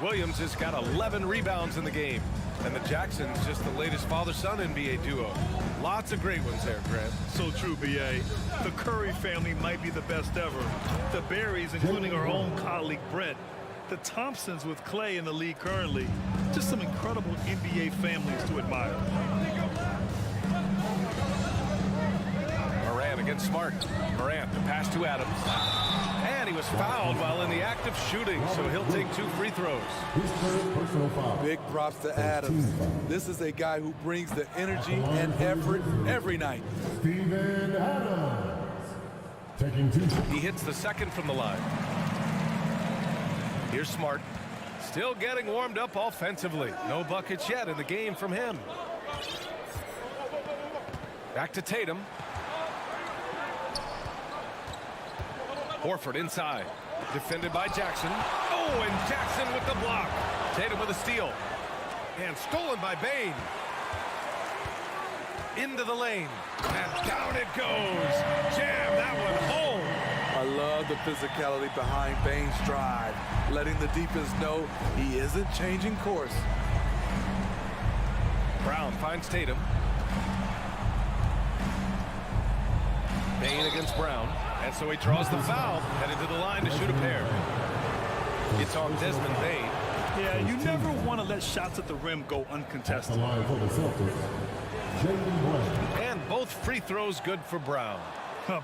Williams has got 11 rebounds in the game. And the Jacksons just the latest father-son NBA duo. Lots of great ones there, Grant. So true, B.A. The Curry family might be the best ever. The Berries, including our own colleague Brett. The Thompsons with Clay in the league currently. Just some incredible NBA families to admire. Morant against Smart. Morant, the pass to Adams. And he was fouled while in the act of shooting, so he'll take 2 free throws. Big props to Adams. This is a guy who brings the energy and effort every night. Steven Adams. Taking 2. He hits the second from the line. Here's Smart. Still getting warmed up offensively. No buckets yet in the game from him. Back to Tatum. Horford inside. Defended by Jackson. Oh, and Jackson with the block. Tatum with a steal. And stolen by Bane. into the lane. And down it goes. Jam that one home. I love the physicality behind Bane's drive, letting the defense know he isn't changing course. Brown finds Tatum. Bane against Brown. And so he draws the foul, headed to the line to shoot a pair. It's on Desmond Bane. Yeah, you never want to let shots at the rim go uncontested. The line for the Celtics, Jaylen Brown. And both free throws good for Brown.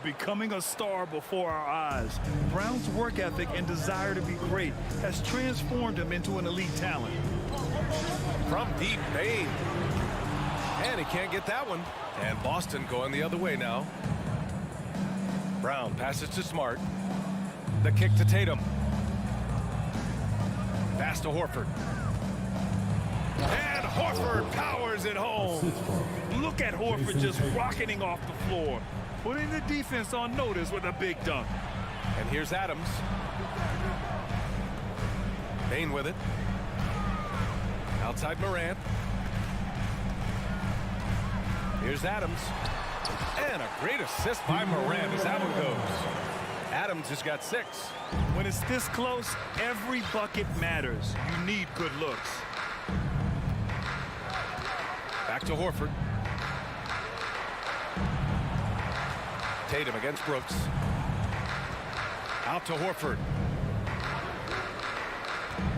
Becoming a star before our eyes. Brown's work ethic and desire to be great has transformed him into an elite talent. From deep, Bane. And he can't get that one. And Boston going the other way now. Brown passes to Smart. The kick to Tatum. Pass to Horford. And Horford powers it home. Look at Horford just rocketing off the floor, putting the defense on notice with a big dunk. And here's Adams. Bane with it. Outside Morant. Here's Adams. And a great assist by Morant as that one goes. Adams has got 6. When it's this close, every bucket matters. You need good looks. Back to Horford. Tatum against Brooks. Out to Horford.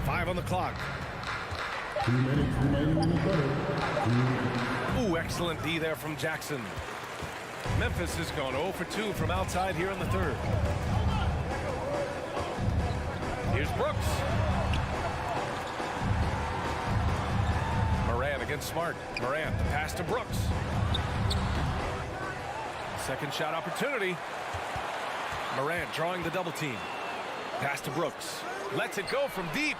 5 on the clock. 2 minutes remaining in the third. Ooh, excellent D there from Jackson. Memphis has gone 0 for 2 from outside here in the third. Here's Brooks. Morant against Smart. Morant, the pass to Brooks. Second shot opportunity. Morant drawing the double team. Pass to Brooks. Lets it go from deep.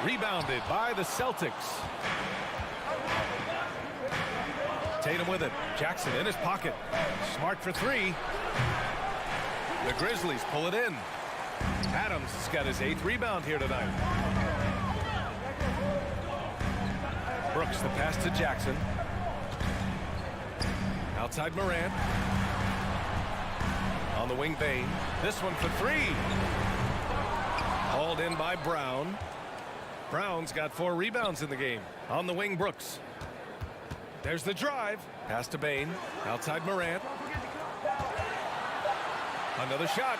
Rebounded by the Celtics. Tatum with it. Jackson in his pocket. Smart for 3. The Grizzlies pull it in. Adams has got his 8th rebound here tonight. Brooks, the pass to Jackson. Outside Morant. On the wing, Bane. This one for 3. Hauled in by Brown. Brown's got 4 rebounds in the game. On the wing, Brooks. There's the drive. Pass to Bane. Outside Morant. Another shot.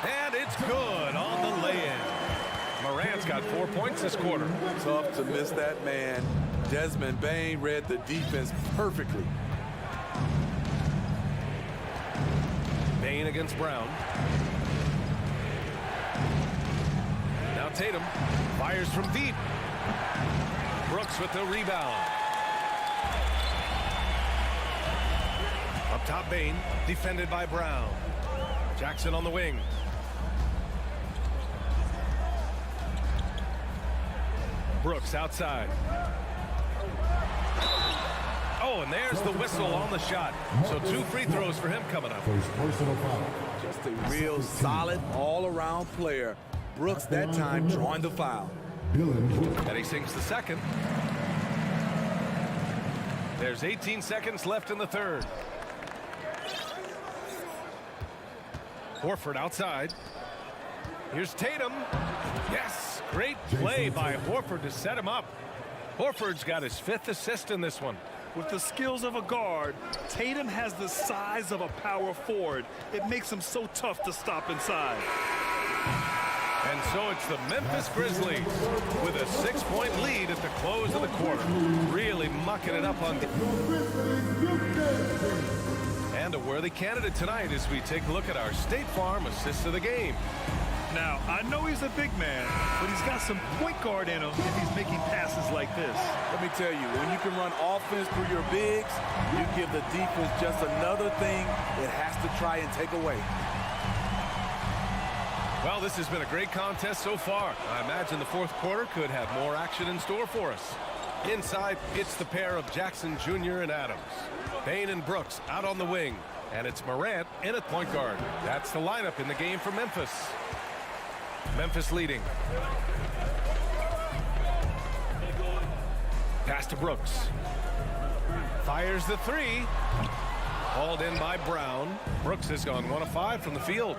And it's good on the lay-in. Morant's got 4 points this quarter. Tough to miss that man. Desmond Bane read the defense perfectly. Bane against Brown. Now Tatum fires from deep. Brooks with the rebound. Up top, Bane, defended by Brown. Jackson on the wing. Brooks outside. Oh, and there's the whistle on the shot. So 2 free throws for him coming up. First personal foul. Just a real solid all-around player. Brooks that time drawing the foul. Dylan Brooks. And he sinks the second. There's 18 seconds left in the third. Horford outside. Here's Tatum. Yes, great play by Horford to set him up. Horford's got his 5th assist in this one. With the skills of a guard, Tatum has the size of a power forward. It makes him so tough to stop inside. And so it's the Memphis Grizzlies with a 6-point lead at the close of the quarter. Really mucking it up on... And a worthy candidate tonight as we take a look at our State Farm assist of the game. Now, I know he's a big man, but he's got some point guard in him if he's making passes like this. Let me tell you, when you can run offense through your bigs, you give the defense just another thing it has to try and take away. Well, this has been a great contest so far. I imagine the fourth quarter could have more action in store for us. Inside, it's the pair of Jackson Jr. and Adams. Bane and Brooks out on the wing. And it's Morant in at point guard. That's the lineup in the game for Memphis. Memphis leading. Pass to Brooks. Fires the three. Hauled in by Brown. Brooks has gone 1 of 5 from the field.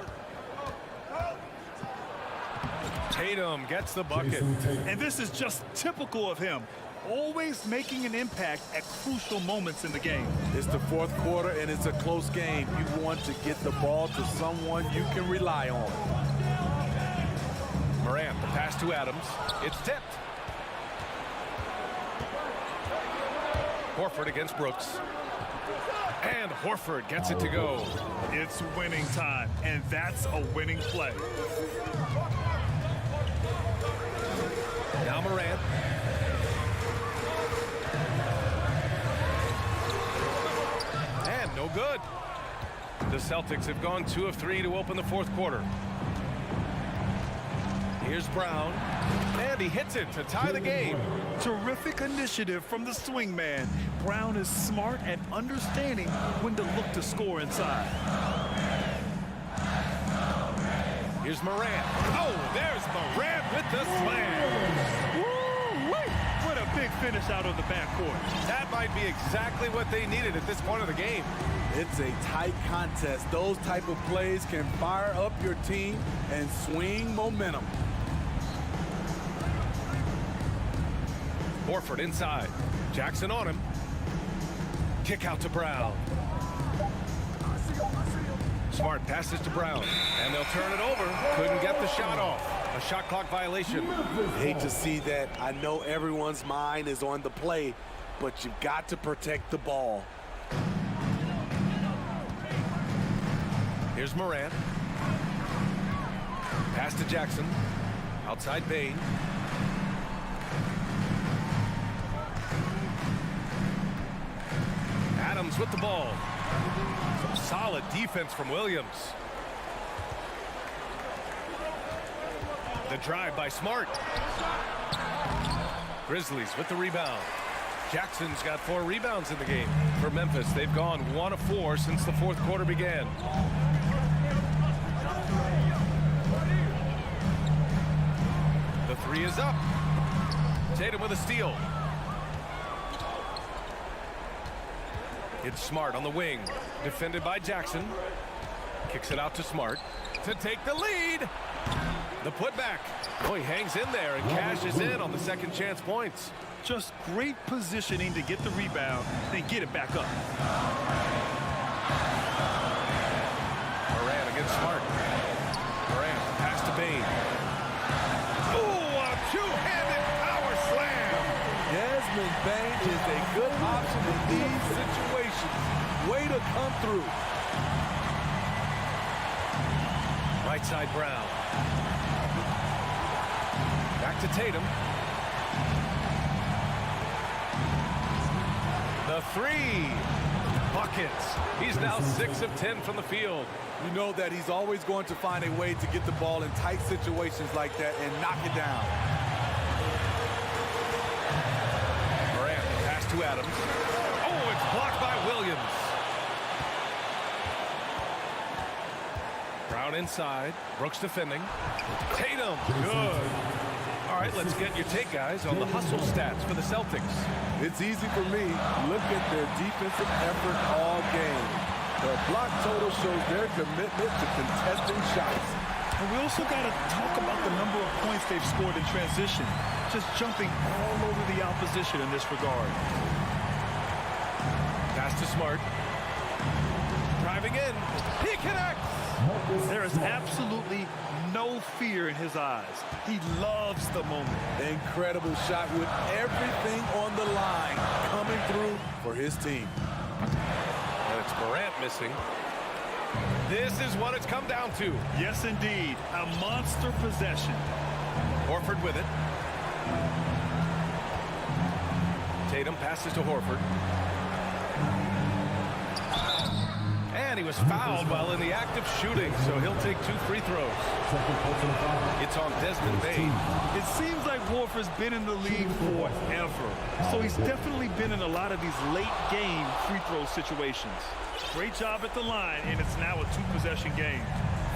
Tatum gets the bucket. And this is just typical of him. Always making an impact at crucial moments in the game. It's the fourth quarter, and it's a close game. You want to get the ball to someone you can rely on. Morant, the pass to Adams. It's tipped. Horford against Brooks. And Horford gets it to go. It's winning time, and that's a winning play. Now Morant. And no good. The Celtics have gone 2 of 3 to open the fourth quarter. Here's Brown. And he hits it to tie the game. Terrific initiative from the swing man. Brown is smart at understanding when to look to score inside. Here's Morant. Oh, there's Morant with the slam. Woo-wee! What a big finish out of the backcourt. That might be exactly what they needed at this point of the game. It's a tight contest. Those type of plays can fire up your team and swing momentum. Horford inside. Jackson on him. Kick out to Brown. Smart passes to Brown. And they'll turn it over. Couldn't get the shot off. A shot clock violation. Hate to see that. I know everyone's mind is on the play, but you've got to protect the ball. Here's Morant. Pass to Jackson. Outside Bain. Adams with the ball. Some solid defense from Williams. The drive by Smart. Grizzlies with the rebound. Jackson's got 4 rebounds in the game for Memphis. They've gone 1 of 4 since the fourth quarter began. The 3 is up. Tatum with a steal. It's Smart on the wing. Defended by Jackson. Kicks it out to Smart to take the lead. The putback. Oh, he hangs in there and cashes in on the second chance points. Just great positioning to get the rebound, then get it back up. Morant against Smart. Morant, pass to Bain. Ooh, a two-handed power slam. Desmond Bain is a good option in these situations. Way to come through. Right side Brown. Back to Tatum. The 3. Buckets. He's now 6 of 10 from the field. You know that he's always going to find a way to get the ball in tight situations like that and knock it down. Morant, pass to Adams. Oh, it's blocked by Williams. Brown inside. Brooks defending. Tatum, good. All right, let's get your take, guys, on the hustle stats for the Celtics. It's easy for me. Look at their defensive effort all game. The block total shows their commitment to contesting shots. And we also got to talk about the number of points they've scored in transition. Just jumping all over the opposition in this regard. Pass to Smart. Driving in. He connects. There is absolutely no fear in his eyes. He loves the moment. Incredible shot with everything on the line coming through for his team. And it's Morant missing. This is what it's come down to. Yes, indeed. A monster possession. Horford with it. Tatum passes to Horford. And he was fouled while in the act of shooting, so he'll take 2 free throws. It's on Desmond Bain. It seems like Horford's been in the league forever, so he's definitely been in a lot of these late-game free throw situations. Great job at the line, and it's now a 2-possession game.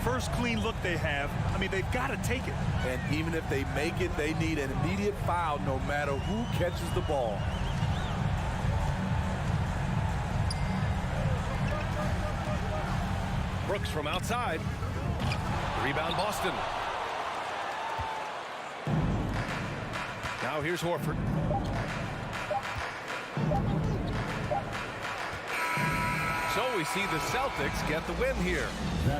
First clean look they have. I mean, they've got to take it. And even if they make it, they need an immediate foul no matter who catches the ball. Brooks from outside. Rebound Boston. Now here's Horford. So we see the Celtics get the win here.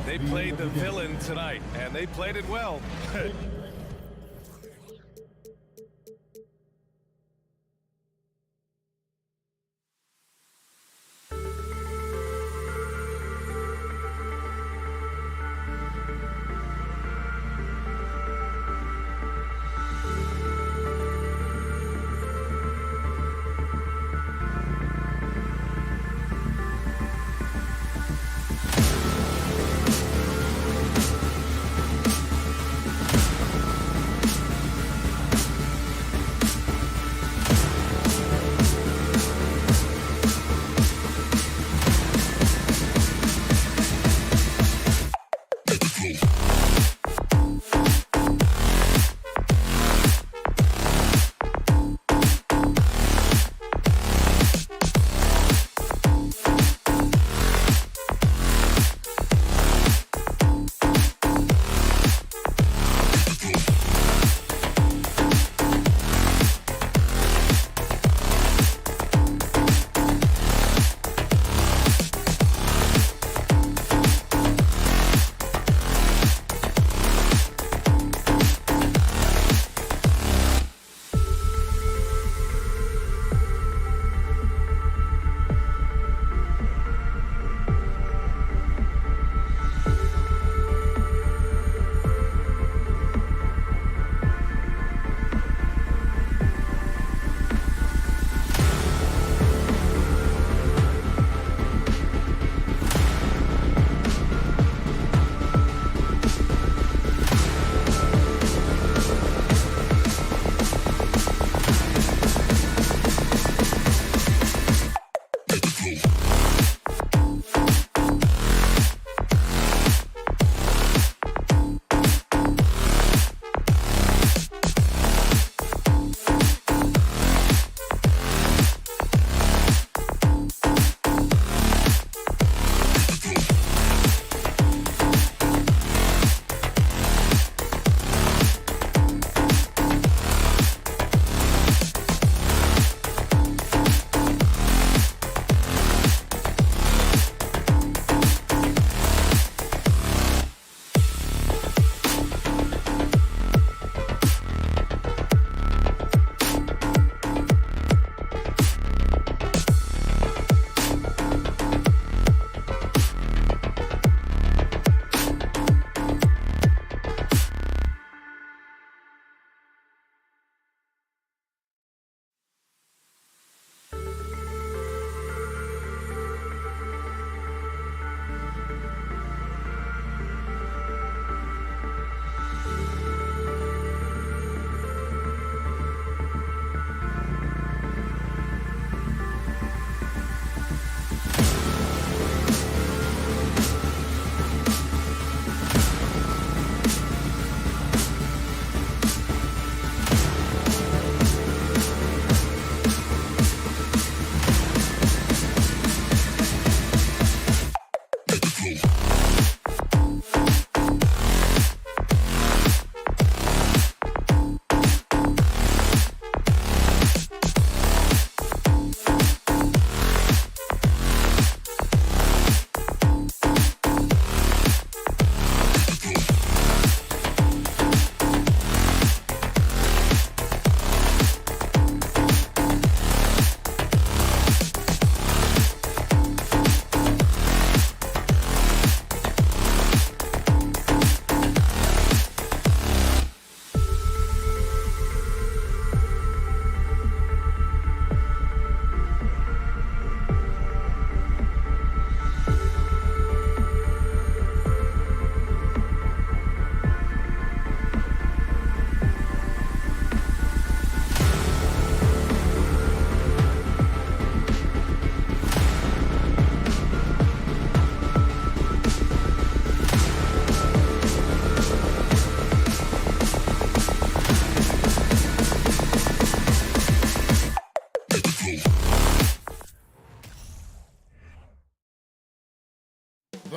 They played the villain tonight, and they played it well.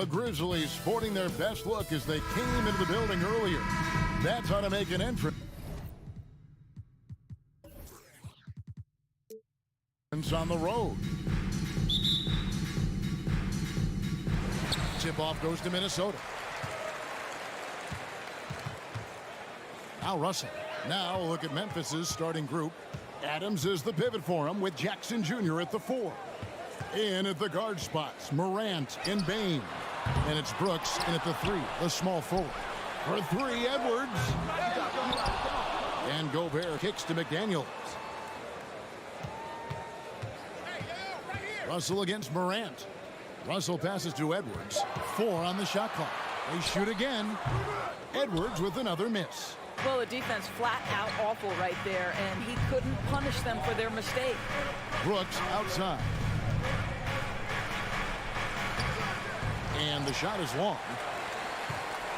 The Grizzlies sporting their best look as they came into the building earlier. That's how to make an entrance on the road. Tip-off goes to Minnesota. Now Russell. Now look at Memphis's starting group. Adams is the pivot for him with Jackson Jr. at the 4. In at the guard spots, Morant and Bain. And it's Brooks in at the 3, the small forward. For 3, Edwards. And Gobert kicks to McDaniels. Russell against Morant. Russell passes to Edwards. 4 on the shot clock. They shoot again. Edwards with another miss. Well, the defense flat out awful right there, and he couldn't punish them for their mistake. Brooks outside. And the shot is long.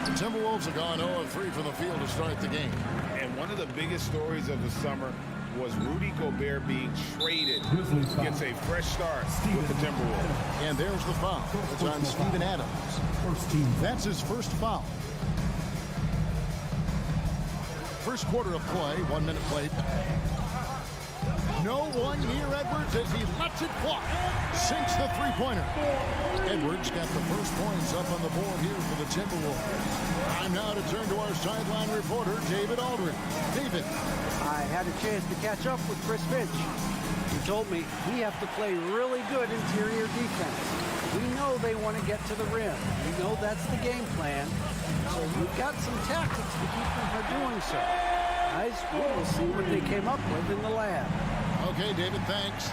The Timberwolves have gone 0 of 3 from the field to start the game. And one of the biggest stories of the summer was Rudy Gobert being traded. Gets a fresh start with the Timberwolves. And there's the foul. It's on Steven Adams. That's his first foul. First quarter of play, 1 minute played. No one near Edwards as he lets it fly. Sinks the three-pointer. Edwards got the first points up on the board here for the Timberwolves. Time now to turn to our sideline reporter, David Aldridge. David. I had a chance to catch up with Chris Finch. He told me we have to play really good interior defense. We know they want to get to the rim. We know that's the game plan. So we've got some tactics to keep them from doing so. Guys, we'll see what they came up with in the lab. Okay, David, thanks.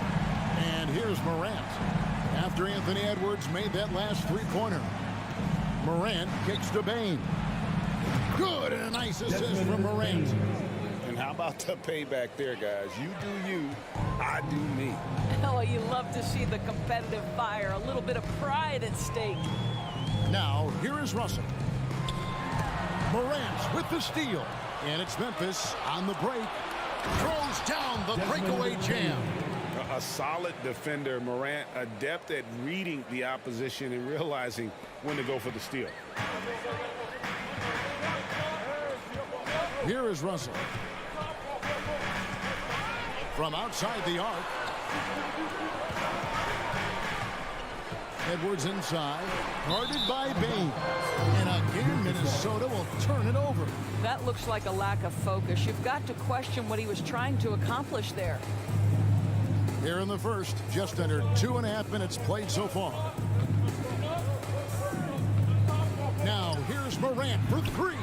And here's Morant. After Anthony Edwards made that last three-pointer. Morant kicks to Bain. Good, and a nice assist from Morant. And how about the payback there, guys? You do you, I do me. Oh, you love to see the competitive fire. A little bit of pride at stake. Now, here is Russell. Morant with the steal. And it's Memphis on the break. Throws down the breakaway jam. A solid defender, Morant, adept at reading the opposition and realizing when to go for the steal. Here is Russell. From outside the arc. Edwards inside, guarded by Bain. And again, Minnesota will turn it over. That looks like a lack of focus. You've got to question what he was trying to accomplish there. Here in the first, just under 2.5 minutes played so far. Now, here's Morant for 3.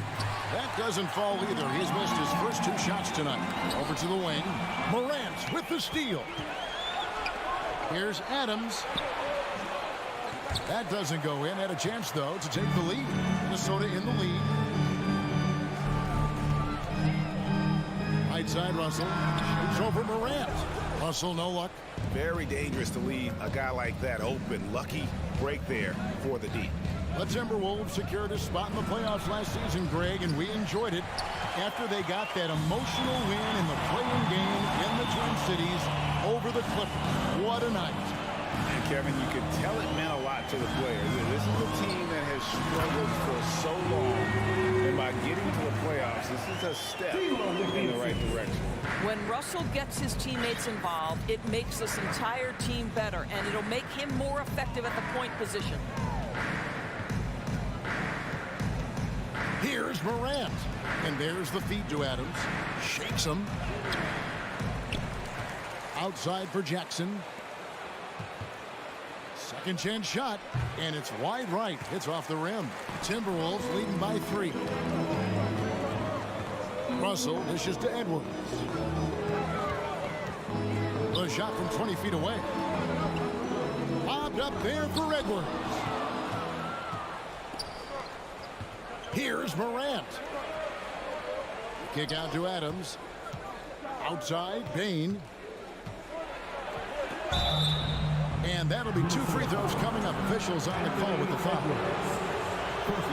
That doesn't fall either. He's missed his first 2 shots tonight. Over to the wing. Morant with the steal. Here's Adams. That doesn't go in. Had a chance, though, to take the lead. Minnesota in the lead. Right side, Russell. Shoots over Morant. Russell, no luck. Very dangerous to leave a guy like that open. Lucky break there for the D. The Timberwolves secured a spot in the playoffs last season, Greg, and we enjoyed it after they got that emotional win in the play-in game in the Twin Cities over the Clippers. What a night. And Kevin, you could tell it meant a lot to the players. This is a team that has struggled for so long, and by getting to the playoffs, this is a step in the right direction. When Russell gets his teammates involved, it makes this entire team better, and it'll make him more effective at the point position. Here's Morant. And there's the feed to Adams. Shakes him. Outside for Jackson. Second chance shot. And it's wide right. It's off the rim. Timberwolves leading by 3. Russell dishes to Edwards. The shot from 20 feet away. Bobbed up there for Edwards. Here's Morant. Kick out to Adams. Outside, Bain. And that'll be 2 free throws coming up. Officials on the call with the foul.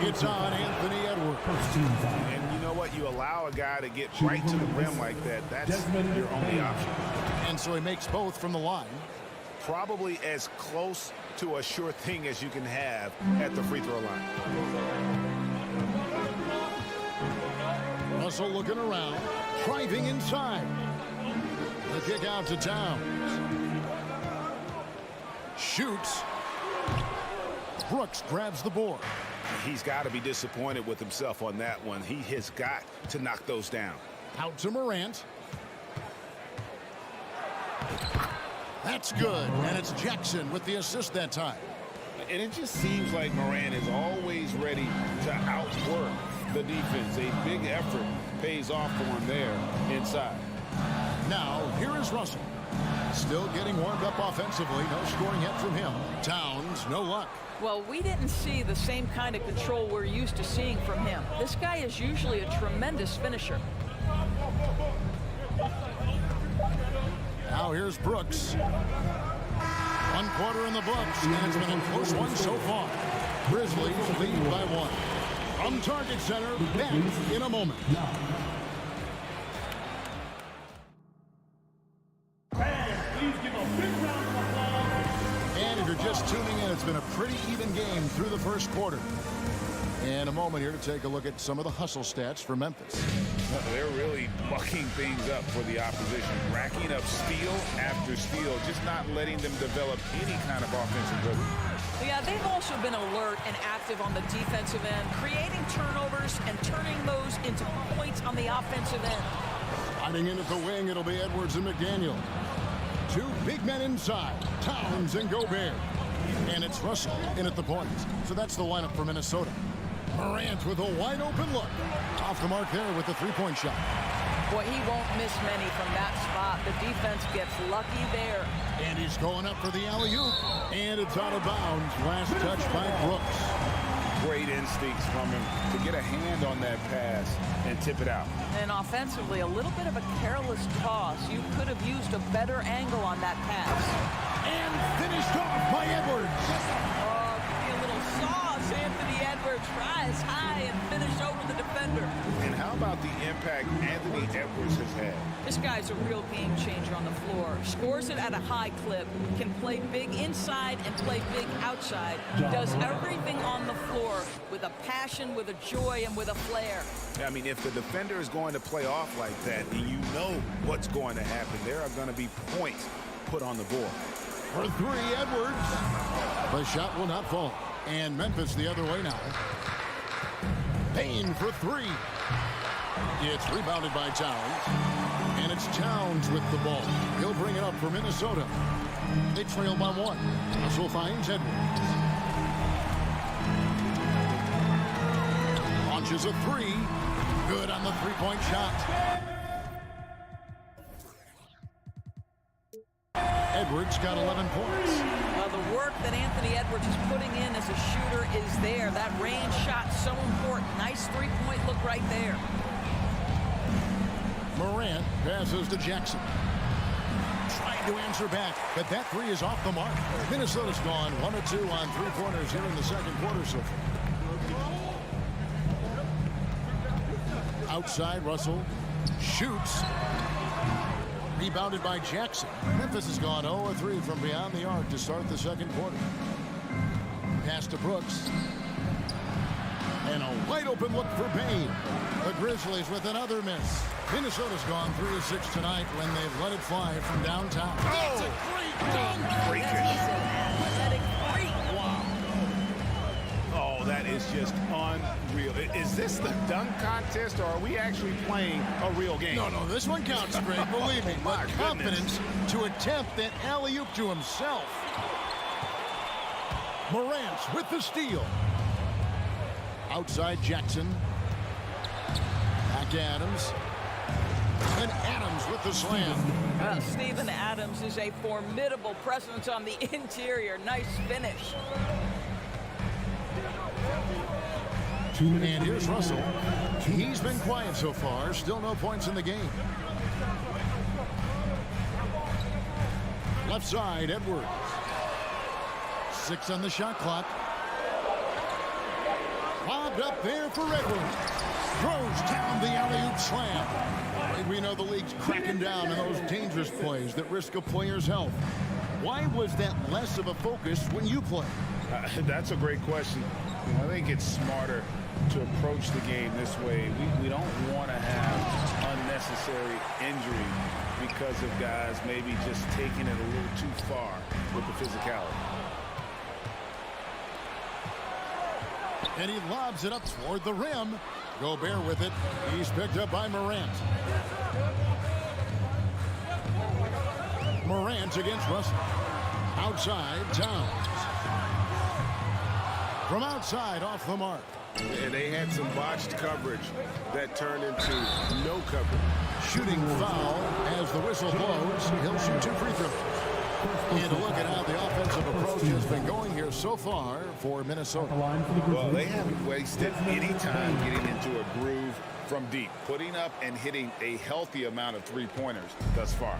It's on Anthony Edwards. And you know what? You allow a guy to get right to the rim like that. That's your only option. And so he makes both from the line. Probably as close to a sure thing as you can have at the free throw line. Russell looking around, driving inside. The kick out to Towns. Shoots. Brooks grabs the board. He's got to be disappointed with himself on that one. He has got to knock those down. Out to Morant. That's good, and it's Jackson with the assist that time. And it just seems like Morant is always ready to outwork the defense. A big effort pays off for him there inside. Now, here is Russell. Still getting warmed up offensively. No scoring yet from him. Towns, no luck. Well, we didn't see the same kind of control we're used to seeing from him. This guy is usually a tremendous finisher. Now here's Brooks. 1 quarter in the books, and it's been a close one so far. Grizzlies lead by 1. From Target Center, back in a moment. And if you're just tuning in, it's been a pretty even game through the first quarter. And a moment here to take a look at some of the hustle stats for Memphis. They're really mucking things up for the opposition, racking up steal after steal, just not letting them develop any kind of offensive rhythm. Yeah, they've also been alert and active on the defensive end, creating turnovers and turning those into points on the offensive end. Sliding in at the wing, it'll be Edwards and McDaniel. 2 big men inside, Towns and Gobert. And it's Russell in at the point. So that's the lineup for Minnesota. Morant with a wide open look. Off the mark there with the three-point shot. Boy, he won't miss many from that spot. The defense gets lucky there. And he's going up for the alley-oop. And it's out of bounds. Last touch by Brooks. Great instincts from him to get a hand on that pass and tip it out. And offensively, a little bit of a careless toss. You could have used a better angle on that pass. And finished off by Edwards. Oh, a little sauce. Anthony Edwards rise high and finish over the defender. And how about the impact Anthony Edwards has had? This guy's a real game changer on the floor. Scores it at a high clip. Can play big inside and play big outside. Does everything on the floor with a passion, with a joy, and with a flair. I mean, if the defender is going to play off like that, and you know what's going to happen, there are going to be points put on the board. For 3, Edwards. The shot will not fall. And Memphis the other way now. Payne for 3. It's rebounded by Towns. And it's Towns with the ball. He'll bring it up for Minnesota. They trail by 1. Russell finds Edwards. Launches a 3. Good on the three-point shot. Edwards got 11 points. Well, the work that Anthony Edwards is putting in as a shooter is there. That range shot so important. Nice three-point look right there. Morant passes to Jackson. Trying to answer back, but that 3 is off the mark. Minnesota's gone 1 of 2 on three-pointers here in the second quarter so far. Outside, Russell shoots. Rebounded by Jackson. Memphis has gone 0 of 3 from beyond the arc to start the second quarter. Pass to Brooks. And a wide open look for Payne. The Grizzlies with another miss. Minnesota's gone 3 of 6 tonight when they've let it fly from downtown. That's a great dunk. Athletic freak. Wow. Oh, that is just unreal. Is this the dunk contest, or are we actually playing a real game? No, this one counts, Greg, believe me. My But confidence to attempt that alley-oop to himself. Morant with the steal. Outside Jackson. Back to Adams. And Adams with the slam. Steven Adams is a formidable presence on the interior. Nice finish. And here's Russell. He's been quiet so far. Still no points in the game. Left side, Edwards. 6 on the shot clock. Lobbed up there for Edwards. Throws down the alley-oop slam. And we know the league's cracking down on those dangerous plays that risk a player's health. Why was that less of a focus when you play? That's a great question. I think it's smarter to approach the game this way. We don't want to have unnecessary injury because of guys maybe just taking it a little too far with the physicality. And he lobs it up toward the rim. Gobert with it. He's picked up by Morant. Morant against Russell. Outside, Towns. From outside, off the mark. And they had some botched coverage that turned into no coverage. Shooting foul as the whistle blows. He'll shoot 2 free throws. And a look at how the offensive approach has been going here so far for Minnesota. Well, they haven't wasted any time getting into a groove from deep, putting up and hitting a healthy amount of three-pointers thus far.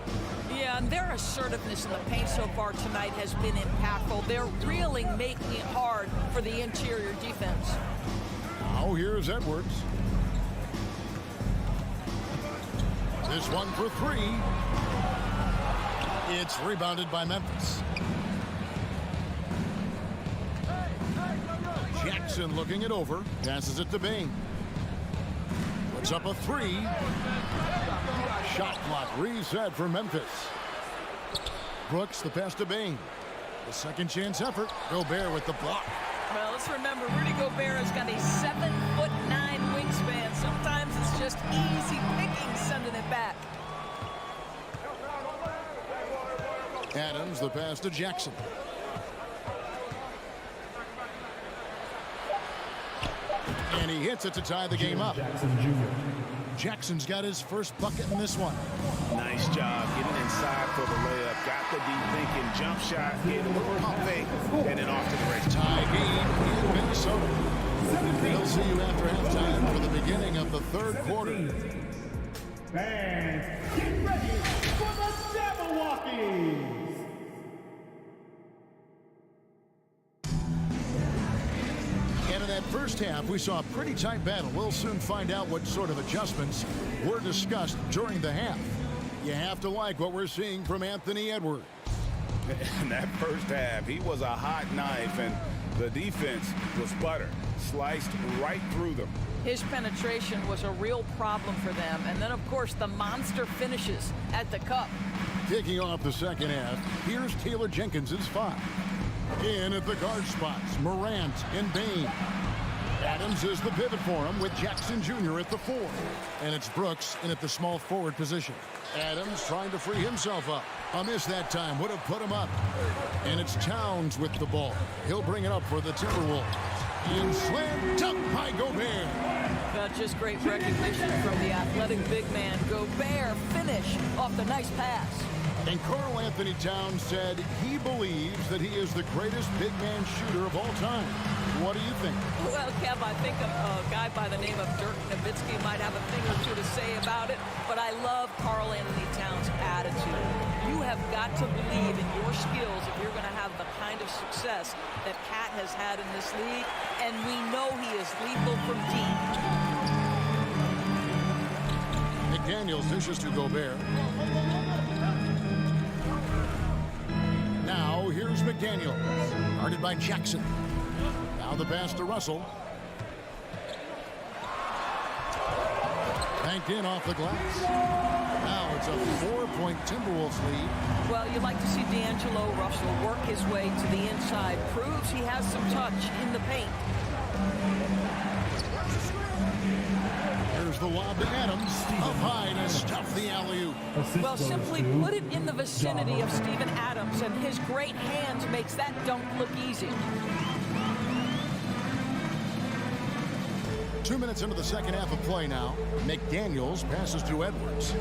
Yeah, and their assertiveness in the paint so far tonight has been impactful. They're really making it hard for the interior defense. Now here's Edwards. This one for 3. It's rebounded by Memphis. Jackson looking it over. Passes it to Bain. Puts up a 3. Shot clock reset for Memphis. Brooks the pass to Bain. The second chance effort. Gobert with the block. Well, let's remember, Rudy Gobert has got a 7'9" wingspan. Sometimes it's just easy picking sending it back. Adams the pass to Jackson. And he hits it to tie the game up. Jackson's got his first bucket in this one. Nice job getting inside for the layup. Got the deep thinking jump shot, hit him with a pump fake, and then off to the race. Tie game in Minnesota. We'll see you after halftime for the beginning of the third quarter. Fans, get ready for the Jabberwockies! And in that first half, we saw a pretty tight battle. We'll soon find out what sort of adjustments were discussed during the half. You have to like what we're seeing from Anthony Edwards. In that first half, he was a hot knife, and the defense was butter. Sliced right through them. His penetration was a real problem for them. And then, of course, the monster finishes at the cup. Kicking off the second half, here's Taylor Jenkins' 5. In at the guard spots, Morant and Bain. Adams is the pivot for him with Jackson Jr. at the 4. And it's Brooks in at the small forward position. Adams trying to free himself up. A miss that time would have put him up. And it's Towns with the ball. He'll bring it up for the Timberwolves. And slam dunk by Gobert. Just great recognition from the athletic big man. Gobert finish off the nice pass. And Karl Anthony Towns said he believes that he is the greatest big man shooter of all time. What do you think? Well, Kev, I think a guy by the name of Dirk Nowitzki might have a thing or two to say about it, but I love Karl Anthony Towns' attitude. You have got to believe in your skills if you're going to have the kind of success that Cat has had in this league, and we know he is lethal from deep. McDaniels dishes to Gobert. Now here's McDaniels, guarded by Jackson. Now the pass to Russell. Banked in off the glass. Now it's a 4-point Timberwolves lead. Well, you like to see D'Angelo Russell work his way to the inside. Proves he has some touch in the paint. Here's the lob to Adams. Up high to stuff the alley-oop. Well, simply put it in the vicinity of Steven Adams, and his great hands makes that dunk look easy. 2 minutes into the second half of play now. McDaniels passes to Edwards.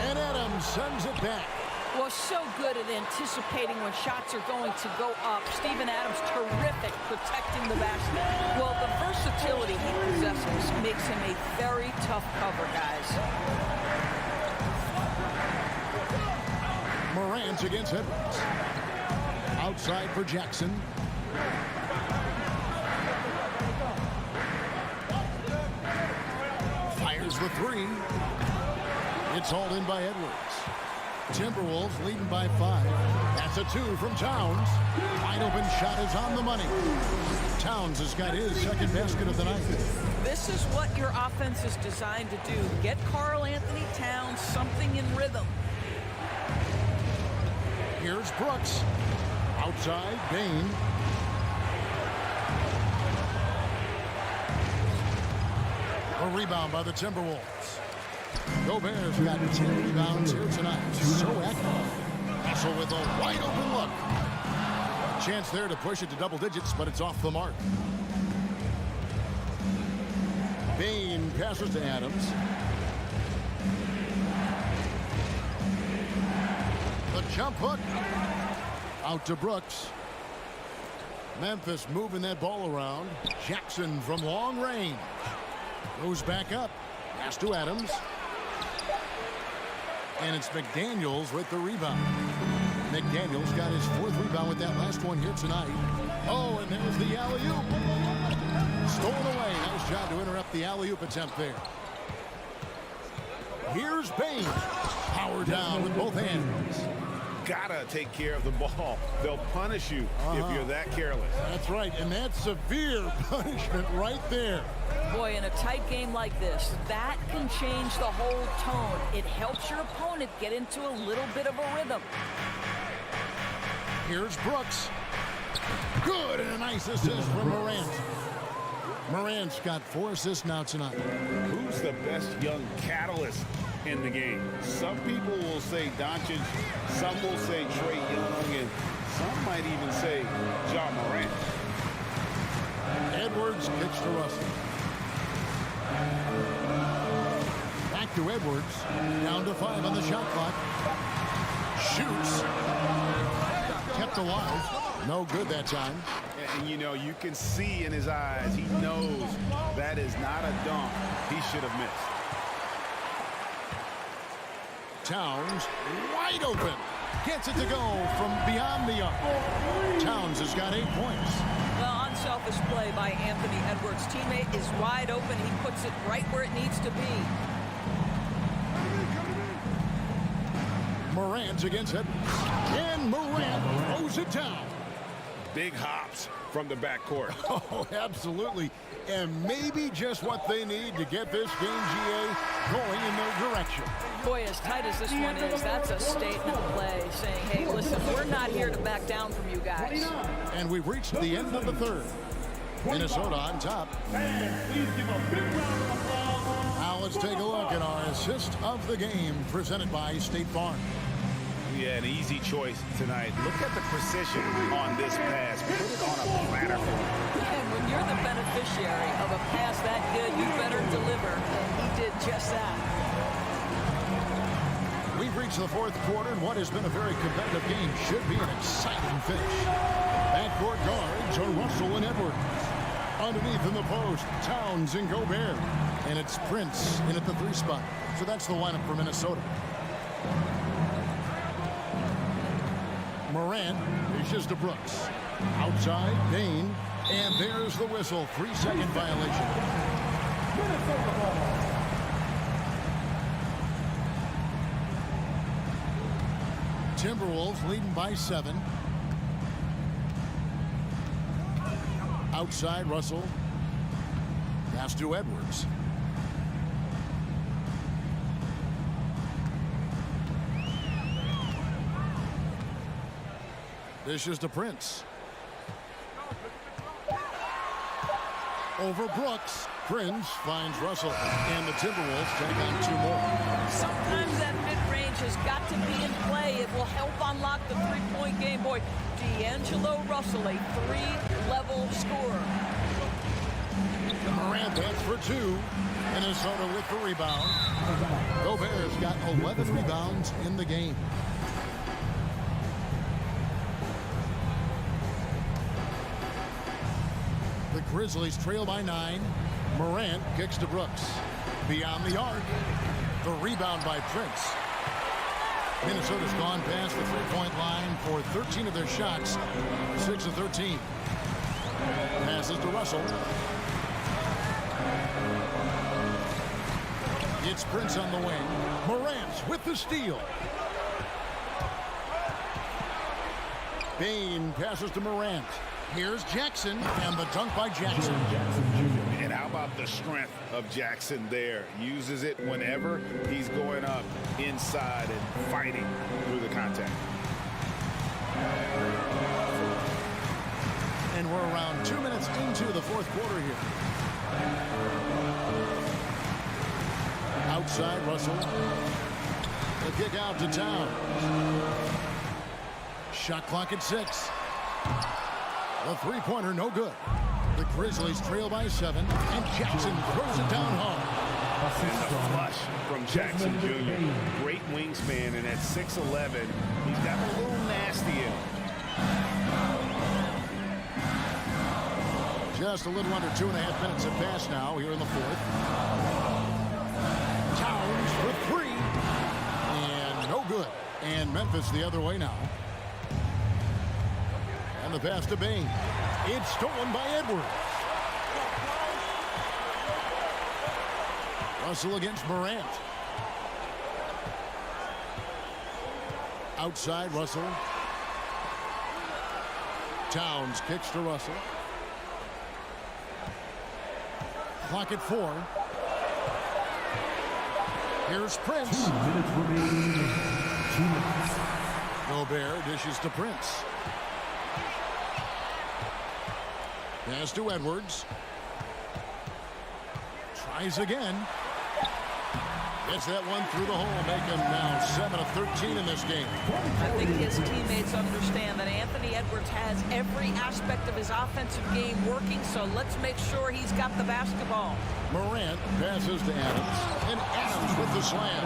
And Adams sends it back. Well, so good at anticipating when shots are going to go up. Steven Adams, terrific protecting the basket. Well, the versatility he possesses makes him a very tough cover, guys. Morant against Edwards. Outside for Jackson. Fires the 3. It's hauled in by Edwards. Timberwolves leading by 5. That's a 2 from Towns. Wide open shot is on the money. Towns has got his second basket of the night. This is what your offense is designed to do. Get Karl Anthony Towns something in rhythm. Here's Brooks. Outside, Bain. A rebound by the Timberwolves. Gobert's got 10 rebounds here tonight. So active. Russell with a wide open look. Chance there to push it to double digits, but it's off the mark. Bain passes to Adams. The jump hook. Out to Brooks. Memphis moving that ball around. Jackson from long range. Goes back up. Pass to Adams. And it's McDaniels with the rebound. McDaniels got his 4th rebound with that last one here tonight. Oh, and there's the alley-oop. Stolen away. Nice job to interrupt the alley-oop attempt there. Here's Bain. Power down with both hands. Gotta take care of the ball. They'll punish you if you're that careless. That's right, and that's severe punishment right there. Boy, in a tight game like this, that can change the whole tone. It helps your opponent get into a little bit of a rhythm. Here's Brooks. Good, and a nice assist from Morant. Morant's got 4 assists now tonight. Who's the best young catalyst in the game? Some people will say Doncic, some will say Trae Young, and some might even say Ja Morant. Edwards kicks to Russell. Back to Edwards. Down to 5 on the shot clock. Shoots. Kept alive. No good that time. And, you know, you can see in his eyes, he knows that is not a dunk he should have missed. Towns, wide open. Gets it to go from beyond the arc. Towns has got 8 points. Well, unselfish play by Anthony Edwards. Teammate is wide open. He puts it right where it needs to be. Morant against it. And Morant throws it down. Big hops from the backcourt. Oh, absolutely. And maybe just what they need to get this game, GA, going in their direction. Boy, as tight as this one is, that's a statement play saying, hey, listen, we're not here to back down from you guys. And we've reached the end of the 3rd. Minnesota on top. Now let's take a look at our assist of the game presented by State Farm. Yeah, an easy choice tonight. Look at the precision on this pass. Put it on a platter. And when you're the beneficiary of a pass that good, you better deliver. And he did just that. We've reached the 4th quarter, and what has been a very competitive game should be an exciting finish. Backcourt guards are Russell and Edwards. Underneath in the post, Towns and Gobert. And it's Prince in at the 3 spot. So that's the lineup for Minnesota. Morant dishes to Brooks. Outside, Bain. And there's the whistle. 3-second violation. Timberwolves leading by 7. Outside, Russell. Pass to Edwards. Dishes to Prince. Over Brooks. Prince finds Russell. And the Timberwolves take on 2 more. Sometimes that mid-range has got to be in play. It will help unlock the 3-point game. Boy, D'Angelo Russell, a 3-level scorer. Morant that's for 2. Minnesota with the rebound. Gobert's got 11 rebounds in the game. The Grizzlies trail by 9. Morant kicks to Brooks. Beyond the arc. The rebound by Prince. Minnesota's gone past the 3-point line for 13 of their shots. 6 of 13. Passes to Russell. It It's Prince on the wing. Morant with the steal. Bane passes to Morant. Here's Jackson, and the dunk by Jackson. And how about the strength of Jackson there? Uses it whenever he's going up inside and fighting through the contact. And we're around 2 minutes into the fourth quarter here. Outside, Russell. The kick out to Town. Shot clock at 6. The three-pointer, no good. The Grizzlies trail by 7, and Jackson throws it down hard. And the flush from Jackson Jr. Great wingsman, and at 6'11", he's got a little nasty in him. Just a little under 2.5 minutes have passed now here in the fourth. Towns for 3. And no good. And Memphis the other way now. And the pass to Bane. It's stolen by Edwards. Russell against Morant. Outside, Russell. Towns kicks to Russell. Clock at 4. Here's Prince. 2 minutes remaining. 2 minutes. Gobert dishes to Prince. Pass to Edwards. Tries again. Gets that one through the hole, make him now 7 of 13 in this game. I think his teammates understand that Anthony Edwards has every aspect of his offensive game working, so let's make sure he's got the basketball. Morant passes to Adams, and Adams with the slam.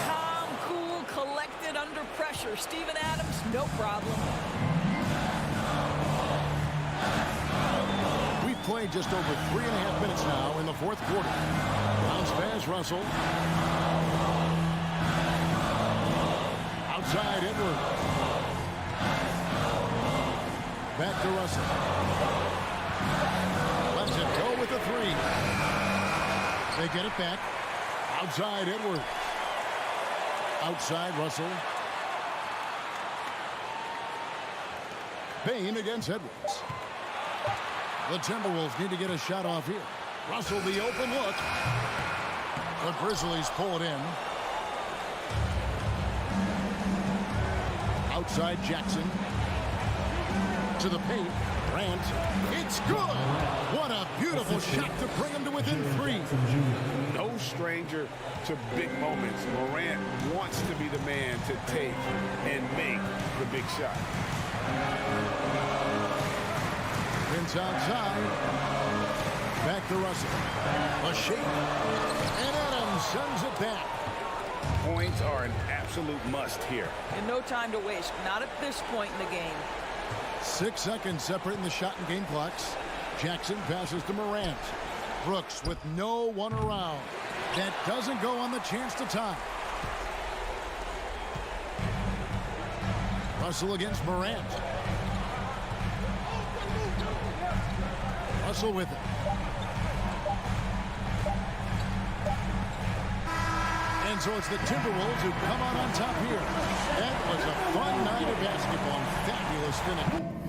Calm, cool, collected under pressure. Steven Adams, no problem. We've played just over 3.5 minutes now in the fourth quarter. Bounce pass, Russell. Outside, Edwards. Back to Russell. Lets it go with the 3. They get it back. Outside, Edwards. Outside, Russell. Bane against Edwards. The Timberwolves need to get a shot off here. Russell, the open look. The Grizzlies pull it in. Outside, Jackson. To the paint. Grant. It's good. What a beautiful shot to bring him to within 3. No stranger to big moments. Morant wants to be the man to take and make the big shot. Prince outside. Back to Russell. A shake. And Adams sends it back. Points are an absolute must here. And no time to waste. Not at this point in the game. 6 seconds separating the shot and game clocks. Jackson passes to Morant. Brooks with no one around. That doesn't go on the chance to tie. Russell against Morant. Russell with it. And so it's the Timberwolves who come out on top here. That was a fun night of basketball. Fabulous finish.